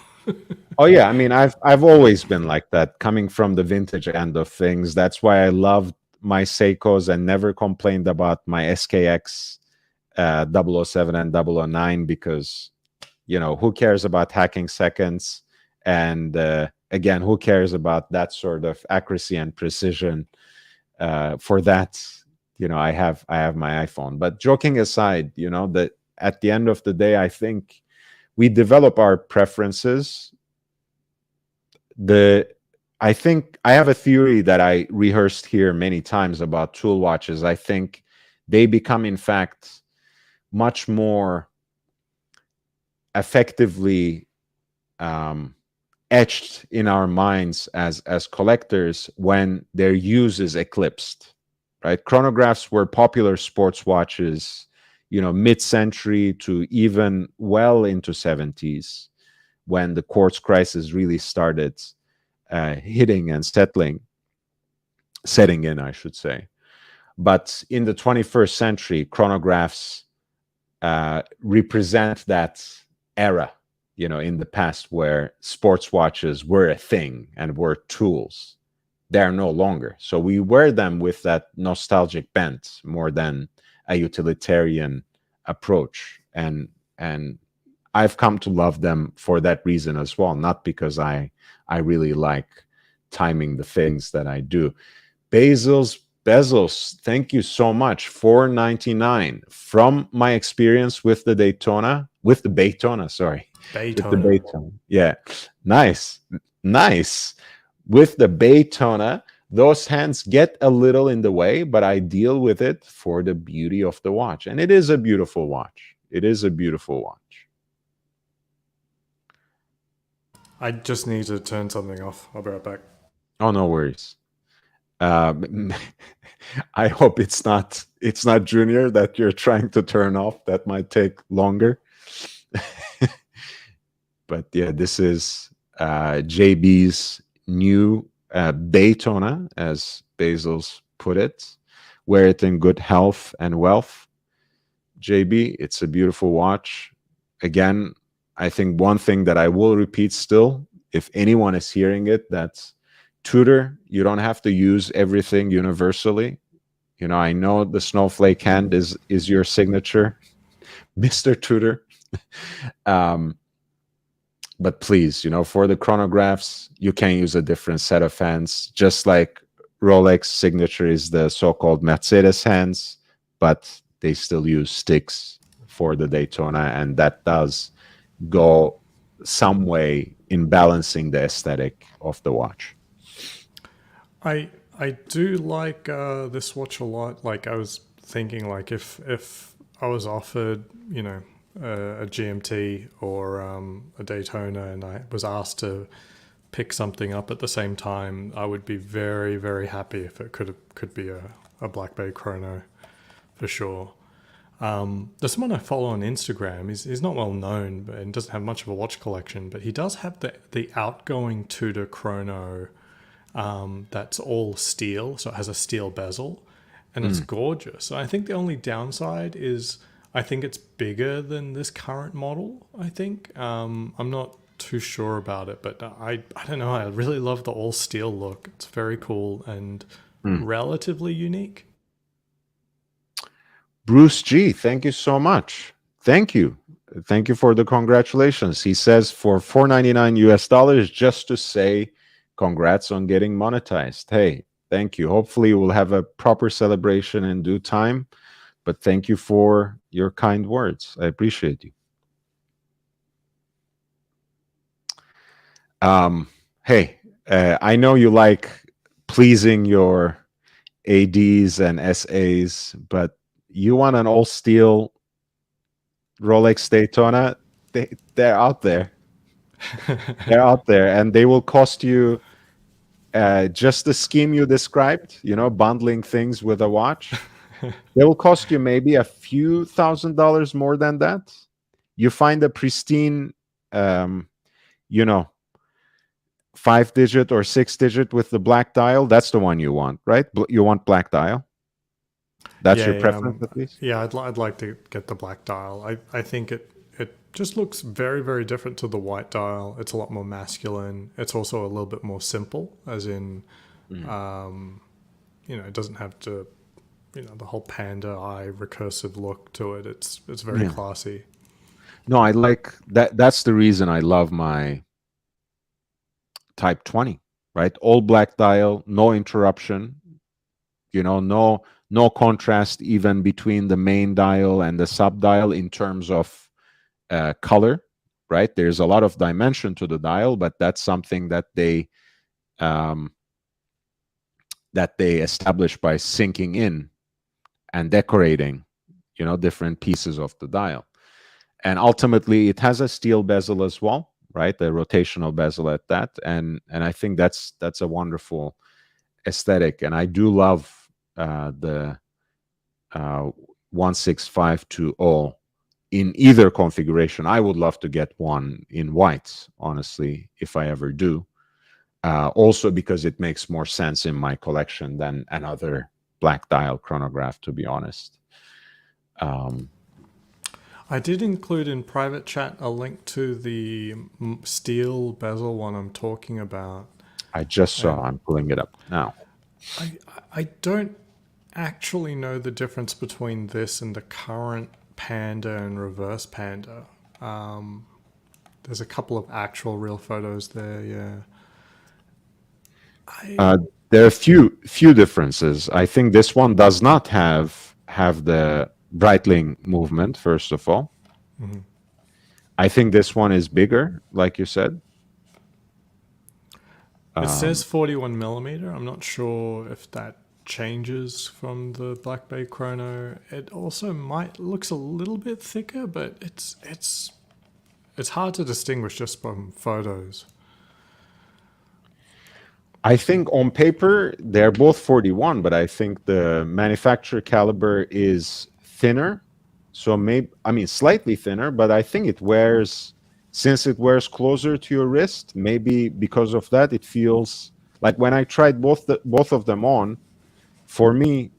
Oh yeah, I mean, I've always been like that, coming from the vintage end of things. That's why I loved my Seikos and never complained about my SKX 007 and 009, because who cares about hacking seconds? And again, who cares about that sort of accuracy and precision? For that, I have my iPhone. But joking aside, that at the end of the day, I think we develop our preferences. the I think I have a theory that I rehearsed here many times about tool watches. I think they become, in fact, much more effectively etched in our minds as collectors when their use is eclipsed. Right? Chronographs were popular sports watches, mid-century to even well into 70s, when the quartz crisis really started hitting and setting in, I should say. But in the 21st century, chronographs represent that era, in the past, where sports watches were a thing and were tools. They're no longer. So we wear them with that nostalgic bent more than a utilitarian approach. And I've come to love them for that reason as well, not because I really like timing the things that I do. Bezos, thank you so much. $4.99. From my experience with the Daytona, sorry. With the Daytona. Daytona. Yeah. Nice. Nice. With the Daytona, those hands get a little in the way, but I deal with it for the beauty of the watch. And it is a beautiful watch. It is a beautiful watch. I just need to turn something off. I'll be right back. Oh, no worries. I hope it's not Junior that you're trying to turn off. That might take longer. But yeah, this is JB's new Daytona, as Bezos put it. Wear it in good health and wealth. JB, it's a beautiful watch. Again, I think one thing that I will repeat still, if anyone is hearing it, that's Tudor, you don't have to use everything universally. I know the snowflake hand is your signature, Mr. Tudor. But please, for the chronographs, you can use a different set of hands, just like Rolex signature is the so-called Mercedes hands, but they still use sticks for the Daytona, and that does go some way in balancing the aesthetic of the watch. I do like this watch a lot. Like, I was thinking, like, if I was offered, a GMT or a Daytona, and I was asked to pick something up at the same time, I would be very, very happy if it could be a Black Bay Chrono, for sure. There's someone I follow on Instagram. He's not well known and doesn't have much of a watch collection, but he does have the outgoing Tudor Chrono that's all steel, so it has a steel bezel, and it's gorgeous. So I think the only downside is I think it's bigger than this current model. I think I'm not too sure about it, but I don't know. I really love the all steel look. It's very cool and relatively unique. Bruce G, thank you so much. Thank you. Thank you for the congratulations. He says for $4.99 US, just to say congrats on getting monetized. Hey, thank you. Hopefully we'll have a proper celebration in due time, but thank you for your kind words. I appreciate you. Hey, I know you like pleasing your ADs and SAs, but you want an all steel Rolex Daytona, they're out there. They're out there, and they will cost you just the scheme you described, bundling things with a watch. They will cost you maybe a few $1,000s more than that. You find a pristine, 5-digit or 6-digit with the black dial. That's the one you want, right? You want black dial. That's your preference, at least. Yeah. I'd like to get the black dial. I think it just looks very, very different to the white dial. It's a lot more masculine. It's also a little bit more simple, as in, Mm. it doesn't have to, the whole panda eye recursive look to it. It's very Yeah. classy. No, I like that. That's the reason I love my Type 20, right? All black dial, no interruption, no contrast even between the main dial and the sub dial in terms of color, right? There's a lot of dimension to the dial, but that's something um, that they establish by syncing in and decorating, different pieces of the dial. And ultimately, it has a steel bezel as well, right? A rotational bezel at that, and I think that's a wonderful aesthetic. And I do love the 16520 in either configuration. I would love to get one in white, honestly, if I ever do. Also because it makes more sense in my collection than another black dial chronograph, to be honest. Um, I did include in private chat a link to the steel bezel one I'm talking about, I just saw. and I'm pulling it up now. I I don't actually know the difference between this and the current panda and reverse panda. Um, there's a couple of actual real photos there. Yeah, I Uh, there are few differences. I think this one does not have the Breitling movement. First of all, I think this one is bigger, like you said. it says Um, 41 millimeter. I'm not sure if that changes from the Black Bay Chrono. It also might looks a little bit thicker, but it's hard to distinguish just from photos. I think on paper they're both 41, but I think the manufacturer caliber is thinner. So maybe, I mean, slightly thinner, but I think since it wears closer to your wrist, maybe because of that, it feels like when I tried both of them on, for me,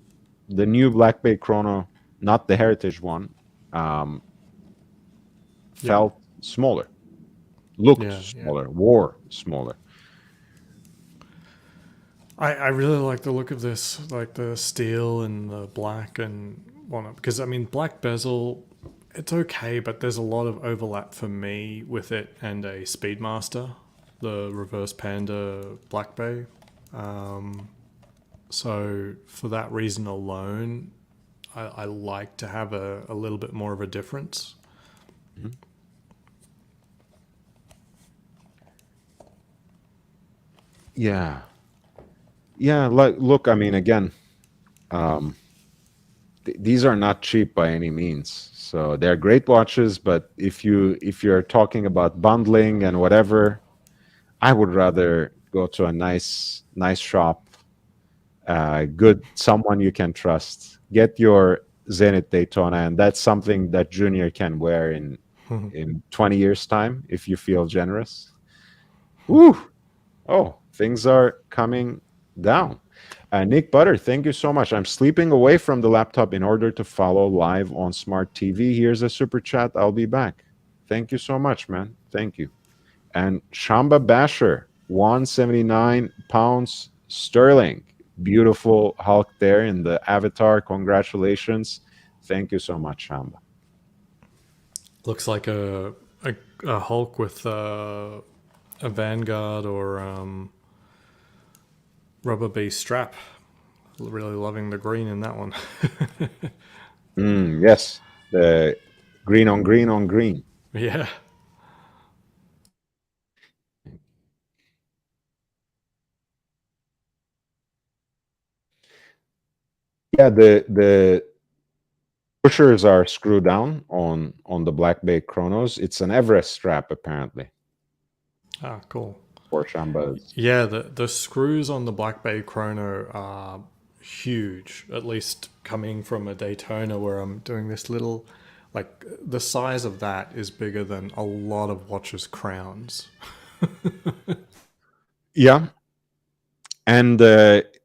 the new Black Bay Chrono, not the Heritage one, um, Yeah, felt smaller, looked yeah, yeah. smaller, wore smaller. I really like the look of this, like the steel and the black and whatnot. Because I mean, black bezel, it's okay, but there's a lot of overlap for me with it and a Speedmaster, the reverse Panda Black Bay. So for that reason alone, I like to have a little bit more of a difference. Mhm. Yeah. Yeah, like look, I mean, again, um, these are not cheap by any means. So they're great watches, but if you're talking about bundling and whatever, I would rather go to a nice shop, good someone you can trust. Get your Zenith Daytona, and that's something that Junior can wear in 20 years' time if you feel generous. Woo! Oh, things are coming down. Nick Butter, thank you so much. I'm sleeping away from the laptop in order to follow live on smart TV. Here's a super chat. I'll be back. Thank you so much, man. Thank you. And Shamba Basher, 179 pounds sterling. Beautiful Hulk there in the avatar. Congratulations. Thank you so much, Shamba. Looks like a Hulk with a Vanguard or rubber bee strap. Really loving the green in that one. Yes, the green on green on green. Yeah. Yeah, the pushers are screwed down on the Black Bay Chronos. It's an Everest strap apparently Ah, cool. for Shambas. Yeah, the screws on the Black Bay Chrono are huge. At least coming from a Daytona where I'm doing this little, like the size of that is bigger than a lot of watches' crowns. Yeah, and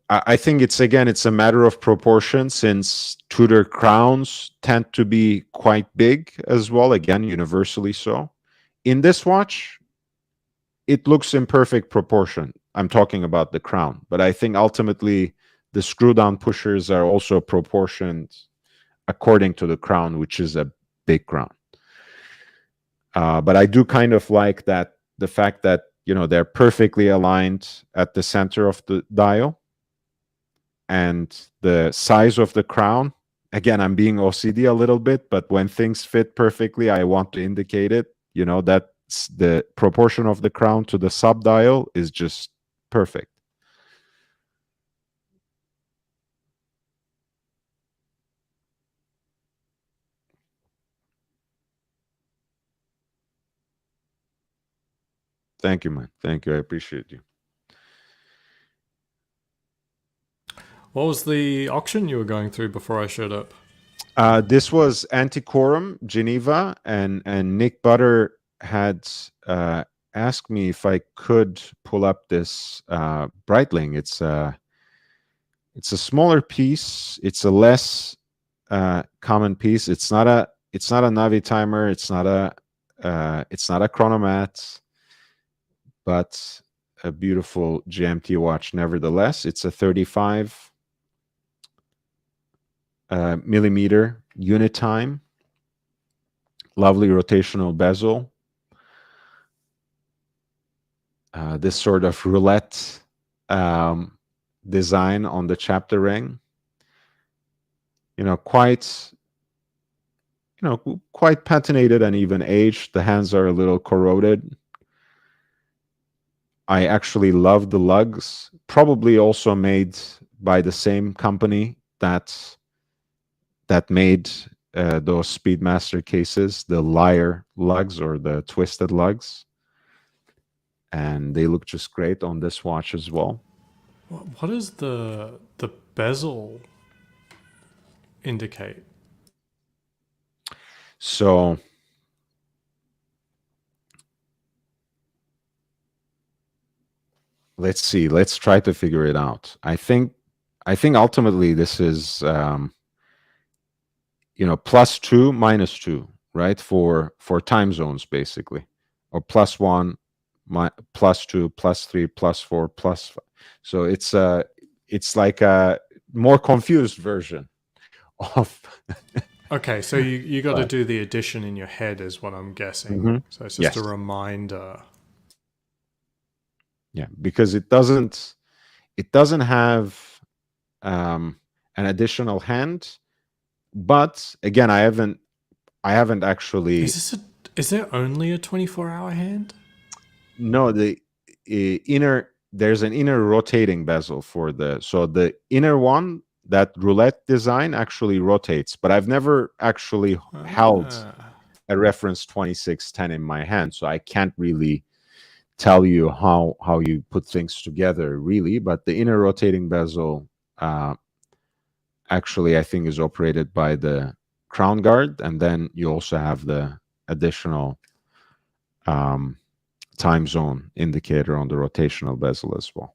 I think it's a matter of proportion, since Tudor crowns tend to be quite big as well, again, universally so. In this watch, it looks in perfect proportion. I'm talking about the crown, but I think ultimately the screw down pushers are also proportioned according to the crown, which is a big crown. But I do kind of like that, the fact that, they're perfectly aligned at the center of the dial, and the size of the crown. Again, I'm being OCD a little bit, but when things fit perfectly, I want to indicate it. That the proportion of the crown to the sub dial is just perfect. Thank you, man. Thank you. I appreciate you. What was the auction you were going through before I showed up? This was Antiquorum, Geneva, and Nick Butter had asked me if I could pull up this Breitling. It's a smaller piece. It's a less common piece. It's not a Navi timer. It's not a chronomat, but a beautiful GMT watch nevertheless. It's a 35 millimeter unit time, lovely rotational bezel, this sort of roulette design on the chapter ring. Quite patinated and even aged. The hands are a little corroded. I actually love the lugs, probably also made by the same company that made those Speedmaster cases, the Lyre lugs or the twisted lugs. And they look just great on this watch as well. What does the bezel indicate? So let's see. Let's try to figure it out. I think ultimately this is +2, -2, right? For time zones, basically, or +1, +2, +3, +4, +5. So it's like a more confused version of. Okay, so you got to do the addition in your head, is what I'm guessing. Mhm. So it's just Yes. a reminder. Yeah, because it doesn't have an additional hand, but again, I haven't actually. Is there only a 24-hour hand? No, the inner, there's an inner rotating bezel for the inner one, that roulette design actually rotates, but I've never actually held a reference 2610 in my hand, so I can't really tell you how you put things together, really. But the inner rotating bezel actually, I think, is operated by the crown guard, and then you also have the additional time zone indicator on the rotational bezel as well.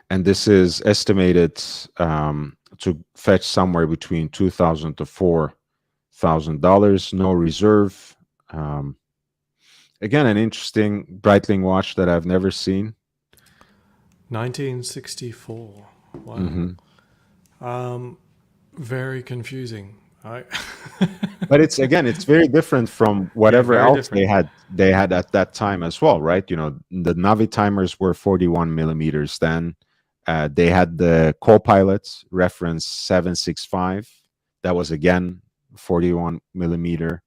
And this is estimated to fetch somewhere between $2,000 to $4,000. No reserve. Again, an interesting Breitling watch that I've never seen. 1964. Wow. Very confusing. But it's very different from whatever else they had at that time as well, right? The Navi timers were 41 millimeters then. They had the co-pilot reference 765. That was again 41 millimeter.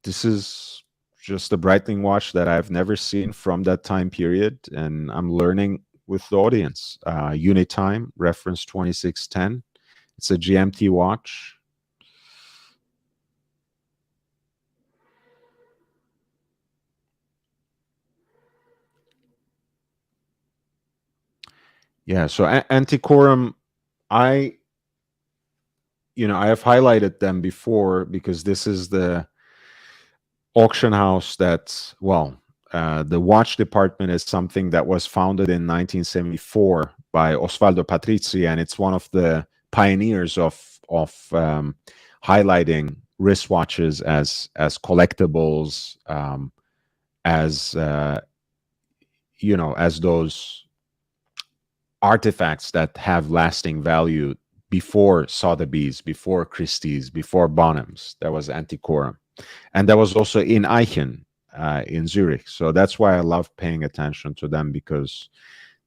This is just a Breitling watch that I've never seen from that time period, and I'm learning with the audience. Unit time reference 2610. It's a GMT watch. Yeah, so Antiquorum, I have highlighted them before because this is the auction house that, well, the watch department is something that was founded in 1974 by Osvaldo Patrizi, and it's one of the pioneers of highlighting wristwatches as collectibles, as as those artifacts that have lasting value. Before Sotheby's, before Christie's, before Bonhams, there was Antiquorum, and that was also in Eichen, in Zurich. So that's why I love paying attention to them, because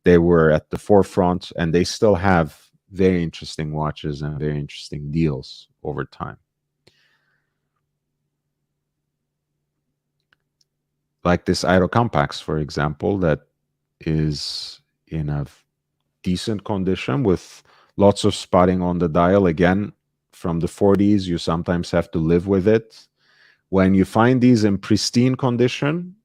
they were at the forefront, and they still have very interesting watches and very interesting deals over time. Like this Aero Compax, for example, that is in a decent condition with lots of spotting on the dial. Again, from the 40s, you sometimes have to live with it. When you find these in pristine condition,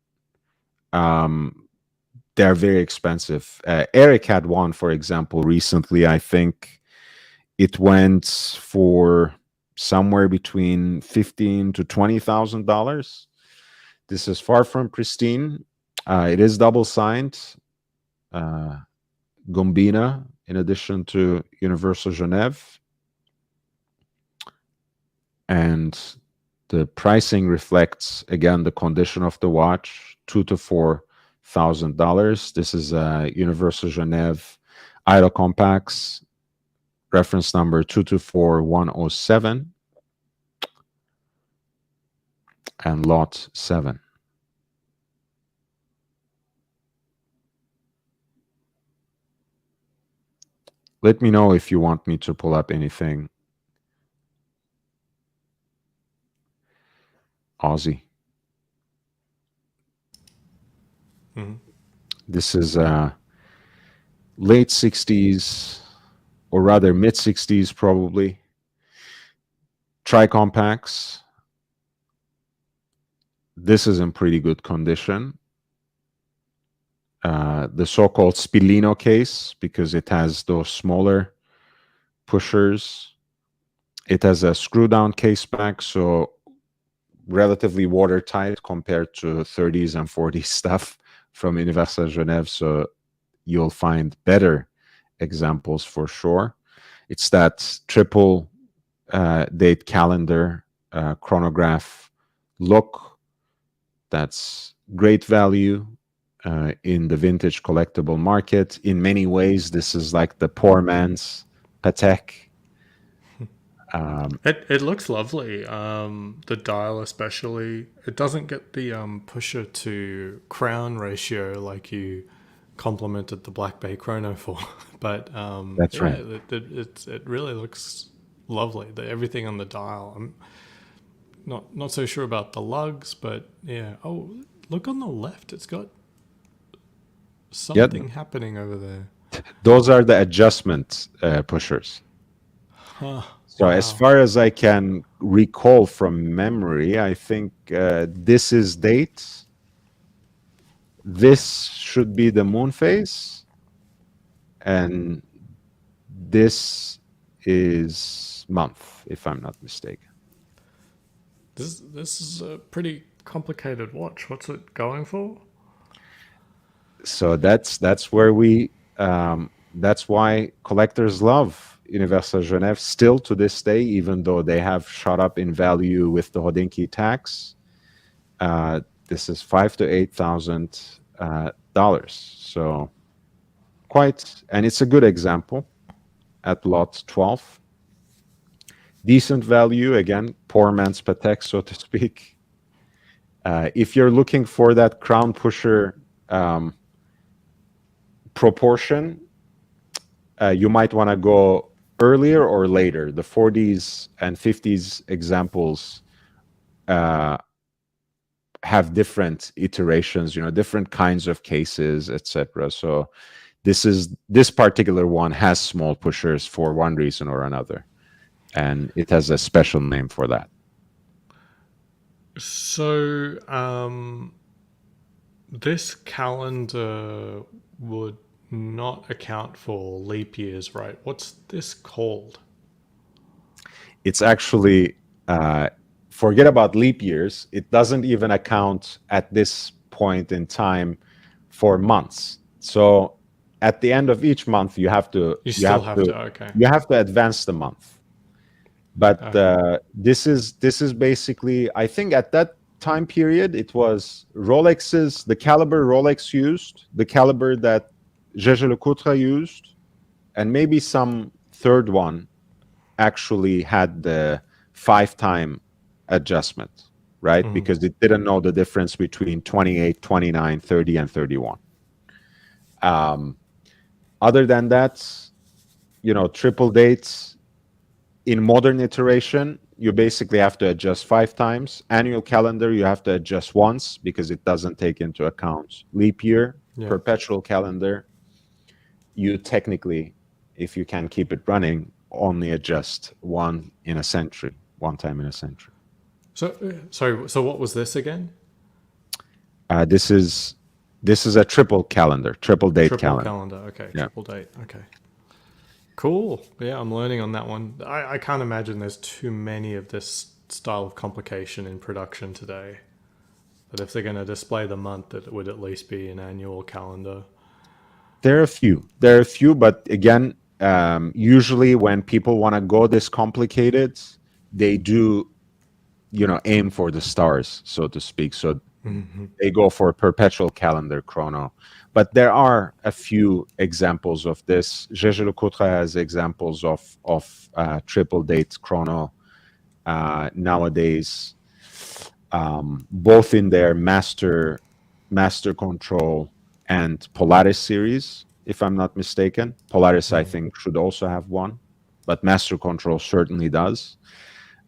they're very expensive. Eric had one, for example, recently. I think it went for somewhere between $15,000 to $20,000. This is far from pristine. It is double signed, Gombina, in addition to Universal Genève. And the pricing reflects, again, the condition of the watch, $2,000 to $4,000. This is a Universal Genève Aero Compax, reference number 224107, and lot 7. Let me know if you want me to pull up anything Aussie. This is late 60s, or rather mid 60s probably, Tricompax. This is in pretty good condition. The so-called Spillino case, because it has those smaller pushers. It has a screw-down case back, so relatively watertight compared to 30s and 40s stuff from Universal Genève. So you'll find better examples for sure. It's that triple date calendar chronograph look. That's great value in the vintage collectible market. In many ways, this is like the poor man's Patek. It looks lovely. The dial especially. It doesn't get the pusher to crown ratio like you complimented the Black Bay Chrono for, but That's right. It really looks lovely. Everything on the dial. I'm not so sure about the lugs, but yeah. Oh, look on the left. It's got something happening over there. Those are the adjustment pushers. Huh. So Wow. as far as I can recall from memory, I think this is date. This should be the moon phase. And this is month, if I'm not mistaken. This is a pretty complicated watch. What's it going for? So that's where we that's why collectors love Universal Genève still to this day, even though they have shot up in value with the Hodinkee tax. This is $5,000 to $8,000. So quite, and it's a good example at lot 12. Decent value, again, poor man's Patek, so to speak. If you're looking for that crown pusher proportion, you might want to go earlier or later. The 40s and 50s examples have different iterations, different kinds of cases, etc. So this particular one has small pushers for one reason or another, and it has a special name for that. So this calendar would not account for leap years, right? What's this called? It's actually forget about leap years. It doesn't even account at this point in time for months. So at the end of each month, you have to You still have to. Okay. you have to advance the month. But this is basically, I think at that time period, it was Rolex's, the caliber Rolex used, the caliber that Jaeger-LeCoultre used, and maybe some third one actually had the 5-time adjustment, right? Because it didn't know the difference between 28, 29, 30, and 31. Other than that, triple dates in modern iteration, you basically have to adjust 5 times. Annual calendar, you have to adjust once because it doesn't take into account leap year. Yeah. Perpetual calendar, you technically, if you can keep it running, only adjust one time in a century. So what was this again? This is a triple date calendar. Triple calendar. Okay. Yeah. Triple date. Okay. Cool. Yeah, I'm learning on that one. I can't imagine there's too many of this style of complication in production today. But if they're going to display the month, it would at least be an annual calendar. There are a few, but again, usually when people want to go this complicated, they do, aim for the stars, so to speak. So they go for a perpetual calendar chrono. But there are a few examples of this. Jaeger-LeCoultre has examples of triple date chrono nowadays, both in their master control and Polaris series, if I'm not mistaken. Polaris, I think, should also have one, but master control certainly does.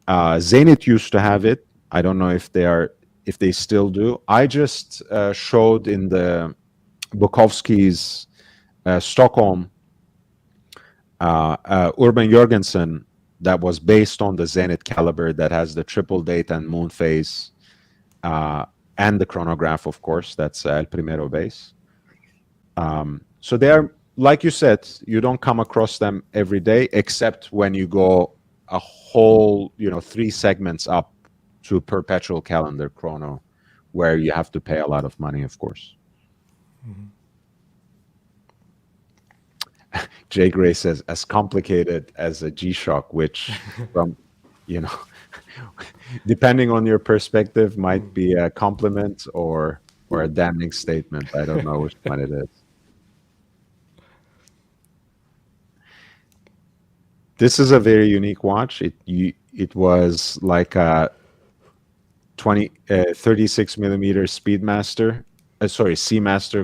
Zenit used to have it. I don't know if they still do. I just showed in the Bukowskis Stockholm Urban Jorgensen that was based on the Zenit caliber that has the triple date and moon phase and the chronograph, of course. That's El Primero base. So they are, like you said, you don't come across them every day, except when you go a whole, 3 segments up to perpetual calendar chrono, where you have to pay a lot of money, of course. Jay Gray says, as complicated as a G-Shock, which from, depending on your perspective, might be a compliment or a damning statement. I don't know which one it is. This is a very unique watch. It was like a 36 millimeter Seamaster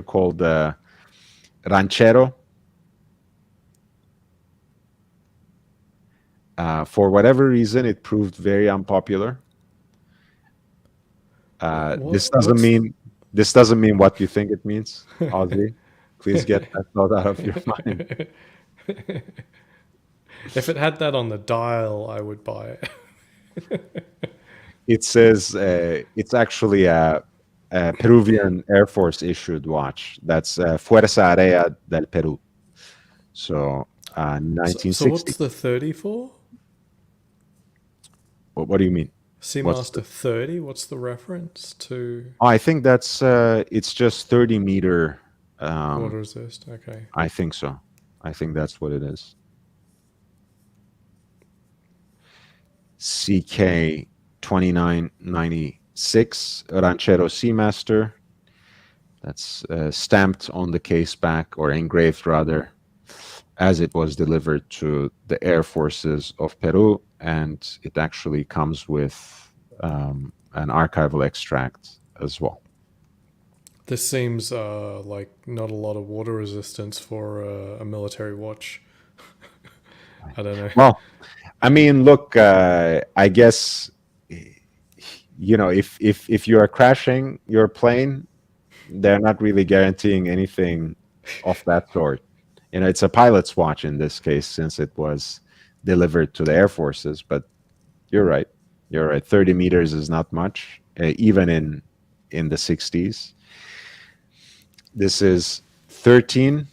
called Ranchero. For whatever reason, it proved very unpopular. This doesn't mean what you think it means, Ozzy. Please get that thought out of your mind. If it had that on the dial, I would buy it. It says it's actually a Peruvian Air Force issued watch. That's Fuerza Aérea del Perú. So 1960. So what's the 30 for? What do you mean? Seamaster 30. What's the reference to? Oh, I think that's it's just 30 meter. Water resist. Okay. I think so. I think that's what it is. CK 2996 Ranchero Seamaster. That's stamped on the case back, or engraved rather, as it was delivered to the Air Forces of Peru, and it actually comes with an archival extract as well. This seems like not a lot of water resistance for a military watch. I don't know. Well, I mean, look, I guess, if you are crashing your plane, they're not really guaranteeing anything of that sort. It's a pilot's watch in this case, since it was delivered to the Air Forces. But you're right. 30 meters is not much, even in the 60s. This is 13,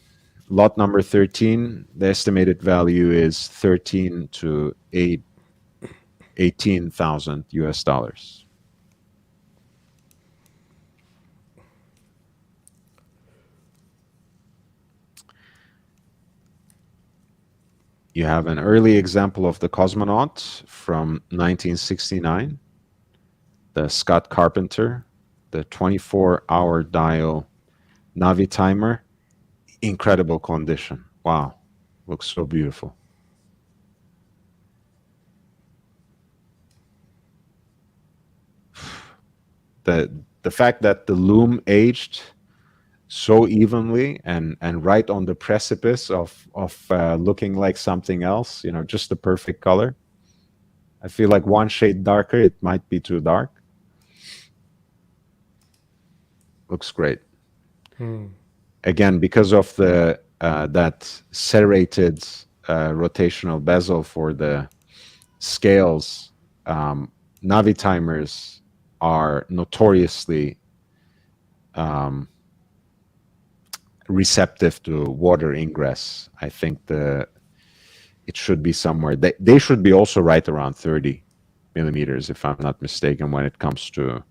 lot number 13. The estimated value is 13 to 8 18,000 US dollars. You have an early example of the cosmonaut from 1969, the Scott Carpenter, the 24-hour dial Navi timer. Incredible condition. Wow, looks so beautiful. The fact that the loom aged so evenly and right on the precipice of looking like something else, just the perfect color. I feel like one shade darker, it might be too dark. Looks great. Again, because of the that serrated rotational bezel for the scales, Navi timers are notoriously receptive to water ingress. I think it should be somewhere. They should be also right around 30 millimeters, if I'm not mistaken, when it comes to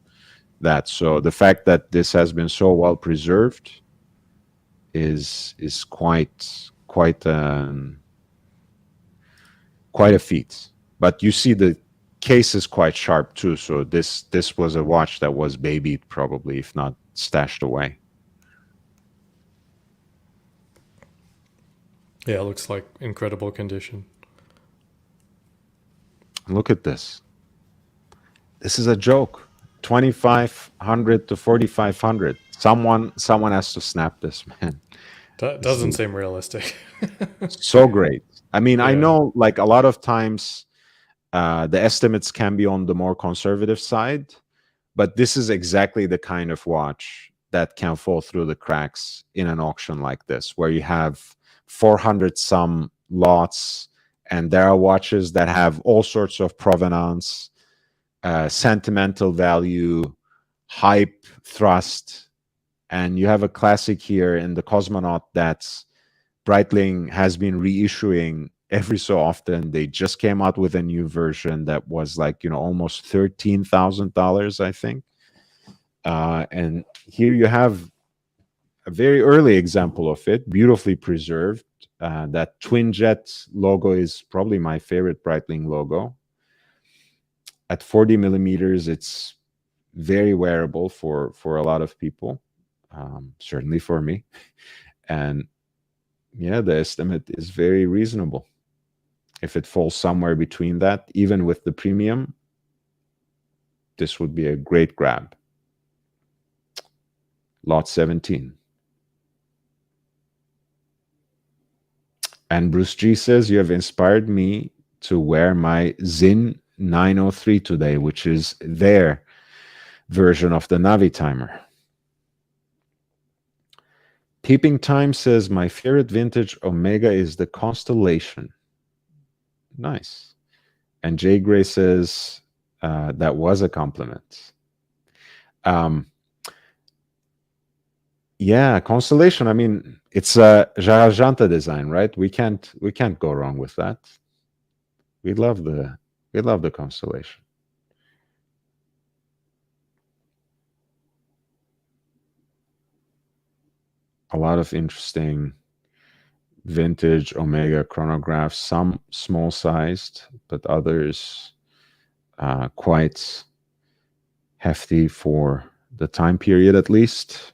that. So the fact that this has been so well preserved is quite a feat. But you see the case is quite sharp too. So this was a watch that was babied probably, if not stashed away. Yeah, it looks like incredible condition. Look at this. This is a joke. 2,500 to 4,500. Someone has to snap this, man. That doesn't seem realistic. So great. I mean, I Yeah. know like a lot of times the estimates can be on the more conservative side, but this is exactly the kind of watch that can fall through the cracks in an auction like this, where you have 400 some lots, and there are watches that have all sorts of provenance, sentimental value, hype, thrust, and you have a classic here in the Cosmonaut that Breitling has been reissuing every so often. They just came out with a new version that was like, almost $13,000, I think. And here you have a very early example of it, beautifully preserved. That twin jet logo is probably my favorite Breitling logo. At 40 millimeters, it's very wearable for a lot of people, certainly for me. And yeah, the estimate is very reasonable. If it falls somewhere between that, even with the premium, this would be a great grab. Lot 17. And Bruce G says, you have inspired me to wear my Zin 903 today, which is their version of the Navi timer. Peeping Time says, my favorite vintage Omega is the Constellation. Nice. And Jay Gray says, that was a compliment. Yeah, Constellation. I mean, it's a Jarajanta design, right? We can't go wrong with that. We love the Constellation. A lot of interesting vintage Omega chronographs, some small sized, but others quite hefty for the time period at least.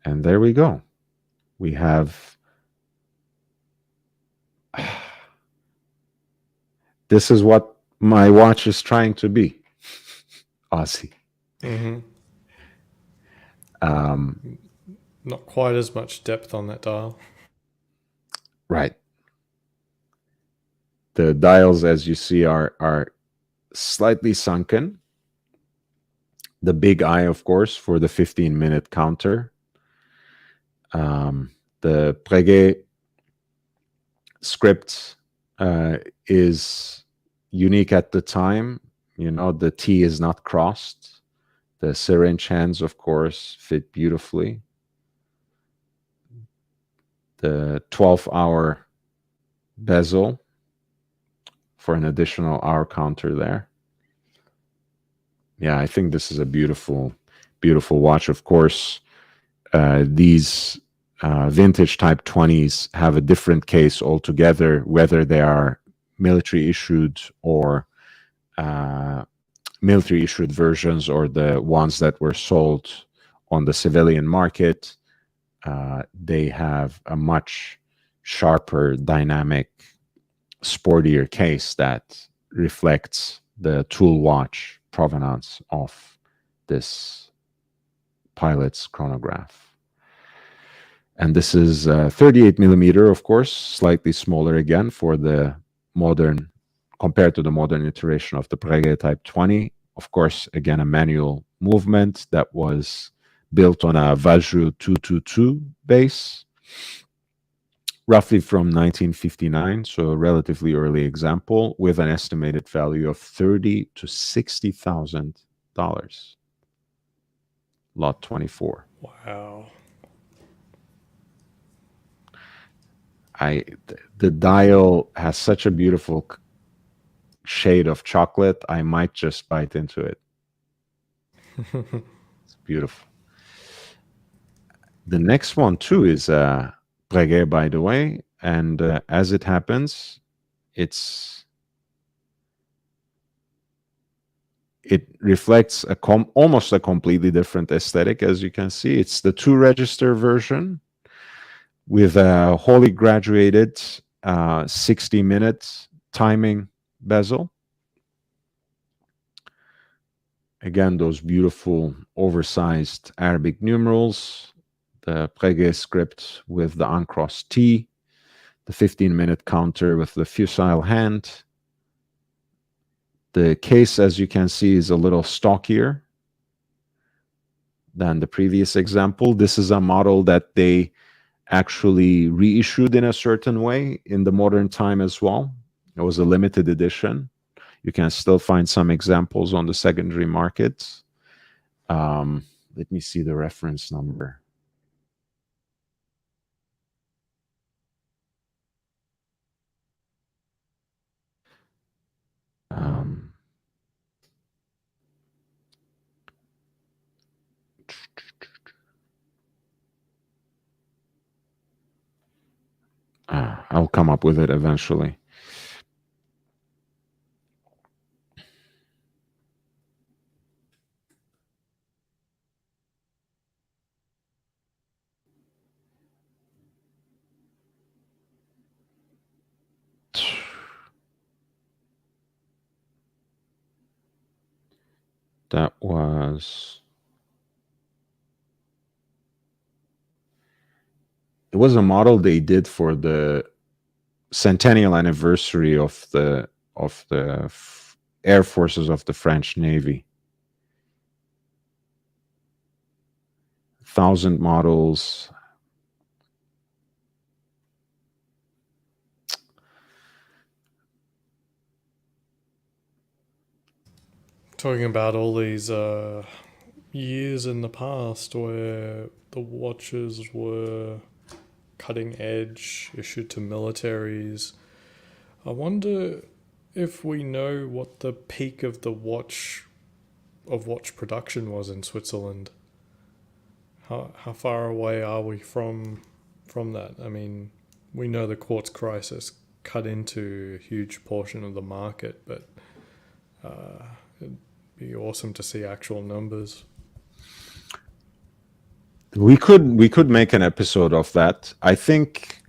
And there we go. We have this is what my watch is trying to be. Aussie. Not quite as much depth on that dial. Right. The dials, as you see, are slightly sunken. The big eye, of course, for the 15-minute counter. The Breguet script is unique at the time. The T is not crossed. The syringe hands, of course, fit beautifully. The 12-hour bezel for an additional hour counter there. Yeah, I think this is a beautiful, beautiful watch. Of course, these vintage Type 20s have a different case altogether, whether they are military issued or military issued versions or the ones that were sold on the civilian market. They have a much sharper, dynamic, sportier case that reflects the tool watch provenance of this pilot's chronograph. And this is 38 millimeter, of course, slightly smaller again for the modern, compared to the modern iteration of the Breguet Type 20. Of course, again, a manual movement that was built on a Vajra 222 base, roughly from 1959, so a relatively early example, with an estimated value of $30,000 to $60,000. Lot 24. Wow. The dial has such a beautiful shade of chocolate. I might just bite into it. It's beautiful. The next one too is Breguet, by the way, and as it happens, it reflects almost a completely different aesthetic. As you can see, it's the 2-register version with a wholly graduated 60-minute timing bezel. Again, those beautiful oversized Arabic numerals, the Breguet script with the uncrossed T, the 15-minute counter with the fusile hand. The case, as you can see, is a little stockier than the previous example. This is a model that they actually reissued in a certain way in the modern time as well. It was a limited edition. You can still find some examples on the secondary market. Let me see the reference number. I'll come up with it eventually. That was... It was a model they did for the centennial anniversary of the air forces of the French Navy. 1,000 models. Talking about all these years in the past where the watches were cutting edge, issued to militaries. I wonder if we know what the peak of the watch production was in Switzerland. How far away are we from that? I mean, we know the quartz crisis cut into a huge portion of the market, but it'd be awesome to see actual numbers. We could make an episode of that. I think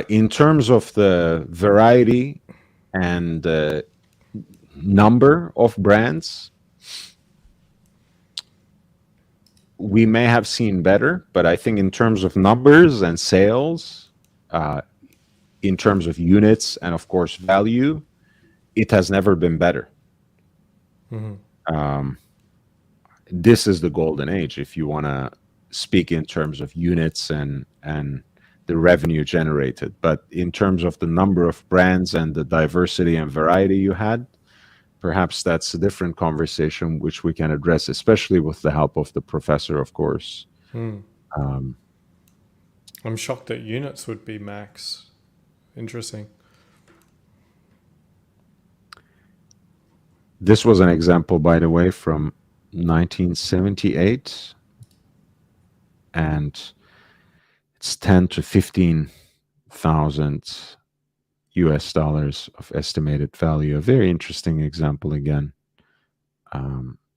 in terms of the variety and the number of brands, we may have seen better, but I think in terms of numbers and sales, in terms of units and of course value, it has never been better. This is the golden age if you want to speak in terms of units and the revenue generated. But in terms of the number of brands and the diversity and variety you had, perhaps that's a different conversation which we can address, especially with the help of the professor, of course. I'm shocked that units would be max. Interesting. This was an example, by the way, from 1978, and it's 10 to 15,000 US dollars of estimated value. A very interesting example again.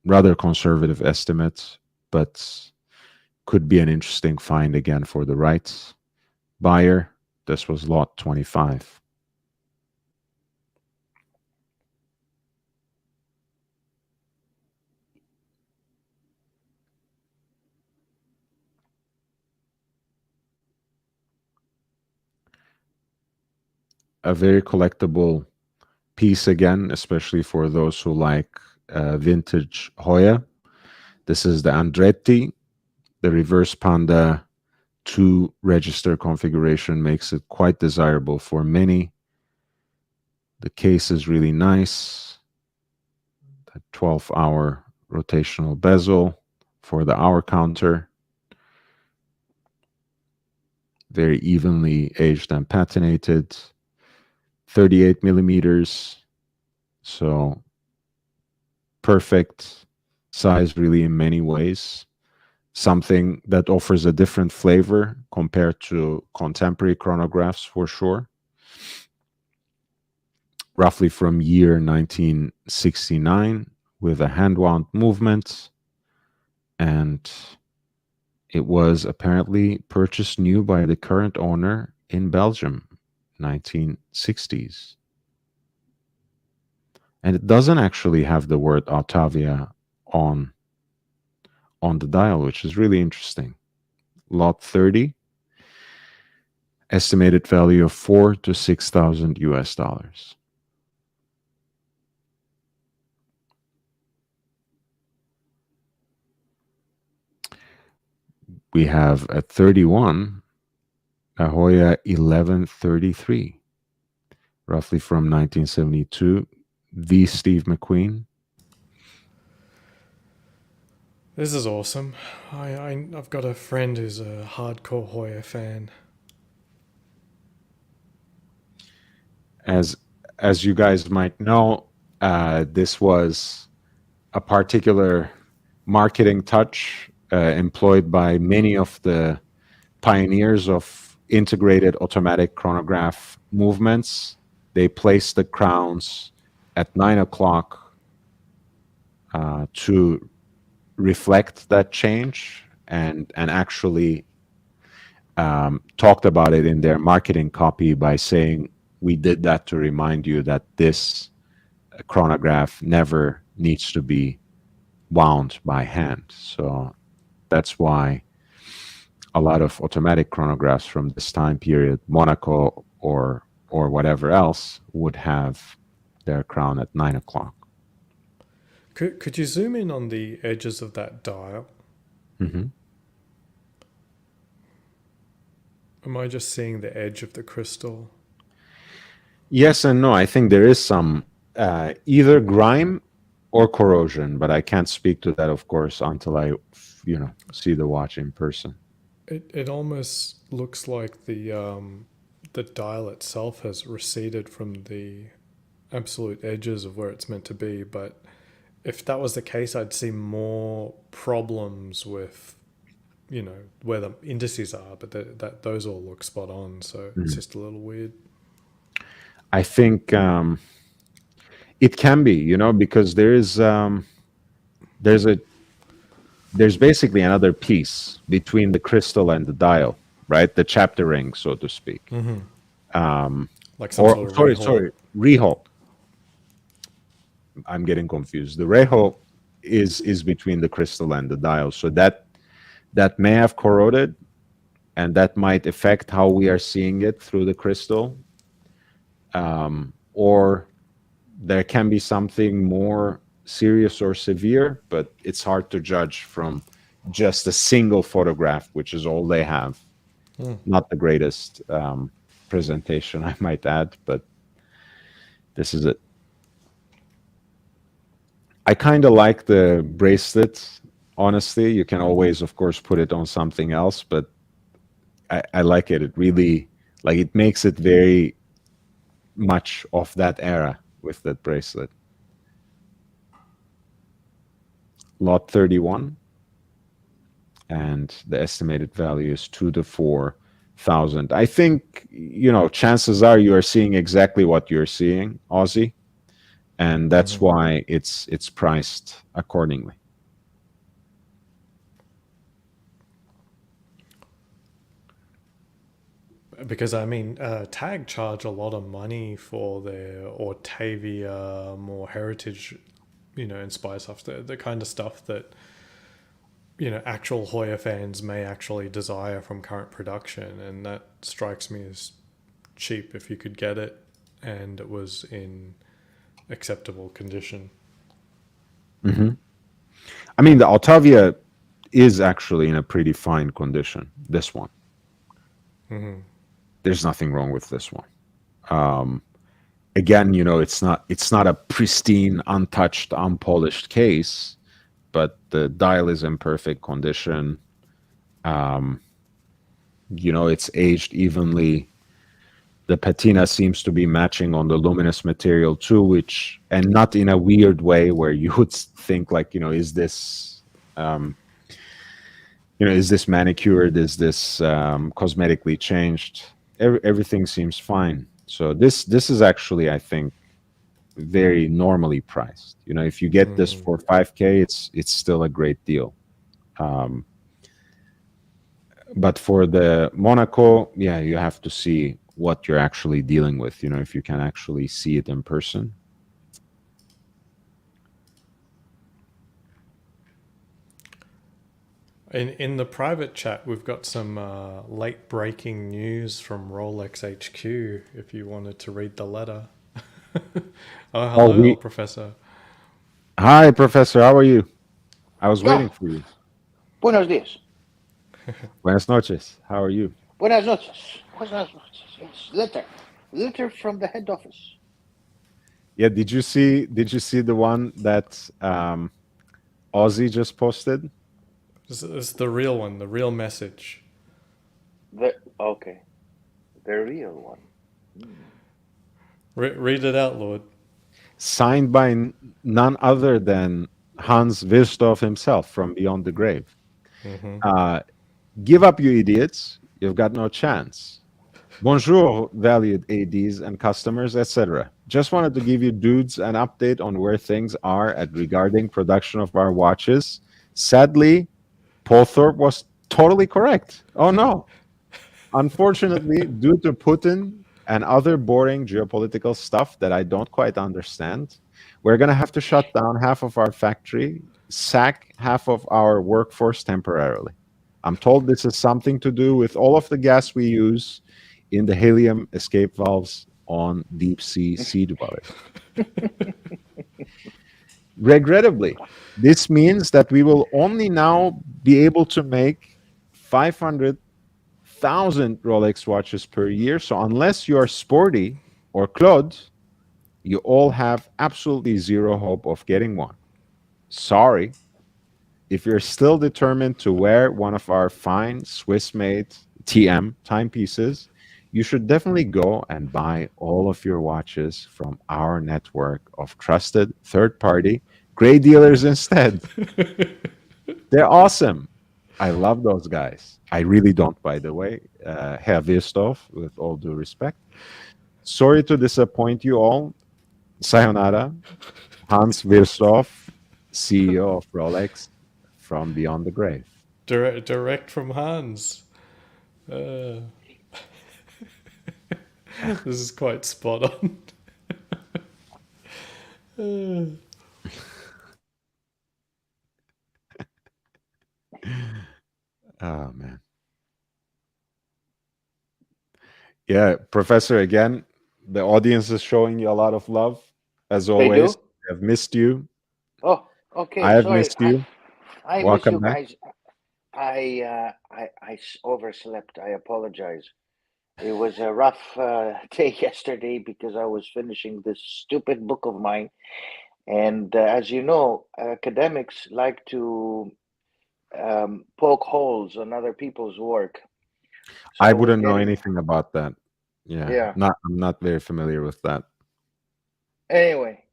Rather conservative estimates, but could be an interesting find again for the right buyer. This was lot 25. A very collectible piece again, especially for those who like vintage Hoya. This is the Andretti. The reverse Panda 2 register configuration makes it quite desirable for many. The case is really nice. The 12-hour rotational bezel for the hour counter. Very evenly aged and patinated. 38 millimeters. So perfect size really in many ways. Something that offers a different flavor compared to contemporary chronographs for sure. Roughly from year 1969 with a hand-wound movement, and it was apparently purchased new by the current owner in Belgium, 1960s. And it doesn't actually have the word Altavia on the dial, which is really interesting. Lot 30, estimated value of 4 to 6,000 US dollars. We have at 31, a Hoya 1133, roughly from 1972, the Steve McQueen. This is awesome. I've got a friend who's a hardcore Hoya fan. As you guys might know, this was a particular marketing touch employed by many of the pioneers of integrated automatic chronograph movements. They placed the crowns at 9 o'clock to reflect that change, and actually talked about it in their marketing copy by saying, we did that to remind you that this chronograph never needs to be wound by hand. So that's why a lot of automatic chronographs from this time period, Monaco or whatever else, would have their crown at 9 o'clock. Could you zoom in on the edges of that dial? Mm-hmm. Am I just seeing the edge of the crystal? Yes and no. I think there is some either grime or corrosion, but I can't speak to that, of course, until I, see the watch in person. It almost looks like the dial itself has receded from the absolute edges of where it's meant to be. But if that was the case, I'd see more problems with where the indices are. But that those all look spot on, so it's just a little weird. I think it can be, because there's basically another piece between the crystal and the dial, right? The chapter ring, so to speak. Like some sort of sorry, reho. I'm getting confused. The reho is between the crystal and the dial, so that may have corroded, and that might affect how we are seeing it through the crystal. Or there can be something more serious or severe, but it's hard to judge from just a single photograph, which is all they have. Not the greatest presentation, I might add, but this is it. I kind of like the bracelet, honestly. You can always, of course, put it on something else, but I like it. It really, it makes it very much of that era with that bracelet. lot 31, and the estimated value is 2 to 4,000. I think, chances are you are seeing exactly what you're seeing, Aussie, and that's why it's priced accordingly. Because I mean, Tag charge a lot of money for their Ortavia, more heritage, inspired stuff. The kind of stuff that actual Hoya fans may actually desire from current production, and that strikes me as cheap if you could get it, and it was in acceptable condition. I mean, the Altavia is actually in a pretty fine condition. This one, there's nothing wrong with this one. Again, it's not a pristine, untouched, unpolished case, but the dial is in perfect condition. It's aged evenly. The patina seems to be matching on the luminous material too, and not in a weird way where you would think like, is this manicured? Is this cosmetically changed? Everything seems fine. So this is actually, I think, very normally priced. If you get this for 5K, it's still a great deal. But for the Monaco, yeah, you have to see what you're actually dealing with. If you can actually see it in person. In the private chat, we've got some late breaking news from Rolex HQ. If you wanted to read the letter. Oh, hello, Professor. Hi, Professor. How are you? I was waiting Yeah. for you. Buenos días. Buenas noches. How are you? Buenas noches. Buenas noches. Yes. Letter from the head office. Yeah. Did you see the one that Aussie just posted? It's the real one, the real message. The real one. Read it out, Lord. Signed by none other than Hans Wilsdorf himself from Beyond the Grave. Give up, you idiots. You've got no chance. Bonjour, valued ADs and customers, etc. Just wanted to give you dudes an update on where things are regarding production of our watches. Sadly, Polthorpe was totally correct. Oh no. Unfortunately, due to Putin and other boring geopolitical stuff that I don't quite understand, we're going to have to shut down half of our factory, sack half of our workforce temporarily. I'm told this is something to do with all of the gas we use in the helium escape valves on deep sea dwellers. Regrettably, this means that we will only now be able to make 500,000 Rolex watches per year. So unless you are sporty or Claude, you all have absolutely zero hope of getting one. Sorry. If you're still determined to wear one of our fine Swiss-made TM timepieces, you should definitely go and buy all of your watches from our network of trusted third-party great dealers instead. They're awesome. I love those guys. I really don't, by the way, Herr Wilsdorf, with all due respect. Sorry to disappoint you all. Sayonara. Hans Wilsdorf, CEO of Rolex, from Beyond the Grave. Direct from Hans. This is quite spot on. Oh, man. Yeah, Professor, again, the audience is showing you a lot of love. As always, I've missed you. Oh, okay. I have Sorry. missed you. I miss Welcome you back. guys. I overslept. I apologize. It was a rough day yesterday because I was finishing this stupid book of mine, and as you know, academics like to poke holes on other people's work. So I I was wouldn't know getting, anything about that. Yeah, yeah. I'm not very familiar with that. Anyway,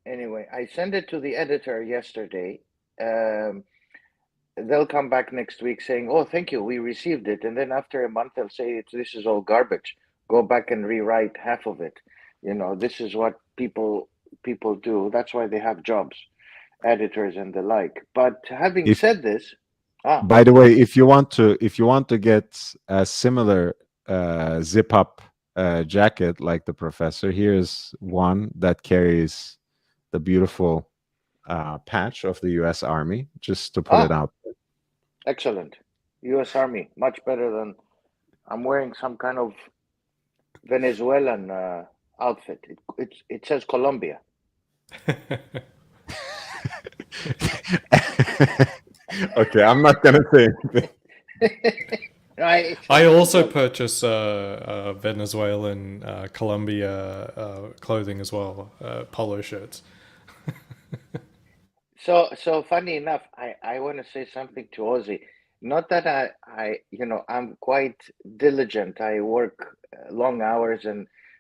I sent it to the editor yesterday. they'll come back next week saying, "Oh, thank you, we received it," and then after a month they'll say, "This is all garbage. Go back and rewrite half of it." This is what people do. That's why they have jobs, editors and the like. But having If said this, by the way, if you want to get a similar zip up jacket like the professor, here's one that carries the beautiful patch of the U.S. Army, just to put it out. excellent. U.S. Army, much better than I'm wearing some kind of Venezuelan outfit. It says Colombia. Okay, I'm not gonna say anything. I also purchase Venezuelan Colombia clothing as well, polo shirts. So funny enough, I want to say something to Ozzy. Not that I'm quite diligent. I work long hours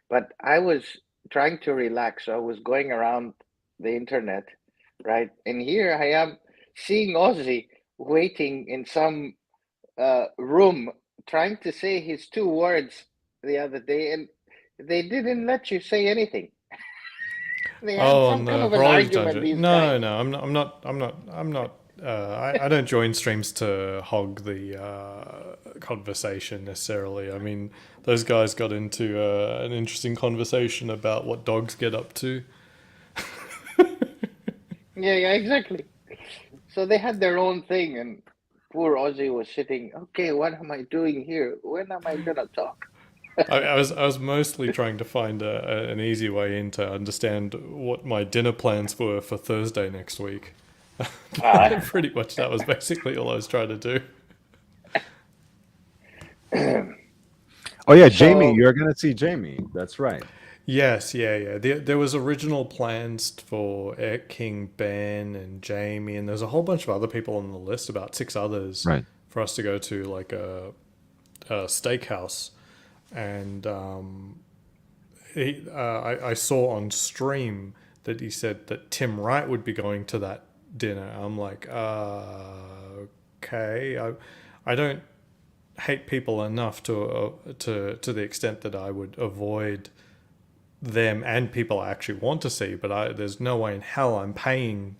but I was trying to relax. So I was going around the internet, right? And here I am seeing Ozzy waiting in some room, trying to say his two words the other day, and they didn't let you say anything. They had Oh, some on kind the of an Broly's argument, these dungeon. guys. No, I'm not. I don't join streams to hog the conversation necessarily. I mean, those guys got into an interesting conversation about what dogs get up to. Yeah, exactly. So they had their own thing, and poor Ozzy was sitting, okay, what am I doing here? When am I gonna talk? I was mostly trying to find an easy way in to understand what my dinner plans were for Thursday next week. Pretty much that was basically all I was trying to do. Oh yeah, Jamie, So, you're gonna see Jamie. That's right. Yes, yeah. There was original plans for King Ben and Jamie, and there's a whole bunch of other people on the list, about 6 others, Right. for us to go to like a steakhouse. And I saw on stream that he said that Tim Wright would be going to that dinner. I'm like, okay. I don't hate people enough to the extent that I would avoid them and people I actually want to see, but there's no way in hell I'm paying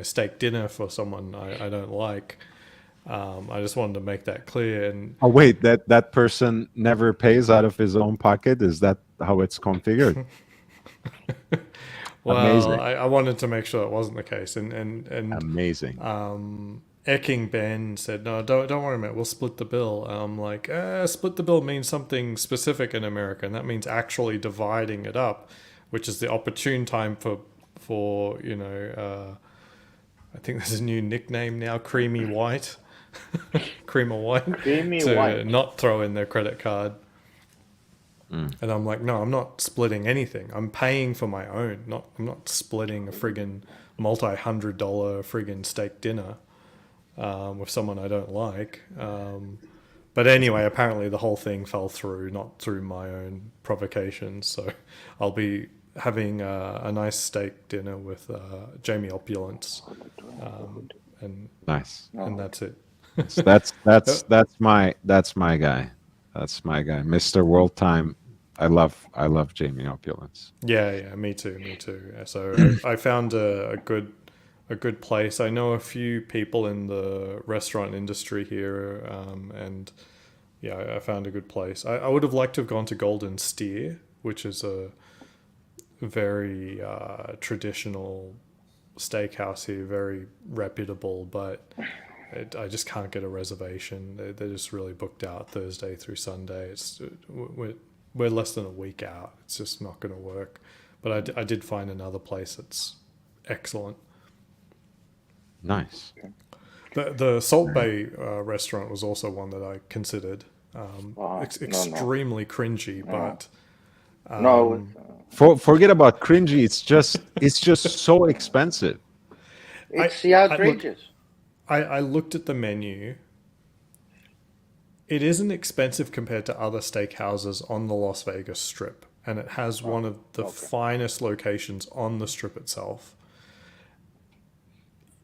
steak dinner for someone I don't like. I just wanted to make that clear. And Oh wait, that person never pays out of his own pocket. Is that how it's configured? well, Amazing. I wanted to make sure it wasn't the case. And Amazing. King Ben said, no, don't worry, mate, we'll split the bill. And I'm like, split the bill means something specific in America, and that means actually dividing it up, which is the opportune time for I think there's a new nickname now, Creamy White, Creamer White, Creamy to White. not throw in their credit card. And I'm like, no, I'm not splitting anything. I'm paying for my own. I'm not splitting a friggin' multi-$100 friggin' steak dinner with someone I don't like. But anyway, apparently the whole thing fell through, not through my own provocation. So I'll be having a nice steak dinner with Jamie Opulence, and Nice. and that's it. That's my guy. That's my guy, Mr. World Time. I love Jamie Opulence. Yeah, me too. So I found a good place. I know a few people in the restaurant industry here, and yeah, I found a good place. I would have liked to have gone to Golden Steer, which is a very traditional steakhouse here, very reputable, but I just can't get a reservation. They're just really booked out Thursday through Sunday. We're less than a week out. It's just not going to work. But I did find another place that's excellent. Nice. The Salt Bay restaurant was also one that I considered. Extremely cringy, but No, Forget about cringy. It's just so expensive. it's outrageous. I looked at the menu. It isn't expensive compared to other steakhouses on the Las Vegas Strip, and it has one of the finest locations on the Strip itself.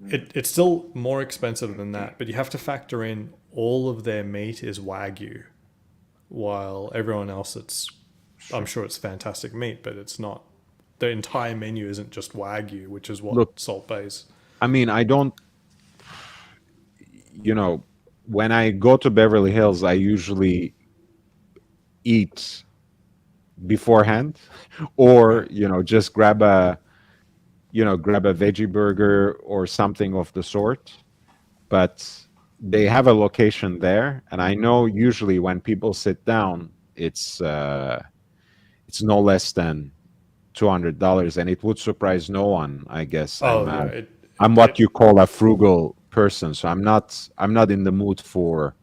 it's still more expensive than that, but you have to factor in all of their meat is Wagyu, while everyone else, I'm sure it's fantastic meat, but it's not. The entire menu isn't just Wagyu, which is what Look, Salt Bay's. I mean, I don't, when I go to Beverly Hills, I usually eat beforehand or, just grab a veggie burger or something of the sort. But they have a location there, and I know usually when people sit down, it's no less than $200, and it would surprise no one. I guess Oh yeah, I'm what you call a frugal person, so I'm not in the mood for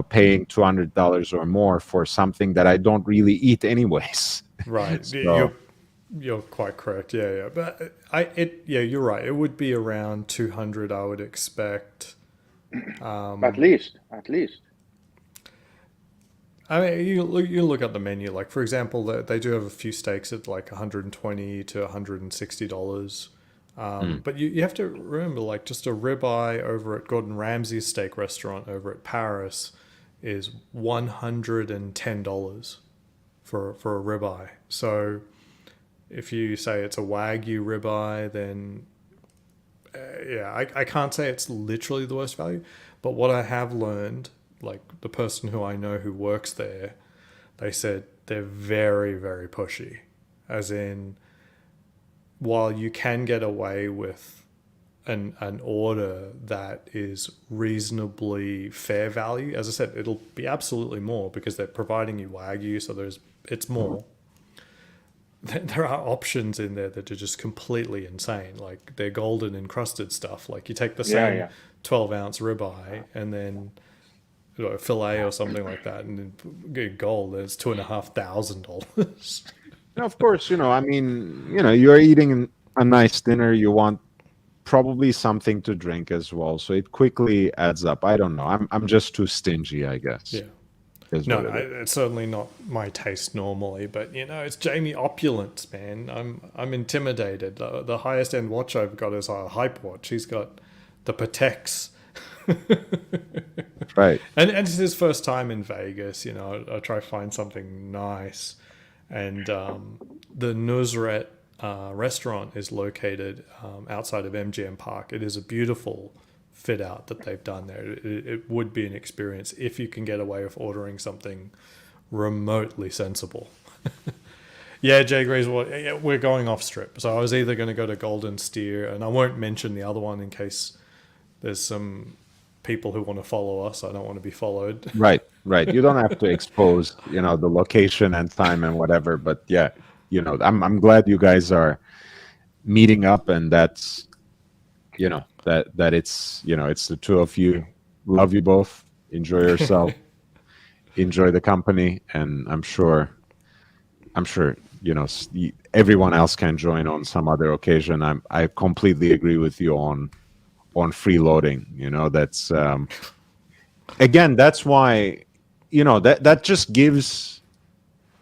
paying $200 or more for something that I don't really eat anyways. right. So You're quite correct. Yeah. But you're right. It would be around 200, I would expect. At least. I mean, you look at the menu. Like for example, they do have a few steaks at like $120 to $160. But you have to remember, like just a ribeye over at Gordon Ramsay's steak restaurant over at Paris is $110 for a ribeye. So if you say it's a Wagyu ribeye, then I can't say it's literally the worst value. But what I have learned, like the person who I know who works there, they said they're very, very pushy. As in, while you can get away with an order that is reasonably fair value, as I said, it'll be absolutely more because they're providing you Wagyu, so it's more. There are options in there that are just completely insane. Like they're golden encrusted stuff. Like you take the same 12-ounce ribeye and then a fillet or something like that, and then get gold. It's $2,500. and of course, I mean, you're eating a nice dinner. You want probably something to drink as well, so it quickly adds up. I don't know. I'm just too stingy, I guess. Yeah. Is No, what it is. it's certainly not my taste normally, but it's Jamie opulence, man. I'm intimidated. The highest end watch I've got is a Hype watch. He's got the Pateks. Right. And it's his first time in Vegas. I try to find something nice, and the Nusret restaurant is located outside of MGM Park. It is a beautiful fit out that they've done there. It would be an experience if you can get away with ordering something remotely sensible. Yeah, Jay Gray's we're going off strip. So I was either going to go to Golden Steer, and I won't mention the other one in case there's some people who want to follow us. I don't want to be followed. Right. You don't have to expose, the location and time and whatever. But yeah, I'm glad you guys are meeting up, and that's, that it's, it's the two of you. Love you both. Enjoy yourself. Enjoy the company, and I'm sure, everyone else can join on some other occasion. I completely agree with you on freeloading. That's again, that's why, that just gives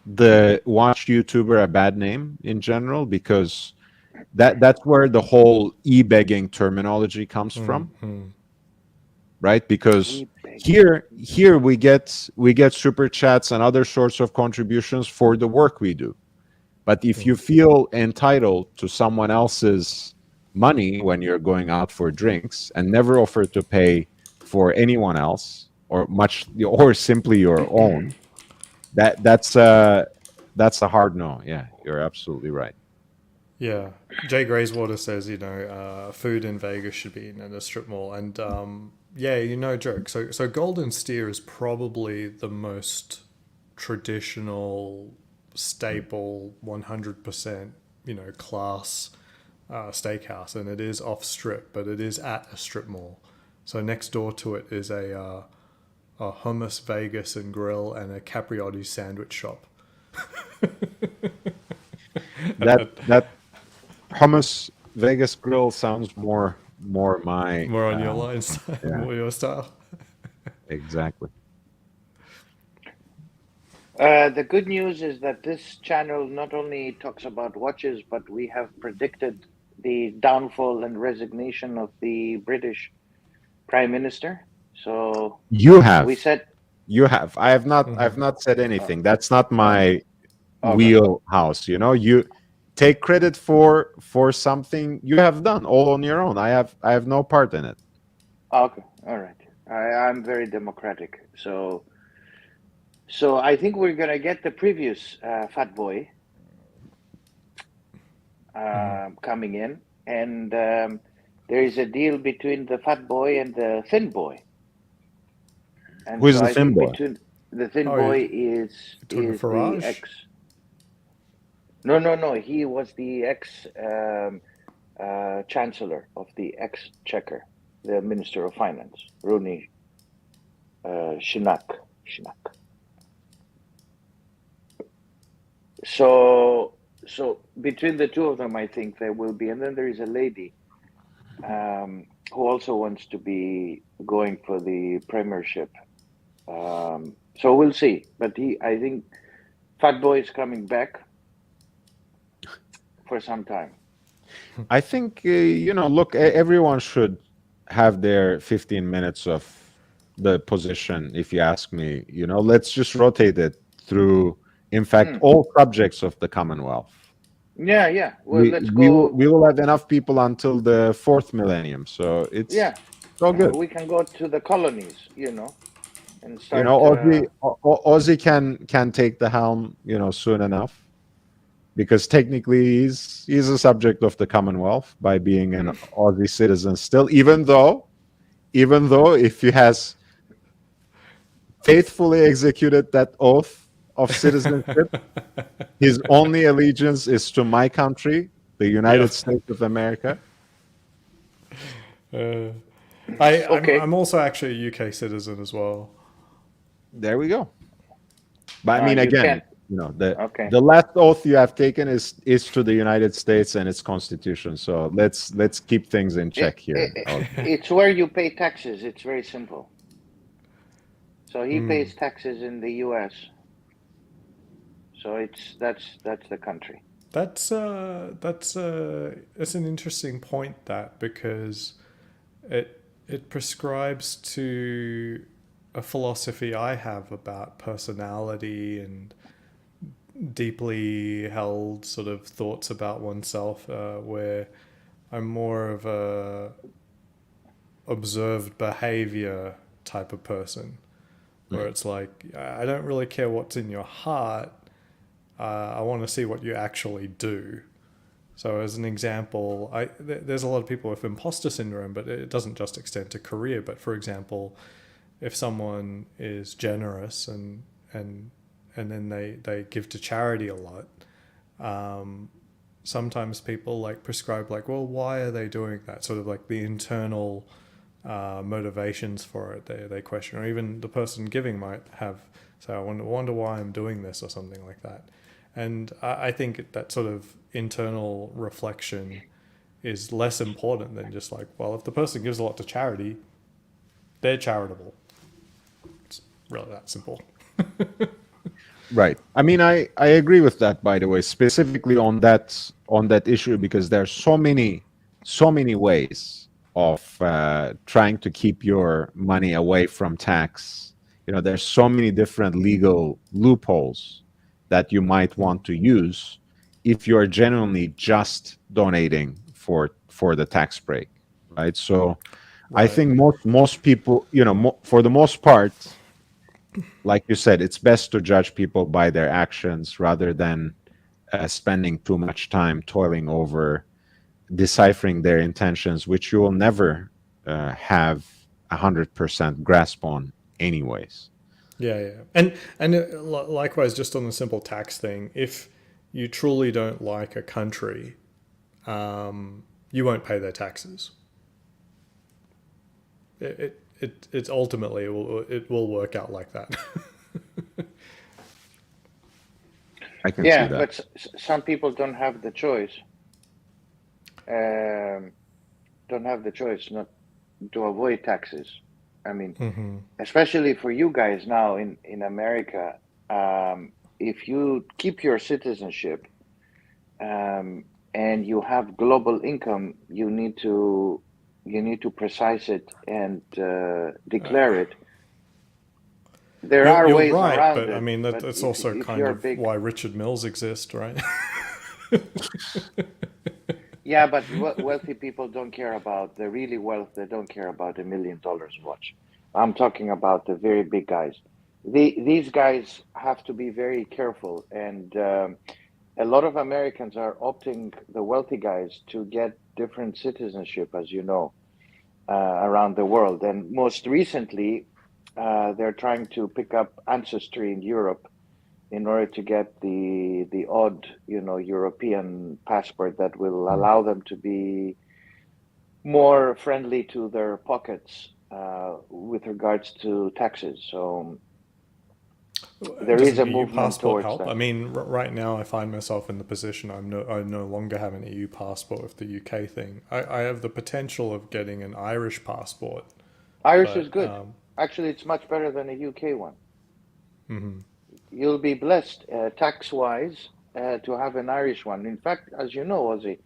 the watch YouTuber a bad name in general, because that's where the whole e-begging terminology comes from, right? Because here we get super chats and other sorts of contributions for the work we do. But if you feel entitled to someone else's money when you're going out for drinks and never offer to pay for anyone else or simply your own, that's a hard no. Yeah, you're absolutely right. Yeah, Jay Grayswater says food in Vegas should be in a strip mall, and joke. So Golden Steer is probably the most traditional, staple, 100% class steakhouse, and it is off strip, but it is at a strip mall. So next door to it is a hummus Vegas and grill and a Capriotti sandwich shop. that hummus Vegas grill sounds more my More on your lines, yeah. more your style. Exactly. The good news is that this channel not only talks about watches, but we have predicted the downfall and resignation of the British Prime Minister. So You we have. said, You have. I have not. I've Mhm. not said uh, anything. That's not uh, my okay, wheelhouse. You take credit for something you have done all on your own. I have no part in it. okay, all right. I'm very democratic, so I think we're gonna get the previous fat boy coming in, and there is a deal between the fat boy and the thin boy, and Who is so the I thin think boy? between the thin Oh, you boy is talking the Farage? ex. No, no, no. He was the ex chancellor of the exchequer, the minister of finance, Rooney Shinak. Shinak. So, so between the two of them, I think there will be, and then there is a lady who also wants to be going for the premiership. So we'll see. But I think, Fat Boy is coming back for some time. I think look, everyone should have their 15 minutes of the position. If you ask me, let's just rotate it through. In fact, Mm. all subjects of the Commonwealth. Yeah, yeah. Well, We let's we will go. we will have enough people until the fourth millennium, so Yeah, it's all good. we can go to the colonies, and start. Ozzy can take the helm, soon enough, because technically he's a subject of the Commonwealth by being an Mm. Aussie citizen still, even though if he has faithfully executed that oath of citizenship, his only allegiance is to my country, the Yeah. United States of America. Uh, I'm Okay. also actually a UK citizen as well. There we go. But I mean, You again, can't. the Okay. the last oath you have taken is to the United States and its Constitution. So let's keep things in check here. It's where you pay taxes. It's very simple. So he Mm. pays taxes in the U.S. So that's the country. It's an interesting point, that, because it prescribes to a philosophy I have about personality and deeply held sort of thoughts about oneself, where I'm more of a observed behavior type of person, where Mm. it's like, I don't really care what's in your heart. I want to see what you actually do. So, as an example, there's a lot of people with imposter syndrome, but it doesn't just extend to career. But for example, if someone is generous and and then they give to charity a lot, sometimes people like prescribe, like, well, why are they doing that? Sort of like the internal motivations for it. They question, or even the person giving might have, say, I wonder why I'm doing this, or something like that. And I think that sort of internal reflection is less important than just like, well, if the person gives a lot to charity, they're charitable. It's really that simple. Right. I mean, I agree with that, by the way, specifically on that issue, because there's so many ways of trying to keep your money away from tax. There's so many different legal loopholes that you might want to use if you're genuinely just donating for the tax break, right? So I Right. think most people, for the most part, like you said, it's best to judge people by their actions rather than spending too much time toiling over deciphering their intentions, which you will never have 100% grasp on, anyways. Yeah, yeah. And likewise, just on the simple tax thing, if you truly don't like a country, you won't pay their taxes. It's ultimately, it will work out like that. I can see Yeah, that. but some people don't have the choice. Um, don't have the choice not to avoid taxes. I mean, especially for you guys now in America, if you keep your citizenship, um, and you have global income, you need to precise it and declare it. There are You're ways right, around but I it, mean but that's if also if kind you're of big, why Richard Mills exists, right? yeah, but wealthy people don't care about the really wealth. They don't care about $1 million watch. I'm talking about the very big guys. These guys have to be very careful, and a lot of Americans are opting the wealthy guys to get different citizenship, as you know, around the world. And most recently, they're trying to pick up ancestry in Europe in order to get the odd, European passport that will allow them to be more friendly to their pockets with regards to taxes. So there Does is an a EU movement passport towards help? I that. mean, right now I find myself in the position I no longer have an EU passport with the UK thing. I have the potential of getting an Irish passport, Irish is but good. Actually, it's much better than a UK one. You'll be blessed tax-wise to have an Irish one. In fact, as you know, Ozzy,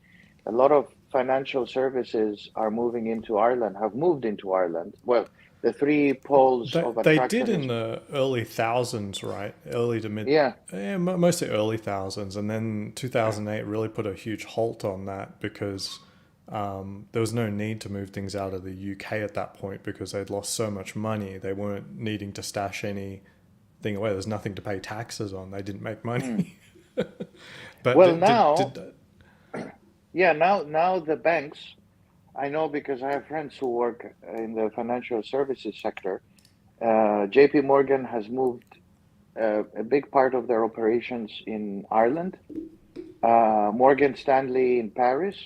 a lot of financial services are moving into Ireland, have moved into Ireland. Well, the three poles of they did attractiveness. in the early thousands, right? Early to mid, Yeah. mostly early thousands, and then 2008 really put a huge halt on that because there was no need to move things out of the UK at that point because they'd lost so much money. They weren't needing to stash anything away. There's nothing to pay taxes on. They didn't make Mm. money. But Well, did now the banks, I know because I have friends who work in the financial services sector. JP Morgan has moved a big part of their operations in Ireland, Morgan Stanley in Paris,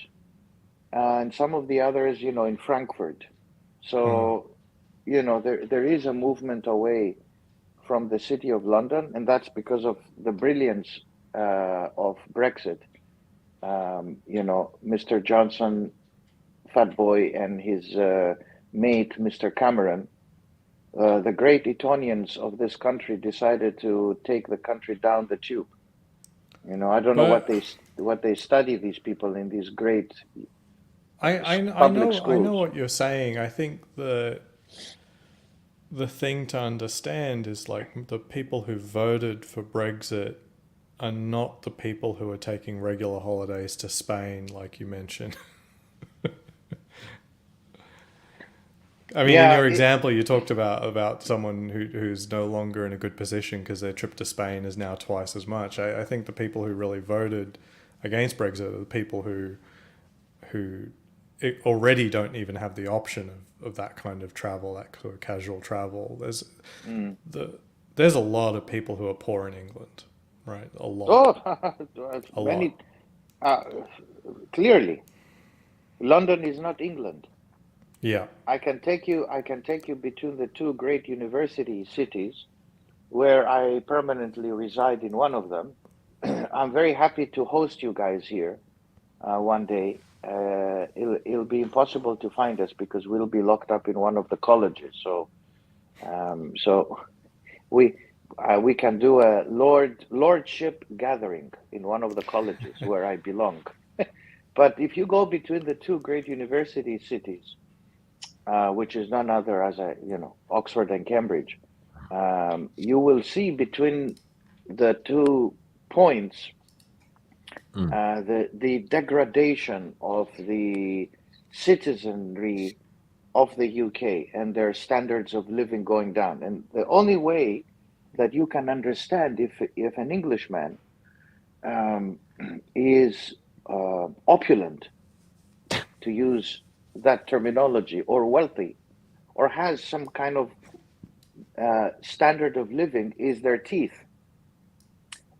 and some of the others, in Frankfurt. So, there is a movement away from the city of London, and that's because of the brilliance of Brexit. Mr. Johnson, Fat Boy, and his mate, Mr. Cameron, the great Etonians of this country decided to take the country down the tube. I don't know but what they study, these people in these great I public know schools. what you're saying. I think the thing to understand is like the people who voted for Brexit are not the people who are taking regular holidays to Spain, like you mentioned. I mean, in Yeah, your example, you talked about someone who's no longer in a good position because their trip to Spain is now twice as much. I think the people who really voted against Brexit are the people who already don't even have the option of that kind of travel, that sort of casual travel. mm. There's a lot of people who are poor in England, right? A lot, Oh, a many lot. uh, clearly, London is not England. Yeah, I can take you between the two great university cities where I permanently reside in one of them. I'm very happy to host you guys here one day. It'll be impossible to find us because we'll be locked up in one of the colleges. So we we can do a lordship gathering in one of the colleges where I belong. But if you go between the two great university cities, which is none other as Oxford and Cambridge, you will see between the 2 points Mm. the degradation of the citizenry of the UK and their standards of living going down. And the only way that you can understand if an Englishman um, is opulent, to use that terminology, or wealthy, or has some kind of standard of living, is their teeth.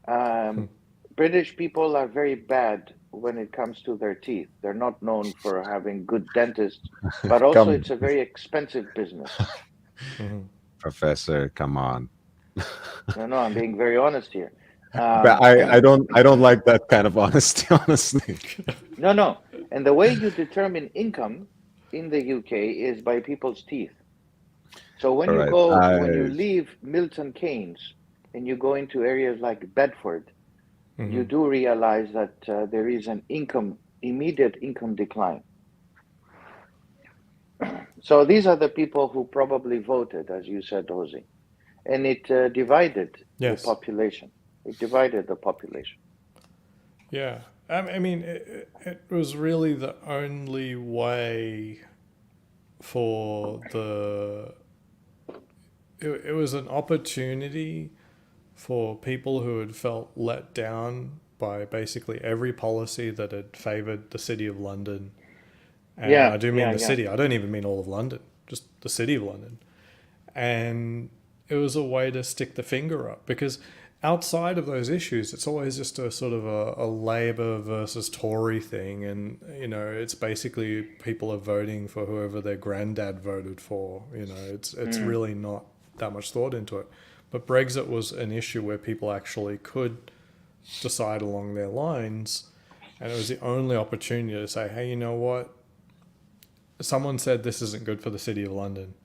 Um, British people are very bad when it comes to their teeth. They're not known for having good dentists, but also Come, it's a very expensive business. Professor, come on. No, I'm being very honest here. But Um, I don't like that kind of honesty, honestly. no. And the way you determine income in the UK is by people's teeth. So All right. when you leave Milton Keynes and you go into areas like Bedford, you do realize that there is an immediate income decline. So these are the people who probably voted, as you said, Ozzy, and it divided the Yes. population. It divided the population. Yeah. I mean, it was really the only way for the. It was an opportunity for people who had felt let down by basically every policy that had favoured the City of London. And Yeah, I do mean yeah, the yeah. city. I don't even mean all of London, just the City of London. And it was a way to stick the finger up because outside of those issues, it's always just a sort of a Labour versus Tory thing. And, you know, it's basically people are voting for whoever their granddad voted for. You know, it's really not that much thought into it. But Brexit was an issue where people actually could decide along their lines. And it was the only opportunity to say, hey, you know what? Someone said this isn't good for the City of London.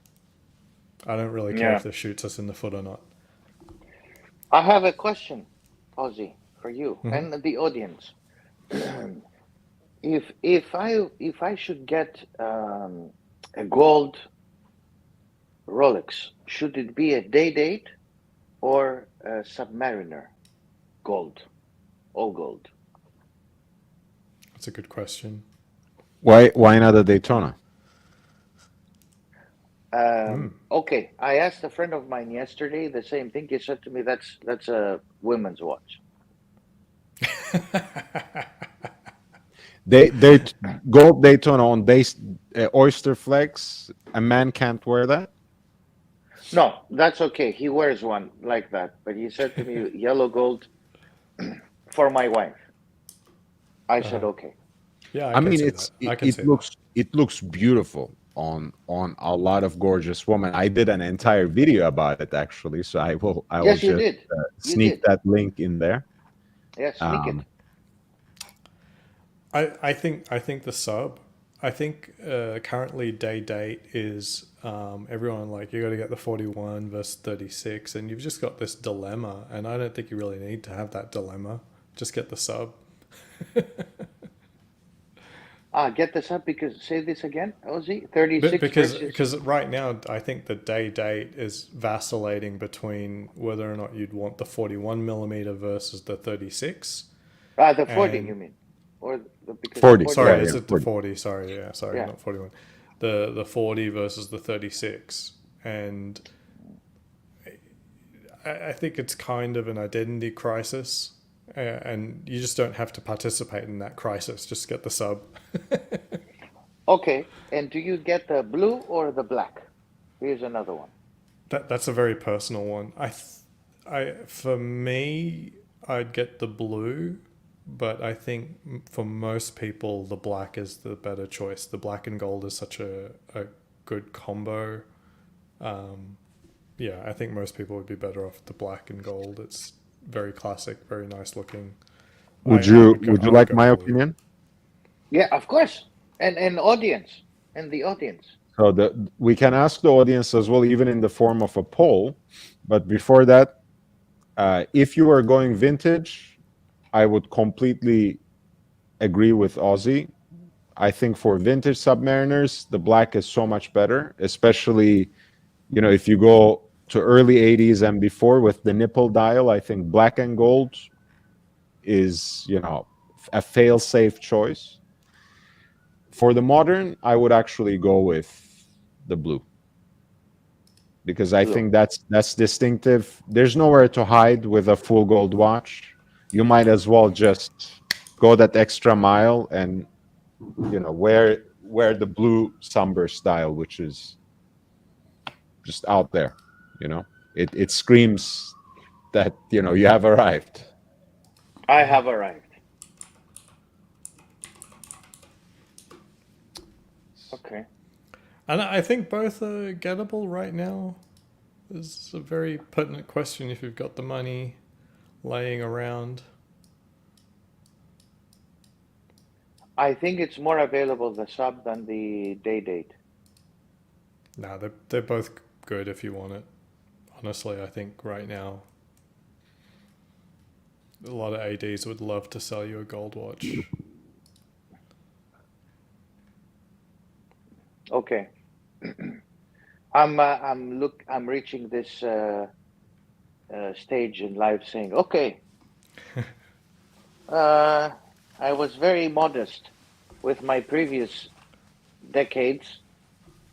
I don't really care Yeah. if this shoots us in the foot or not. I have a question, Ozzy, for you and the audience. If I should get a gold Rolex, should it be a day date or a Submariner gold, all gold? That's a good question. Why not a Daytona? Okay, I asked a friend of mine yesterday the same thing. He said to me, "That's a women's watch." They gold Daytona on oyster flex. A man can't wear that. No, that's okay. He wears one like that, but he said to me, "Yellow gold for my wife." I said, "Okay." Yeah, I I can mean, see that. I can see it looks beautiful on a lot of gorgeous women. I did an entire video about it actually, so I will Yes, you just did. You sneak did. that link in there. Yes, sneak it. I think the sub. I think currently day date is everyone like you got to get the 41 versus 36, and you've just got this dilemma. And I don't think you really need to have that dilemma. Just get the sub. Get this up because say this again, Ozzy. 36 versus. Because right now I think the day date is vacillating between whether or not you'd want the 41 millimeter versus the 36. The 40, you And mean? Or because the 40, 40 sorry, yeah, has. is yeah, it the 40. 40? Sorry, yeah, sorry, Yeah. not 41. The 40 versus the 36. And I think it's kind of an identity crisis. And you just don't have to participate in that crisis. Just get the sub. Okay, and do you get the blue or the black? Here's another one. That's a very personal one. For me, I'd get the blue, but I think for most people, the black is the better choice. The black and gold is such a good combo. Yeah, I think most people would be better off with the black and gold. It's very classic, very nice looking. Would you like go my blue. opinion? Yeah, of course. And audience. And the audience. So we can ask the audience as well, even in the form of a poll. But before that, if you are going vintage, I would completely agree with Ozzy. I think for vintage Submariners, the black is so much better, especially, you know, if you go to early 80s and before with the nipple dial. I think black and gold is, you know, a fail-safe choice. For the modern, I would actually go with the blue because I Blue. think that's distinctive. There's nowhere to hide with a full gold watch. You might as well just go that extra mile and, you know, wear the blue sunburst style, which is just out there. You know, it screams that, you know, you have arrived. I have arrived. Okay. And I think both are gettable right now. It's a very pertinent question if you've got the money laying around. I think it's more available the sub than the day date. No, they're both good if you want it. Honestly, I think right now. a lot of ADs would love to sell you a gold watch. Okay. I'm reaching this stage in life saying, okay, I was very modest with my previous decades.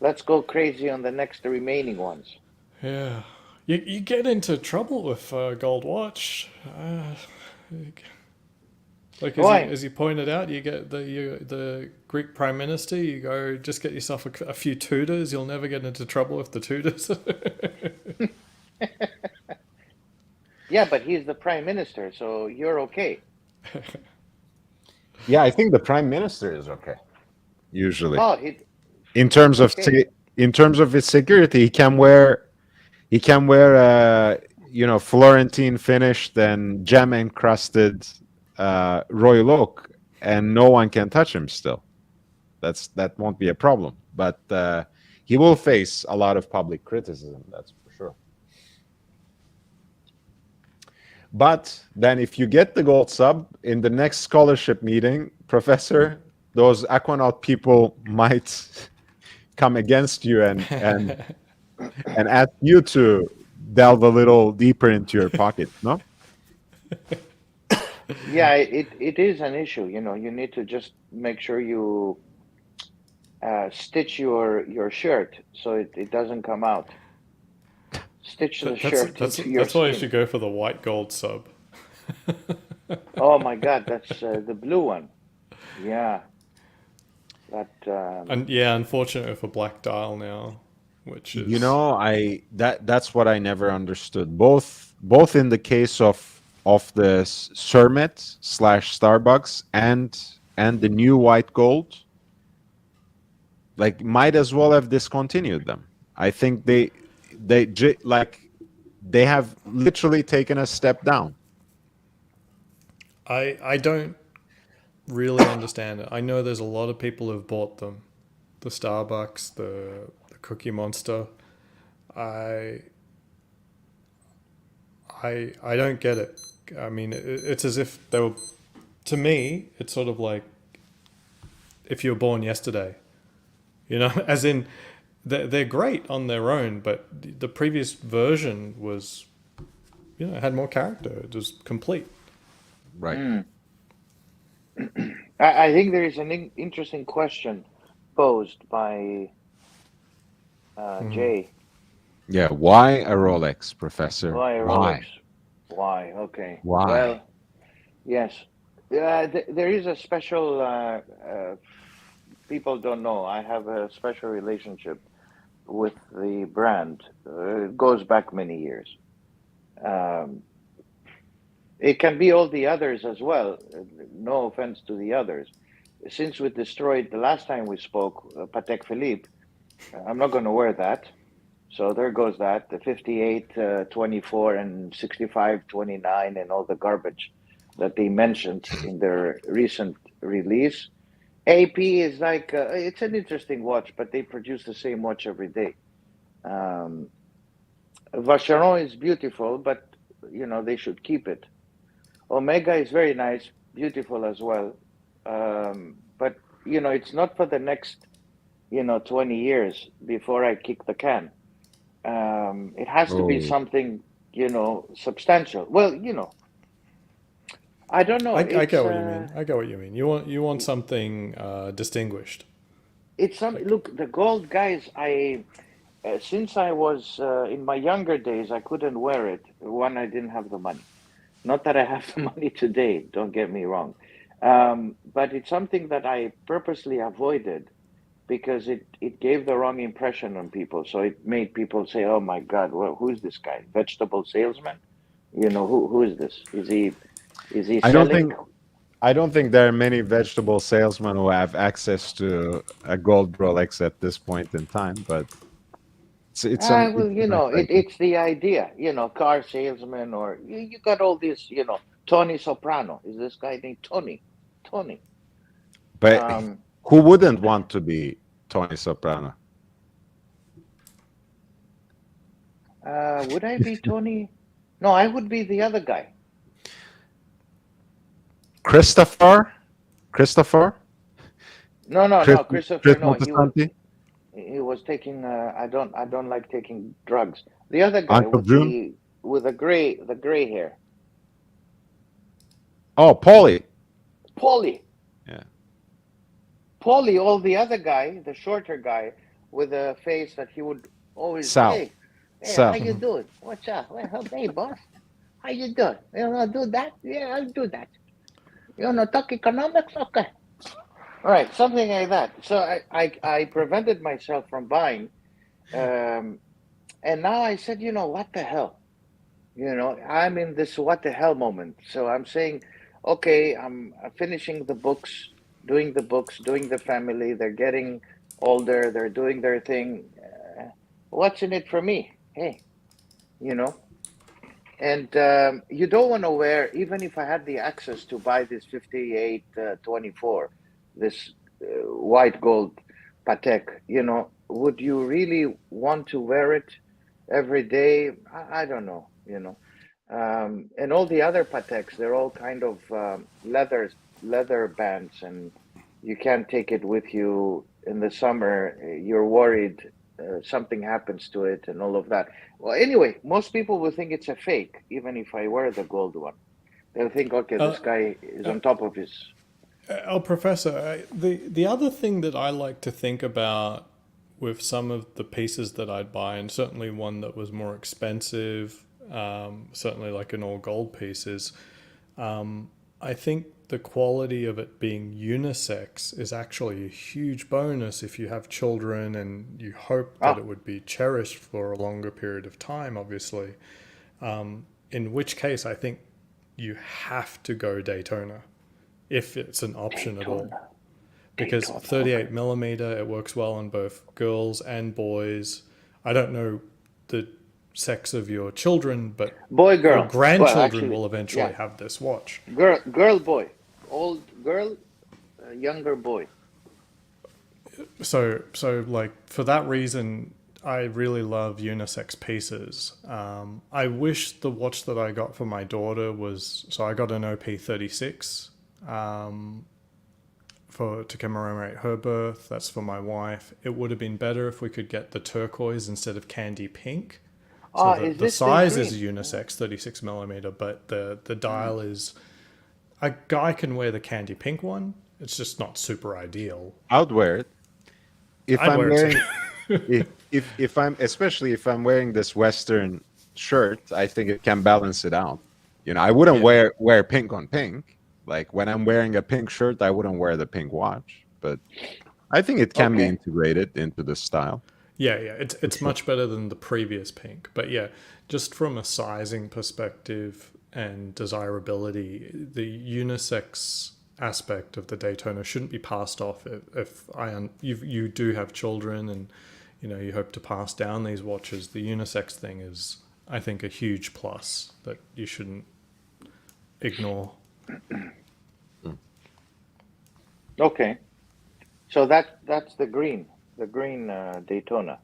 Let's go crazy on the next remaining ones. Yeah, you get into trouble with gold watch. Like Why? as you pointed out, you get the Greek prime minister. You go just get yourself a few tutors. You'll never get into trouble with the tutors. Yeah, but he's the prime minister, so you're okay. Yeah, I think the prime minister is okay. Usually, Oh, in terms of okay. in terms of his security, he can wear Florentine finished and gem encrusted royal oak, and no one can touch him. Still, that won't be a problem. But he will face a lot of public criticism. That's for sure. But then, if you get the gold sub in the next scholarship meeting, professor, those Aquanaut people might come against you and ask you to delve a little deeper into your pocket. No. Yeah, it is an issue. You need to just make sure you stitch your shirt so it doesn't come out. Stitch the shirt into your That's why you skin. should go for the white gold sub. Oh my God, that's the blue one. Yeah, that. And yeah, unfortunately for black dial now, which You is know, that's what I never understood. Both in the case of the Cermet slash Starbucks and the new white gold, like might as well have discontinued them. I think they have literally taken a step down. I don't really understand it. I know there's a lot of people who've bought them, the Starbucks, the Cookie Monster. I I don't get it. I mean, it's as if they were. To me, it's sort of like if you were born yesterday. You know, as in they're great on their own, but the previous version was, had more character. It was complete. Right. I think there is an interesting question posed by Jay. Yeah. Why a Rolex, Professor? Why a Rolex? Why? Why? Okay. Why? Well, yes. There is a special. People don't know. I have a special relationship with the brand. It goes back many years. Um, it can be all the others as well. No offense to the others. Since we destroyed the last time we spoke, Patek Philippe, I'm not going to wear that. So there goes that, the 58, 24, and 65, 29, and all the garbage that they mentioned in their recent release. AP is like, it's an interesting watch, but they produce the same watch every day. Vacheron is beautiful, but, they should keep it. Omega is very nice, beautiful as well. But, it's not for the next, 20 years before I kick the can. It has to be Oh, something, substantial. Well, I don't know. I get what you mean. I get what you mean. You want something distinguished. It's some Like look, the gold guys. Since I was in my younger days, I couldn't wear it. One, I didn't have the money. Not that I have the money today. Don't get me wrong. But it's something that I purposely avoided because it gave the wrong impression on people. So it made people say, "Oh my God, well, who's this guy? Vegetable salesman? Who is this? Is he I don't selling?" think I don't think there are many vegetable salesmen who have access to a gold Rolex at this point in time, but Well, it's a nice idea. it's the idea, car salesman, or you got all this, Tony Soprano. Is this guy named Tony? Tony. But Um, who wouldn't want to be Tony Soprano? would I be Tony? No, I would be the other guy. Christopher, No, Christopher. Chris No, Montesanti, he was taking. I don't like taking drugs. The other guy Uncle with June. the gray hair, Oh, Paulie. Paulie. Yeah. Paulie, all the other guy, the shorter guy with a face that he would always, Sal. hey, how Sal. you doing? What's up? Well, hey, boss, how you doing? You wanna do that? Yeah, I'll do that. You wanna talk economics? Okay. All right, something like that. So I prevented myself from buying, um, and now I said, what the hell? I'm in this what the hell moment. So I'm saying, okay, I'm finishing the books, doing the family. They're getting older. They're doing their thing. What's in it for me? Hey, you know. And you don't want to wear, even if I had the access to buy this 5824, this white gold Patek, would you really want to wear it every day? I don't know, and all the other Pateks, they're all kind of leather bands, and you can't take it with you in the summer. You're worried something happens to it and all of that. Well, anyway, most people will think it's a fake, even if I wear the gold one. They'll think, okay, this guy is on top of his. Oh, Professor, the other thing that I like to think about with some of the pieces that I'd buy, and certainly one that was more expensive, certainly like an all gold piece, is I think the quality of it being unisex is actually a huge bonus if you have children and you hope that it would be cherished for a longer period of time, obviously. In which case, I think you have to go Daytona if it's an option at all. Because 38 millimeter, it works well on both girls and boys. I don't know the sex of your children, but Boy, girl. your grandchildren Well, actually, will eventually yeah. have this watch. Girl, boy. Old girl, younger boy. So like for that reason, I really love unisex pieces. I wish the watch that I got for my daughter was, so I got an OP36 to commemorate her birth. That's for my wife. It would have been better if we could get the turquoise instead of candy pink. So the size is unisex, 36 millimeter, but the dial is, a guy can wear the candy pink one. It's just not super ideal. I'd wear it. If I'd I'm wear wearing, it if I'm, especially if I'm wearing this Western shirt, I think it can balance it out. I wouldn't wear pink on pink. Like when I'm wearing a pink shirt, I wouldn't wear the pink watch. But I think it can be integrated into the style. Yeah, it's much better than the previous pink. But yeah, just from a sizing perspective and desirability, the unisex aspect of the Daytona shouldn't be passed off. If you do have children and you hope to pass down these watches, the unisex thing is, I think, a huge plus that you shouldn't ignore. Okay, so that's the green Daytona.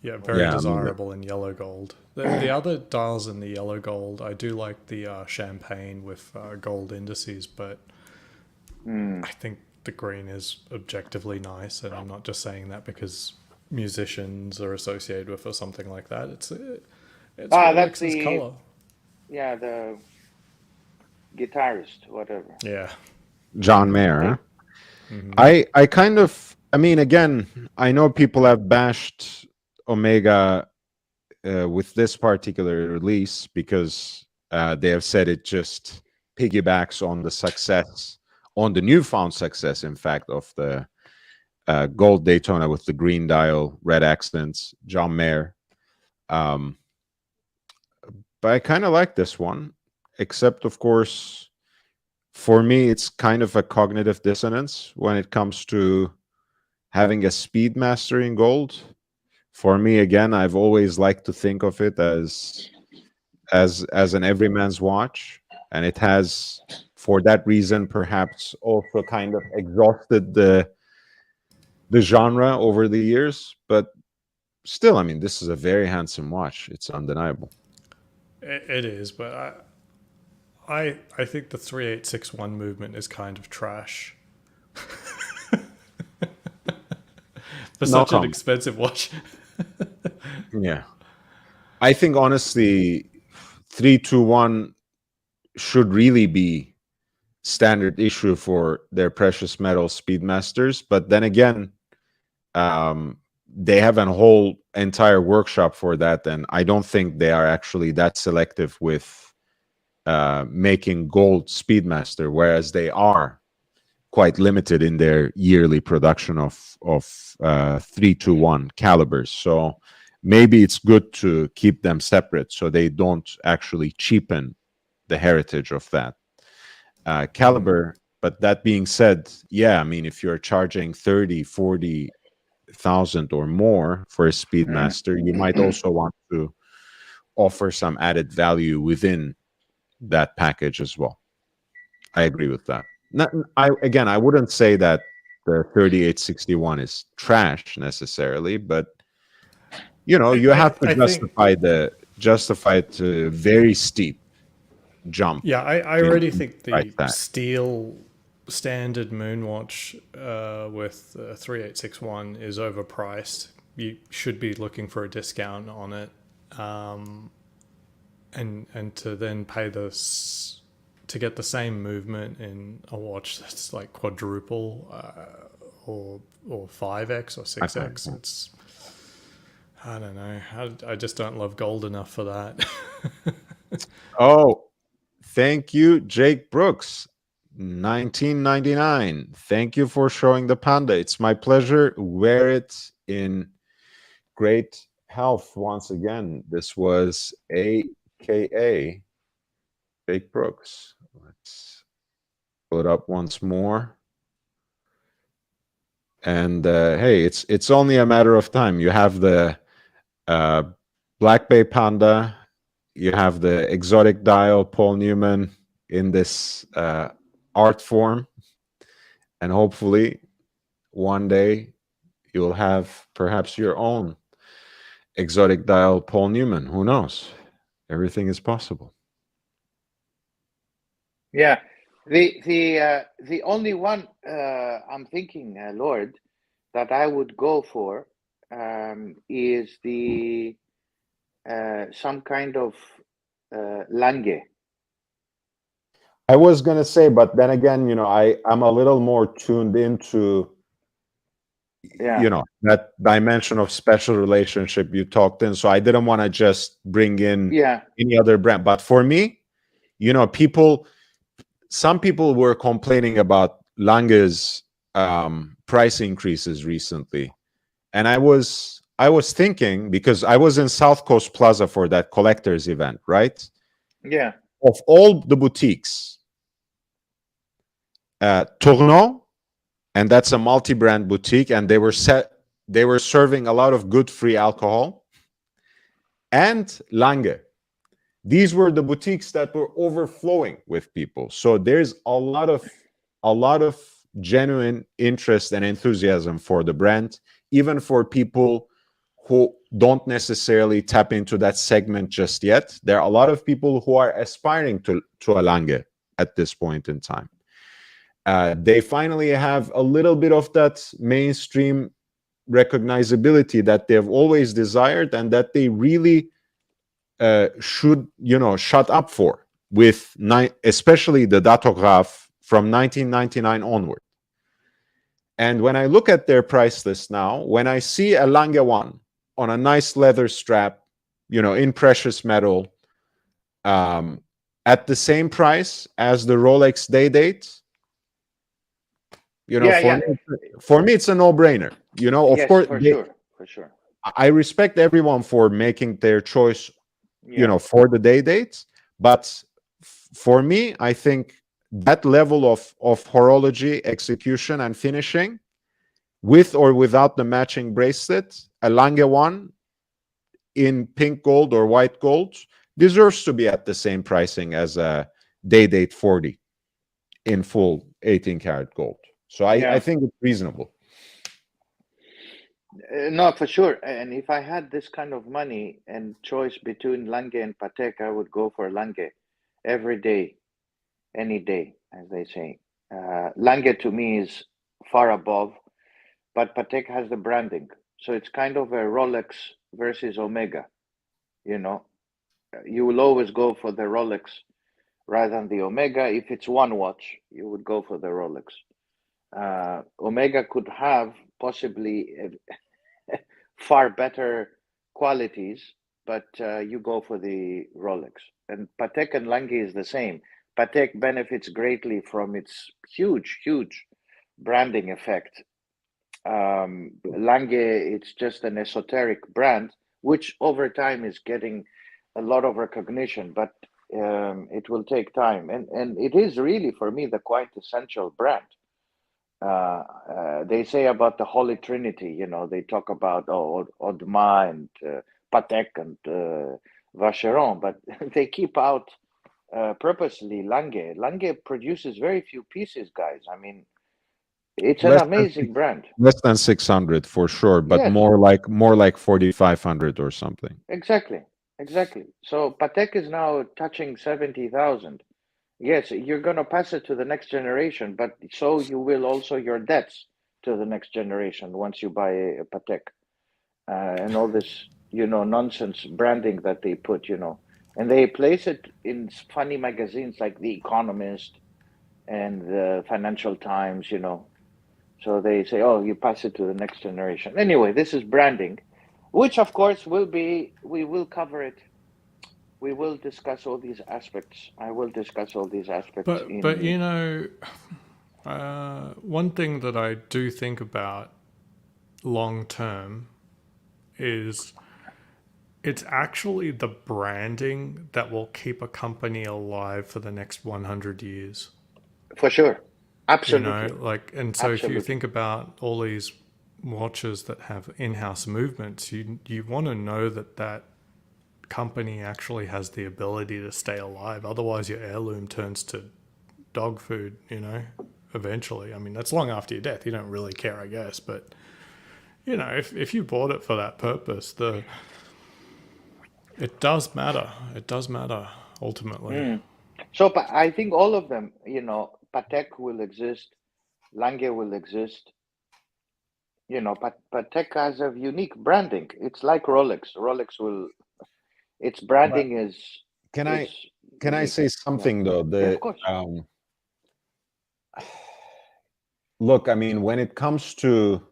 Yeah, very desirable in yellow gold. The other dials in the yellow gold, I do like the champagne with gold indices, but I think the green is objectively nice, and I'm not just saying that because musicians are associated with or something like that. It's That's its color. Yeah, the guitarist, whatever. Yeah, John Mayer. Huh? Mm-hmm. I kind of, I mean, again, I know people have bashed Omega with this particular release because they have said it just piggybacks on the success, on the newfound success, in fact, of the gold Daytona with the green dial, red accents, John Mayer. But I kind of like this one, except, of course, for me, it's kind of a cognitive dissonance when it comes to having a Speedmaster in gold. For me, again, I've always liked to think of it as an everyman's watch, and it has, for that reason, perhaps also kind of exhausted the genre over the years. But still, I mean, this is a very handsome watch. It's undeniable. It is, but I think the 3861 movement is kind of trash for No such an comment. expensive watch. Yeah. I think honestly, 321 should really be standard issue for their precious metal Speedmasters. But then again, they have a whole entire workshop for that, and I don't think they are actually that selective with making gold Speedmaster, whereas they are quite limited in their yearly production of 321 calibers. So maybe it's good to keep them separate so they don't actually cheapen the heritage of that caliber. But that being said, yeah, I mean, if you're charging 30,000-40,000 or more for a Speedmaster, you might also want to offer some added value within that package as well. I agree with that. Not, I wouldn't say that the 3861 is trash necessarily, but you know, you have to I think justify it to very steep jump. yeah, I in already think price the tag. steel standard Moonwatch with 3861 is overpriced. You should be looking for a discount on it, and to then pay this to get the same movement in a watch that's like quadruple or 5x or 6x. It's I don't know. I just don't love gold enough for that. Oh, thank you, Jake Brooks. 1999. Thank you for showing the panda. It's my pleasure. Wear it in great health once again. This was AKA Jake Brooks. Let's pull it up once more. And hey, it's only a matter of time. You have the Black Bay Panda, you have the exotic dial Paul Newman in this art form, and hopefully one day you'll have perhaps your own exotic dial Paul Newman. Who knows? Everything is possible. Yeah, the only one I'm thinking, Lord, that I would go for is the some kind of Lange. I was gonna say, but then again, you know, I'm a little more tuned into Yeah, you know that dimension of special relationship you talked in, so I didn't want to just bring in yeah, any other brand. But for me, you know, some people were complaining about Lange's price increases recently, and I was thinking, because I was in South Coast Plaza for that collectors event, right? yeah, Of all the boutiques, Tourneau, and that's a multi-brand boutique, and they were serving a lot of good free alcohol, and Lange. These were the boutiques that were overflowing with people. So there's a lot of genuine interest and enthusiasm for the brand, even for people who don't necessarily tap into that segment just yet. There are a lot of people who are aspiring to a Lange at this point in time. They finally have a little bit of that mainstream recognizability that they've always desired, and that they really should, shut up for, with especially the Datograph from 1999 onward. And when I look at their price list now, when I see a Lange one on a nice leather strap, in precious metal, at the same price as the Rolex Day Date, yeah, yeah. for me, it's a no-brainer. Of Yes, course, for sure, for sure. I respect everyone for making their choice, Yeah, for the day dates. But for me, I think that level of horology, execution, and finishing, with or without the matching bracelet, a Lange one in pink gold or white gold deserves to be at the same pricing as a day date 40 in full 18 karat gold. So I yeah. think it's reasonable. No, for sure. And if I had this kind of money and choice between Lange and Patek, I would go for Lange every day. any day, as they say. Lange to me is far above, but Patek has the branding. So it's kind of a Rolex versus Omega. You know, you will always go for the Rolex rather than the Omega. If it's one watch, you would go for the Rolex. Omega could have possibly far better qualities, but you go for the Rolex. And Patek and Lange is the same. Patek benefits greatly from its huge, huge branding effect. Lange, it's just an esoteric brand, which over time is getting a lot of recognition, but it will take time. And it is really, for me, the quintessential brand. They say about the Holy Trinity, you know, they talk about Audemars and Patek and Vacheron, but they keep out purposely Lange. Lange produces very few pieces, guys. I mean, it's an amazing brand. Less than 600 for sure, but Yes. more like 4,500 or something. Exactly. So Patek is now touching 70,000. Yes, you're going to pass it to the next generation, but so you will also your debts to the next generation once you buy a Patek. And all this, you know, nonsense branding that they put, you know, and they place it in funny magazines like The Economist and the Financial Times, you know. So they say, oh, you pass it to the next generation. Anyway, this is branding, which of course we will cover it. We will discuss all these aspects. I will discuss all these aspects. But you know, one thing that I do think about long term is it's actually the branding that will keep a company alive for the next 100 years. For sure. Absolutely. You know, like, and so if you think about all these watches that have in-house movements, you want to know that company actually has the ability to stay alive. Otherwise your heirloom turns to dog food, you know, eventually. I mean, that's long after your death. You don't really care, I guess, but you know, if you bought it for that purpose, it does matter. It does matter ultimately. So I think all of them, you know, Patek will exist, Lange will exist. You know, Patek has a unique branding. It's like Rolex. Rolex will, its branding is. Can I say something though? Of course. Look, I mean, when it comes to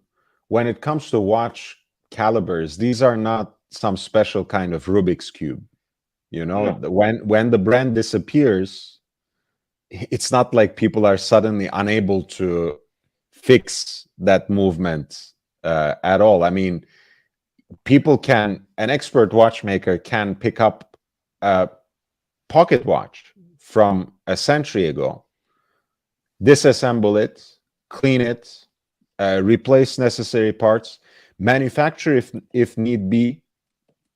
watch calibers, these are not some special kind of Rubik's cube. You know, when the brand disappears, it's not like people are suddenly unable to fix that movement at all. I mean, an expert watchmaker can pick up a pocket watch from a century ago, disassemble it, clean it, replace necessary parts, manufacture if need be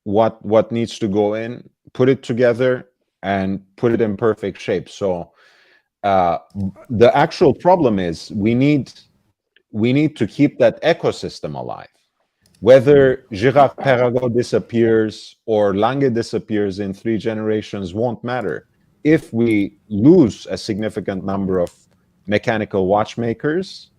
what needs to go in, put it together, and put it in perfect shape. So the actual problem is we need to keep that ecosystem alive. Whether Girard-Perregaux disappears or Lange disappears in 3 generations won't matter. If we lose a significant number of mechanical watchmakers,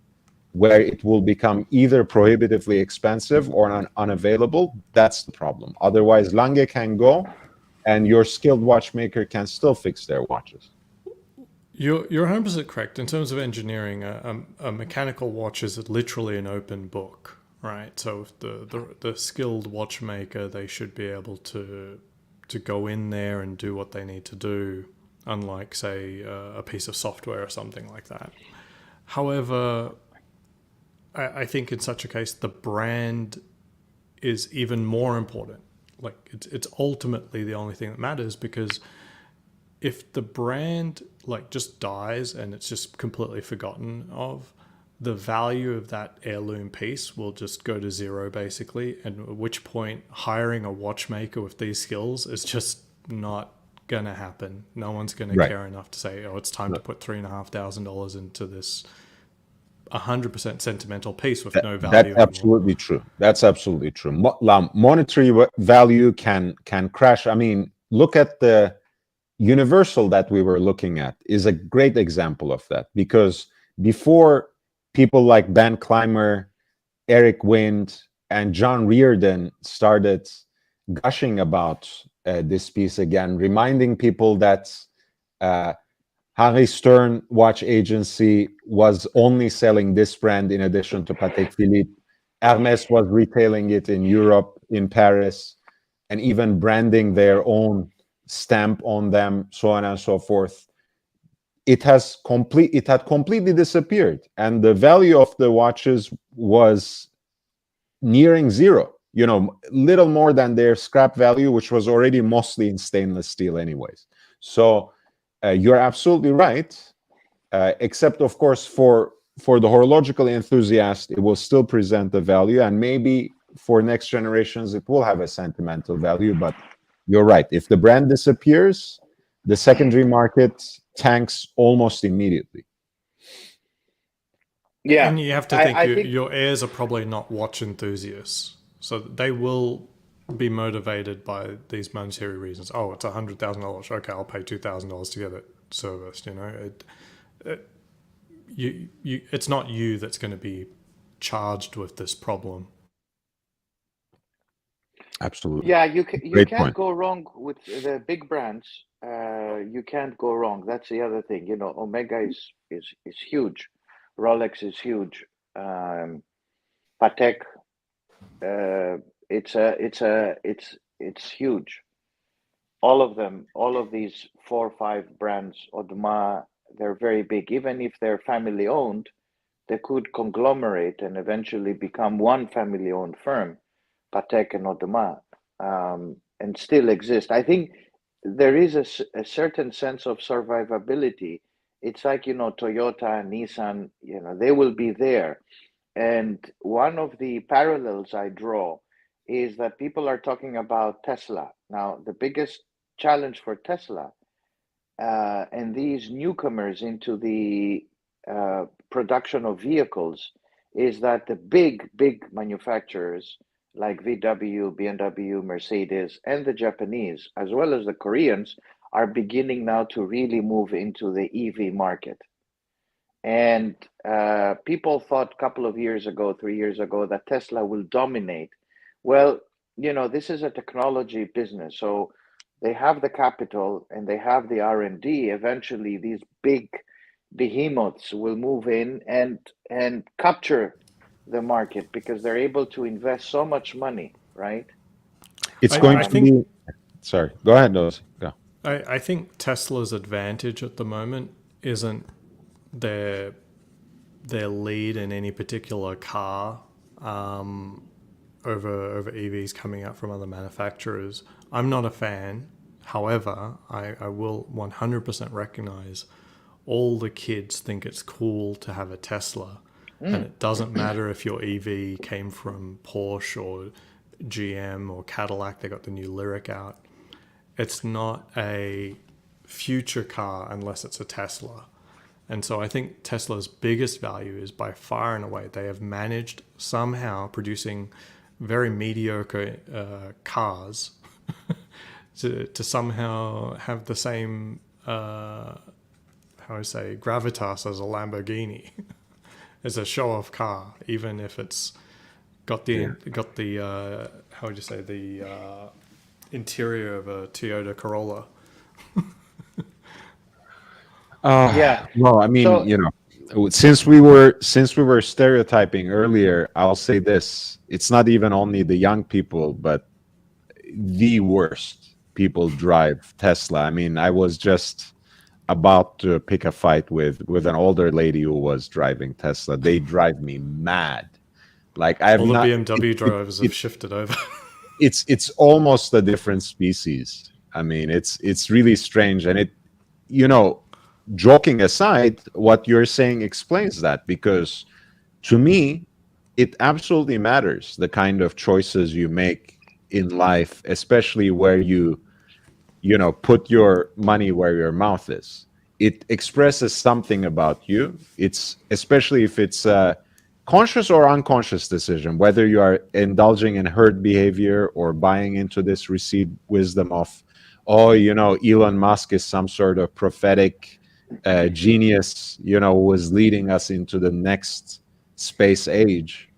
where it will become either prohibitively expensive or unavailable, that's the problem. Otherwise, Lange can go, and your skilled watchmaker can still fix their watches. You're 100% correct. In terms of engineering, a mechanical watch is literally an open book, right? So if the skilled watchmaker, they should be able to go in there and do what they need to do, unlike, say, a piece of software or something like that. However, I think in such a case, the brand is even more important. Like it's ultimately the only thing that matters, because if the brand like just dies and it's just completely forgotten of, the value of that heirloom piece will just go to zero basically. And at which point hiring a watchmaker with these skills is just not going to happen. No one's going to care enough to say, oh, it's time to put $3,500 into this 100% sentimental piece with no value. That's absolutely true. That's absolutely true. Monetary value can crash. I mean, look at the Universal that we were looking at is a great example of that, because before, people like Ben Clymer, Eric Wind, and John Reardon started gushing about this piece again, reminding people that Harry Stern Watch Agency was only selling this brand in addition to Patek Philippe. Hermes was retailing it in Europe, in Paris, and even branding their own stamp on them, so on and so forth. It had completely disappeared, and the value of the watches was nearing zero. Little more than their scrap value, which was already mostly in stainless steel, anyways. So you're absolutely right, except of course for the horological enthusiast, it will still present the value, and maybe for next generations it will have a sentimental value. But you're right, if the brand disappears, the secondary market tanks almost immediately. Yeah, And you have to think, your heirs are probably not watch enthusiasts, so they will be motivated by these monetary reasons. Oh, it's $100,000. Okay, I'll pay $2,000 to get it serviced. It's not you that's going to be charged with this problem. Absolutely. Yeah, you can't point. go wrong with the big brands. You can't go wrong. That's the other thing. Omega is huge. Rolex is huge. Patek, it's huge. All of them, all of these 4 or 5 brands, Audemars, they're very big. Even if they're family owned, they could conglomerate and eventually become one family owned firm, Patek and Audemars, and still exist. I think there is a certain sense of survivability. It's like, Toyota, Nissan, they will be there. And one of the parallels I draw is that people are talking about Tesla. Now, the biggest challenge for Tesla and these newcomers into the production of vehicles is that the big manufacturers like VW, BMW, Mercedes, and the Japanese, as well as the Koreans, are beginning now to really move into the EV market. And people thought a couple of years ago, 3 years ago, that Tesla will dominate. Well, this is a technology business, so they have the capital and they have the R&D. Eventually, these big behemoths will move in and capture the market because they're able to invest so much money, right? It's going to be. Sorry, go ahead, Ozzy. Go. I think Tesla's advantage at the moment isn't their lead in any particular car over EVs coming out from other manufacturers. I'm not a fan. However, I will 100% recognize all the kids think it's cool to have a Tesla. And it doesn't matter if your EV came from Porsche or GM or Cadillac. They got the new Lyric out. It's not a future car unless it's a Tesla. And so I think Tesla's biggest value is by far and away they have managed somehow producing very mediocre cars to somehow have the same gravitas as a Lamborghini. It's a show-off car, even if it's got the interior of a Toyota Corolla. Yeah. Well, I mean, since we were stereotyping earlier, I'll say this: it's not even only the young people, but the worst people drive Tesla. I mean, I was just about to pick a fight with an older lady who was driving Tesla. They drive me mad. Like all the BMW drivers have shifted over. It's almost a different species. I mean, it's really strange, and it, joking aside, what you're saying explains that, because to me, it absolutely matters the kind of choices you make in life, especially where you put your money where your mouth is. It expresses something about you. It's especially if it's a conscious or unconscious decision, whether you are indulging in herd behavior or buying into this received wisdom of oh, Elon Musk is some sort of prophetic genius, was leading us into the next space age.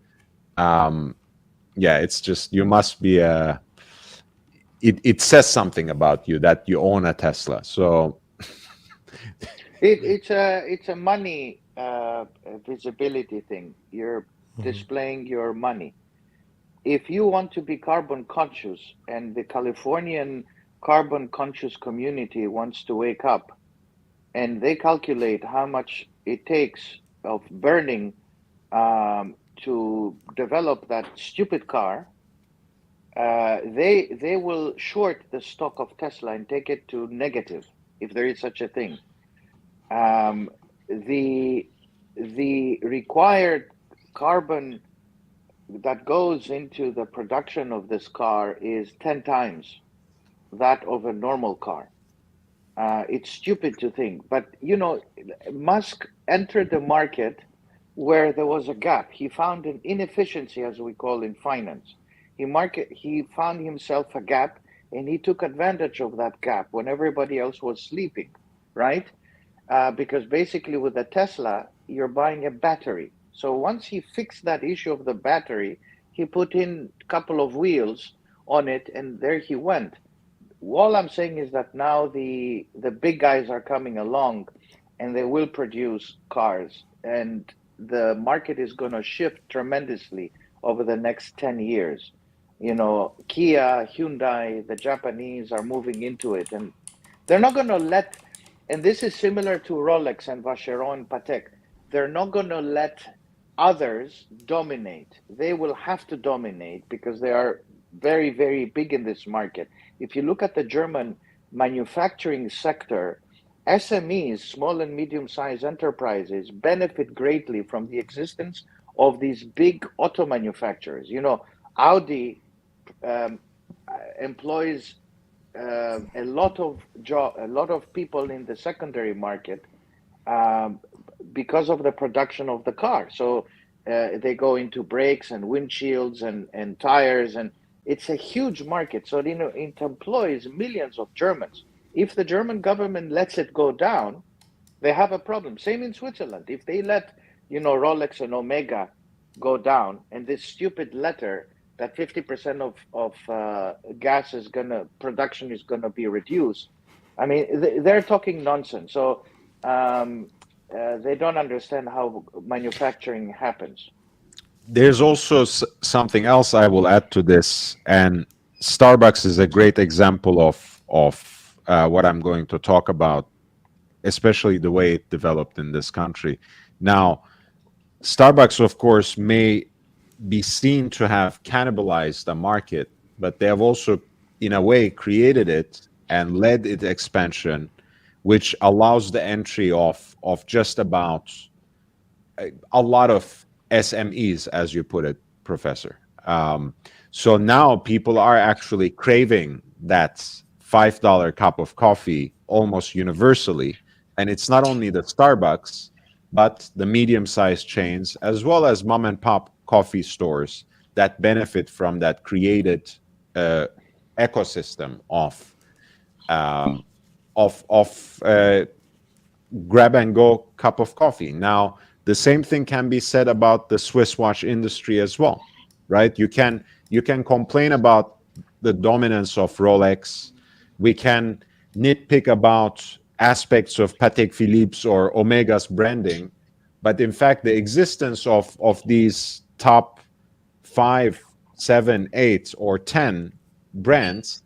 Yeah, it's just, you must be it says something about you that you own a Tesla. So It's a money visibility thing. You're displaying your money. If you want to be carbon conscious, and the Californian carbon conscious community wants to wake up, and they calculate how much it takes of burning to develop that stupid car, they will short the stock of Tesla and take it to negative, if there is such a thing. Um, the the required carbon that goes into the production of this car is 10 times that of a normal car. It's stupid to think, but Musk entered the market where there was a gap. He found an inefficiency, as we call in finance. He found himself a gap, and he took advantage of that gap when everybody else was sleeping, right? Because basically with the Tesla, you're buying a battery. So once he fixed that issue of the battery, he put in a couple of wheels on it, and there he went. All I'm saying is that now the big guys are coming along, and they will produce cars, and the market is going to shift tremendously over the next 10 years. Kia, Hyundai, the Japanese are moving into it, and they're not going to let, and this is similar to Rolex and Vacheron Patek, they're not going to let others dominate. They will have to dominate because they are very, very big in this market. If you look at the German manufacturing sector, SMEs, small and medium sized enterprises, benefit greatly from the existence of these big auto manufacturers. Audi um, employs a lot of people in the secondary market um, because of the production of the car. So they go into brakes and windshields and tires, and it's a huge market. So it employs millions of Germans. If the German government lets it go down, they have a problem. Same in Switzerland. If they let Rolex and Omega go down, and this stupid letter that 50% of gas is gonna production is gonna be reduced. I mean, they're talking nonsense. So they don't understand how manufacturing happens. there's also something else I will add to this, and Starbucks is a great example of what I'm going to talk about, especially the way it developed in this country. Now, Starbucks, of course, may be seen to have cannibalized the market, but they have also, in a way, created it and led its expansion, which allows the entry of just about a lot of SMEs, as you put it, Professor. So now people are actually craving that $5 cup of coffee almost universally. And it's not only the Starbucks, but the medium-sized chains, as well as mom and pop coffee stores that benefit from that created ecosystem of grab and go cup of coffee. Now, the same thing can be said about the Swiss watch industry as well, right? You can complain about the dominance of Rolex. We can nitpick about aspects of Patek Philippe's or Omega's branding, but in fact, the existence of these top 5, 7, 8, or 10 brands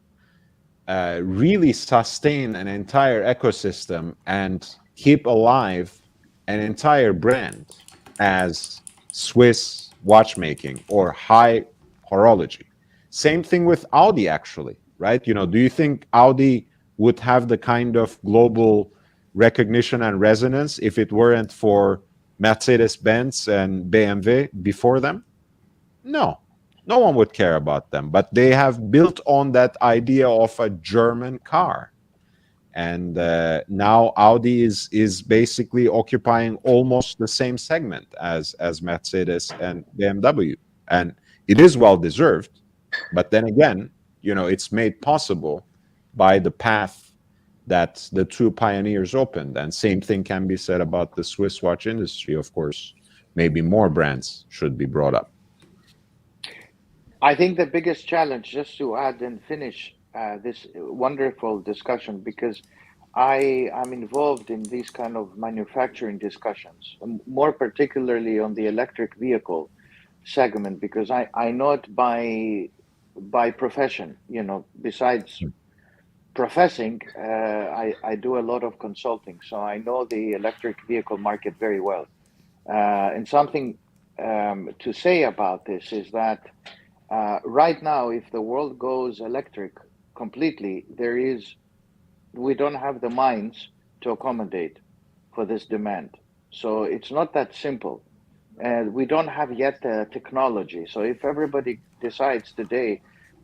really sustain an entire ecosystem and keep alive an entire brand as Swiss watchmaking or high horology. Same thing with Audi, actually, right? Do you think Audi would have the kind of global recognition and resonance if it weren't for Mercedes-Benz and BMW before them? No, no one would care about them, but they have built on that idea of a German car. And now Audi is basically occupying almost the same segment as Mercedes and BMW, and it is well deserved. But then again, it's made possible by the path that the two pioneers opened. And same thing can be said about the Swiss watch industry. Of course, maybe more brands should be brought up. I think the biggest challenge, just to add and finish this wonderful discussion, because I am involved in these kind of manufacturing discussions, more particularly on the electric vehicle segment, because I know it by profession. You know, besides professing, I do a lot of consulting, so I know the electric vehicle market very well. And something to say about this is that right now, if the world goes electric completely, we don't have the mines to accommodate for this demand. So it's not that simple. And we don't have yet the technology. So if everybody decides today,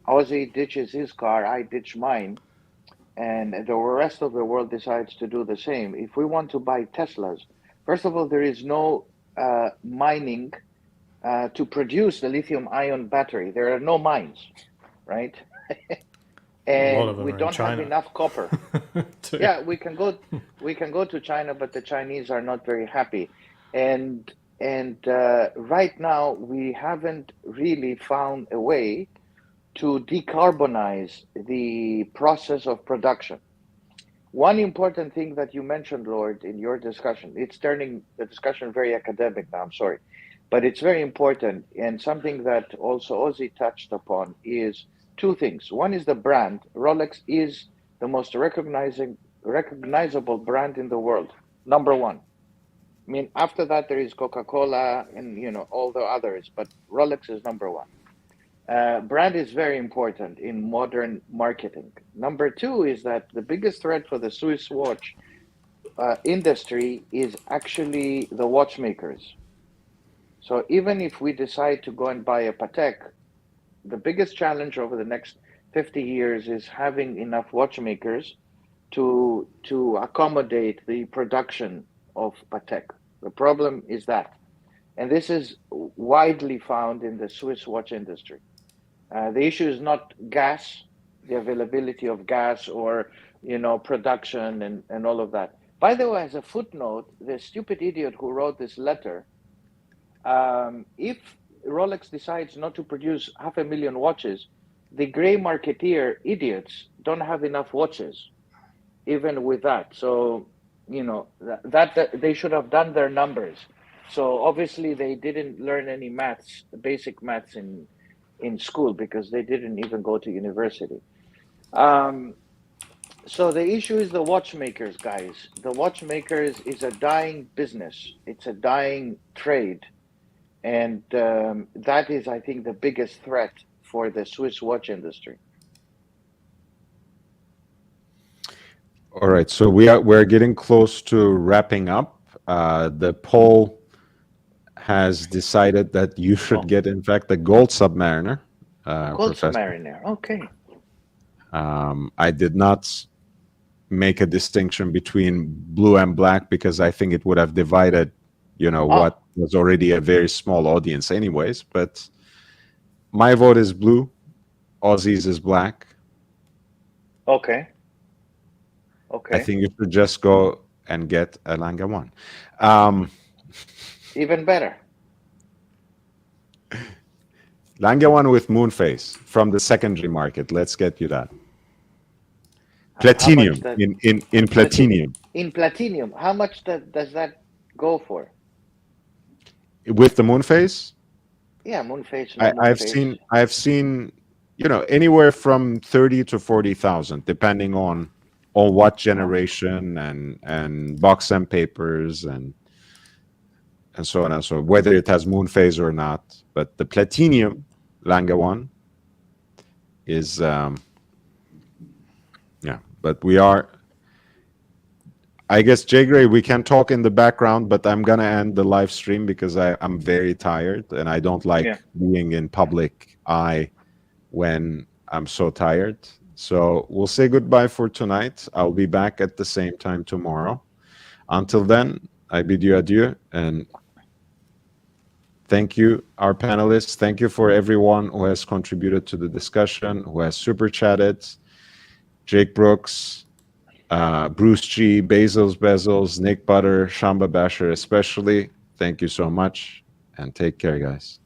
Aussie ditches his car, I ditch mine, and the rest of the world decides to do the same. If we want to buy Teslas, first of all, there is no mining to produce the lithium ion battery. There are no mines, right? A lot And of them we are in don't have China. enough copper. too. Yeah, we can go to China, but the Chinese are not very happy. And right now we haven't really found a way to decarbonize the process of production. One important thing that you mentioned, Lord, in your discussion, it's turning the discussion very academic now, I'm sorry, but it's very important. And something that also Ozzy touched upon is two things. One is the brand. Rolex is the most recognizable brand in the world, number one. I mean, after that, there is Coca-Cola and, you know, all the others, but Rolex is number one. Brand is very important in modern marketing. Number two is that the biggest threat for the Swiss watch industry is actually the watchmakers. So even if we decide to go and buy a Patek, the biggest challenge over the next 50 years is having enough watchmakers to accommodate the production of Patek. The problem is that, and this is widely found in the Swiss watch industry. The issue is not gas, the availability of gas, or production and all of that. By the way, as a footnote, the stupid idiot who wrote this letter, if Rolex decides not to produce 500,000 watches, the gray marketeer idiots don't have enough watches, even with that. So, that they should have done their numbers. So obviously they didn't learn any maths, basic maths in school, because they didn't even go to university. So the issue is the watchmakers, guys. The watchmakers is a dying business. It's a dying trade. And that is, I think, the biggest threat for the Swiss watch industry. All right, so we're getting close to wrapping up. The poll has decided that you should get, in fact, the Gold Submariner. Gold Professor. Submariner, okay. I did not make a distinction between blue and black because I think it would have divided, what was already a very small audience anyways. But my vote is blue. Aussie's is black. Okay. I think you should just go and get a Lange 1. Even better. Lange 1 with moon face from the secondary market. Let's get you that. Platinum, in platinum. In platinum, how much does that go for? With the moon face? Yeah, moon face. I've seen, anywhere from 30 to 40,000, depending on what generation and box and papers and so on and so on, whether it has moon phase or not. But the platinum Lange 1 is but we are, I guess, Jay Gray, we can talk in the background, but I'm gonna end the live stream because I'm very tired and I don't like being in public eye when I'm so tired. So we'll say goodbye for tonight. I'll be back at the same time tomorrow. Until then, I bid you adieu, and thank you, our panelists. Thank you for everyone who has contributed to the discussion, who has super chatted. Jake Brooks, Bruce G, Bezos, Nick Butter, Shamba Basher especially. Thank you so much, and take care, guys.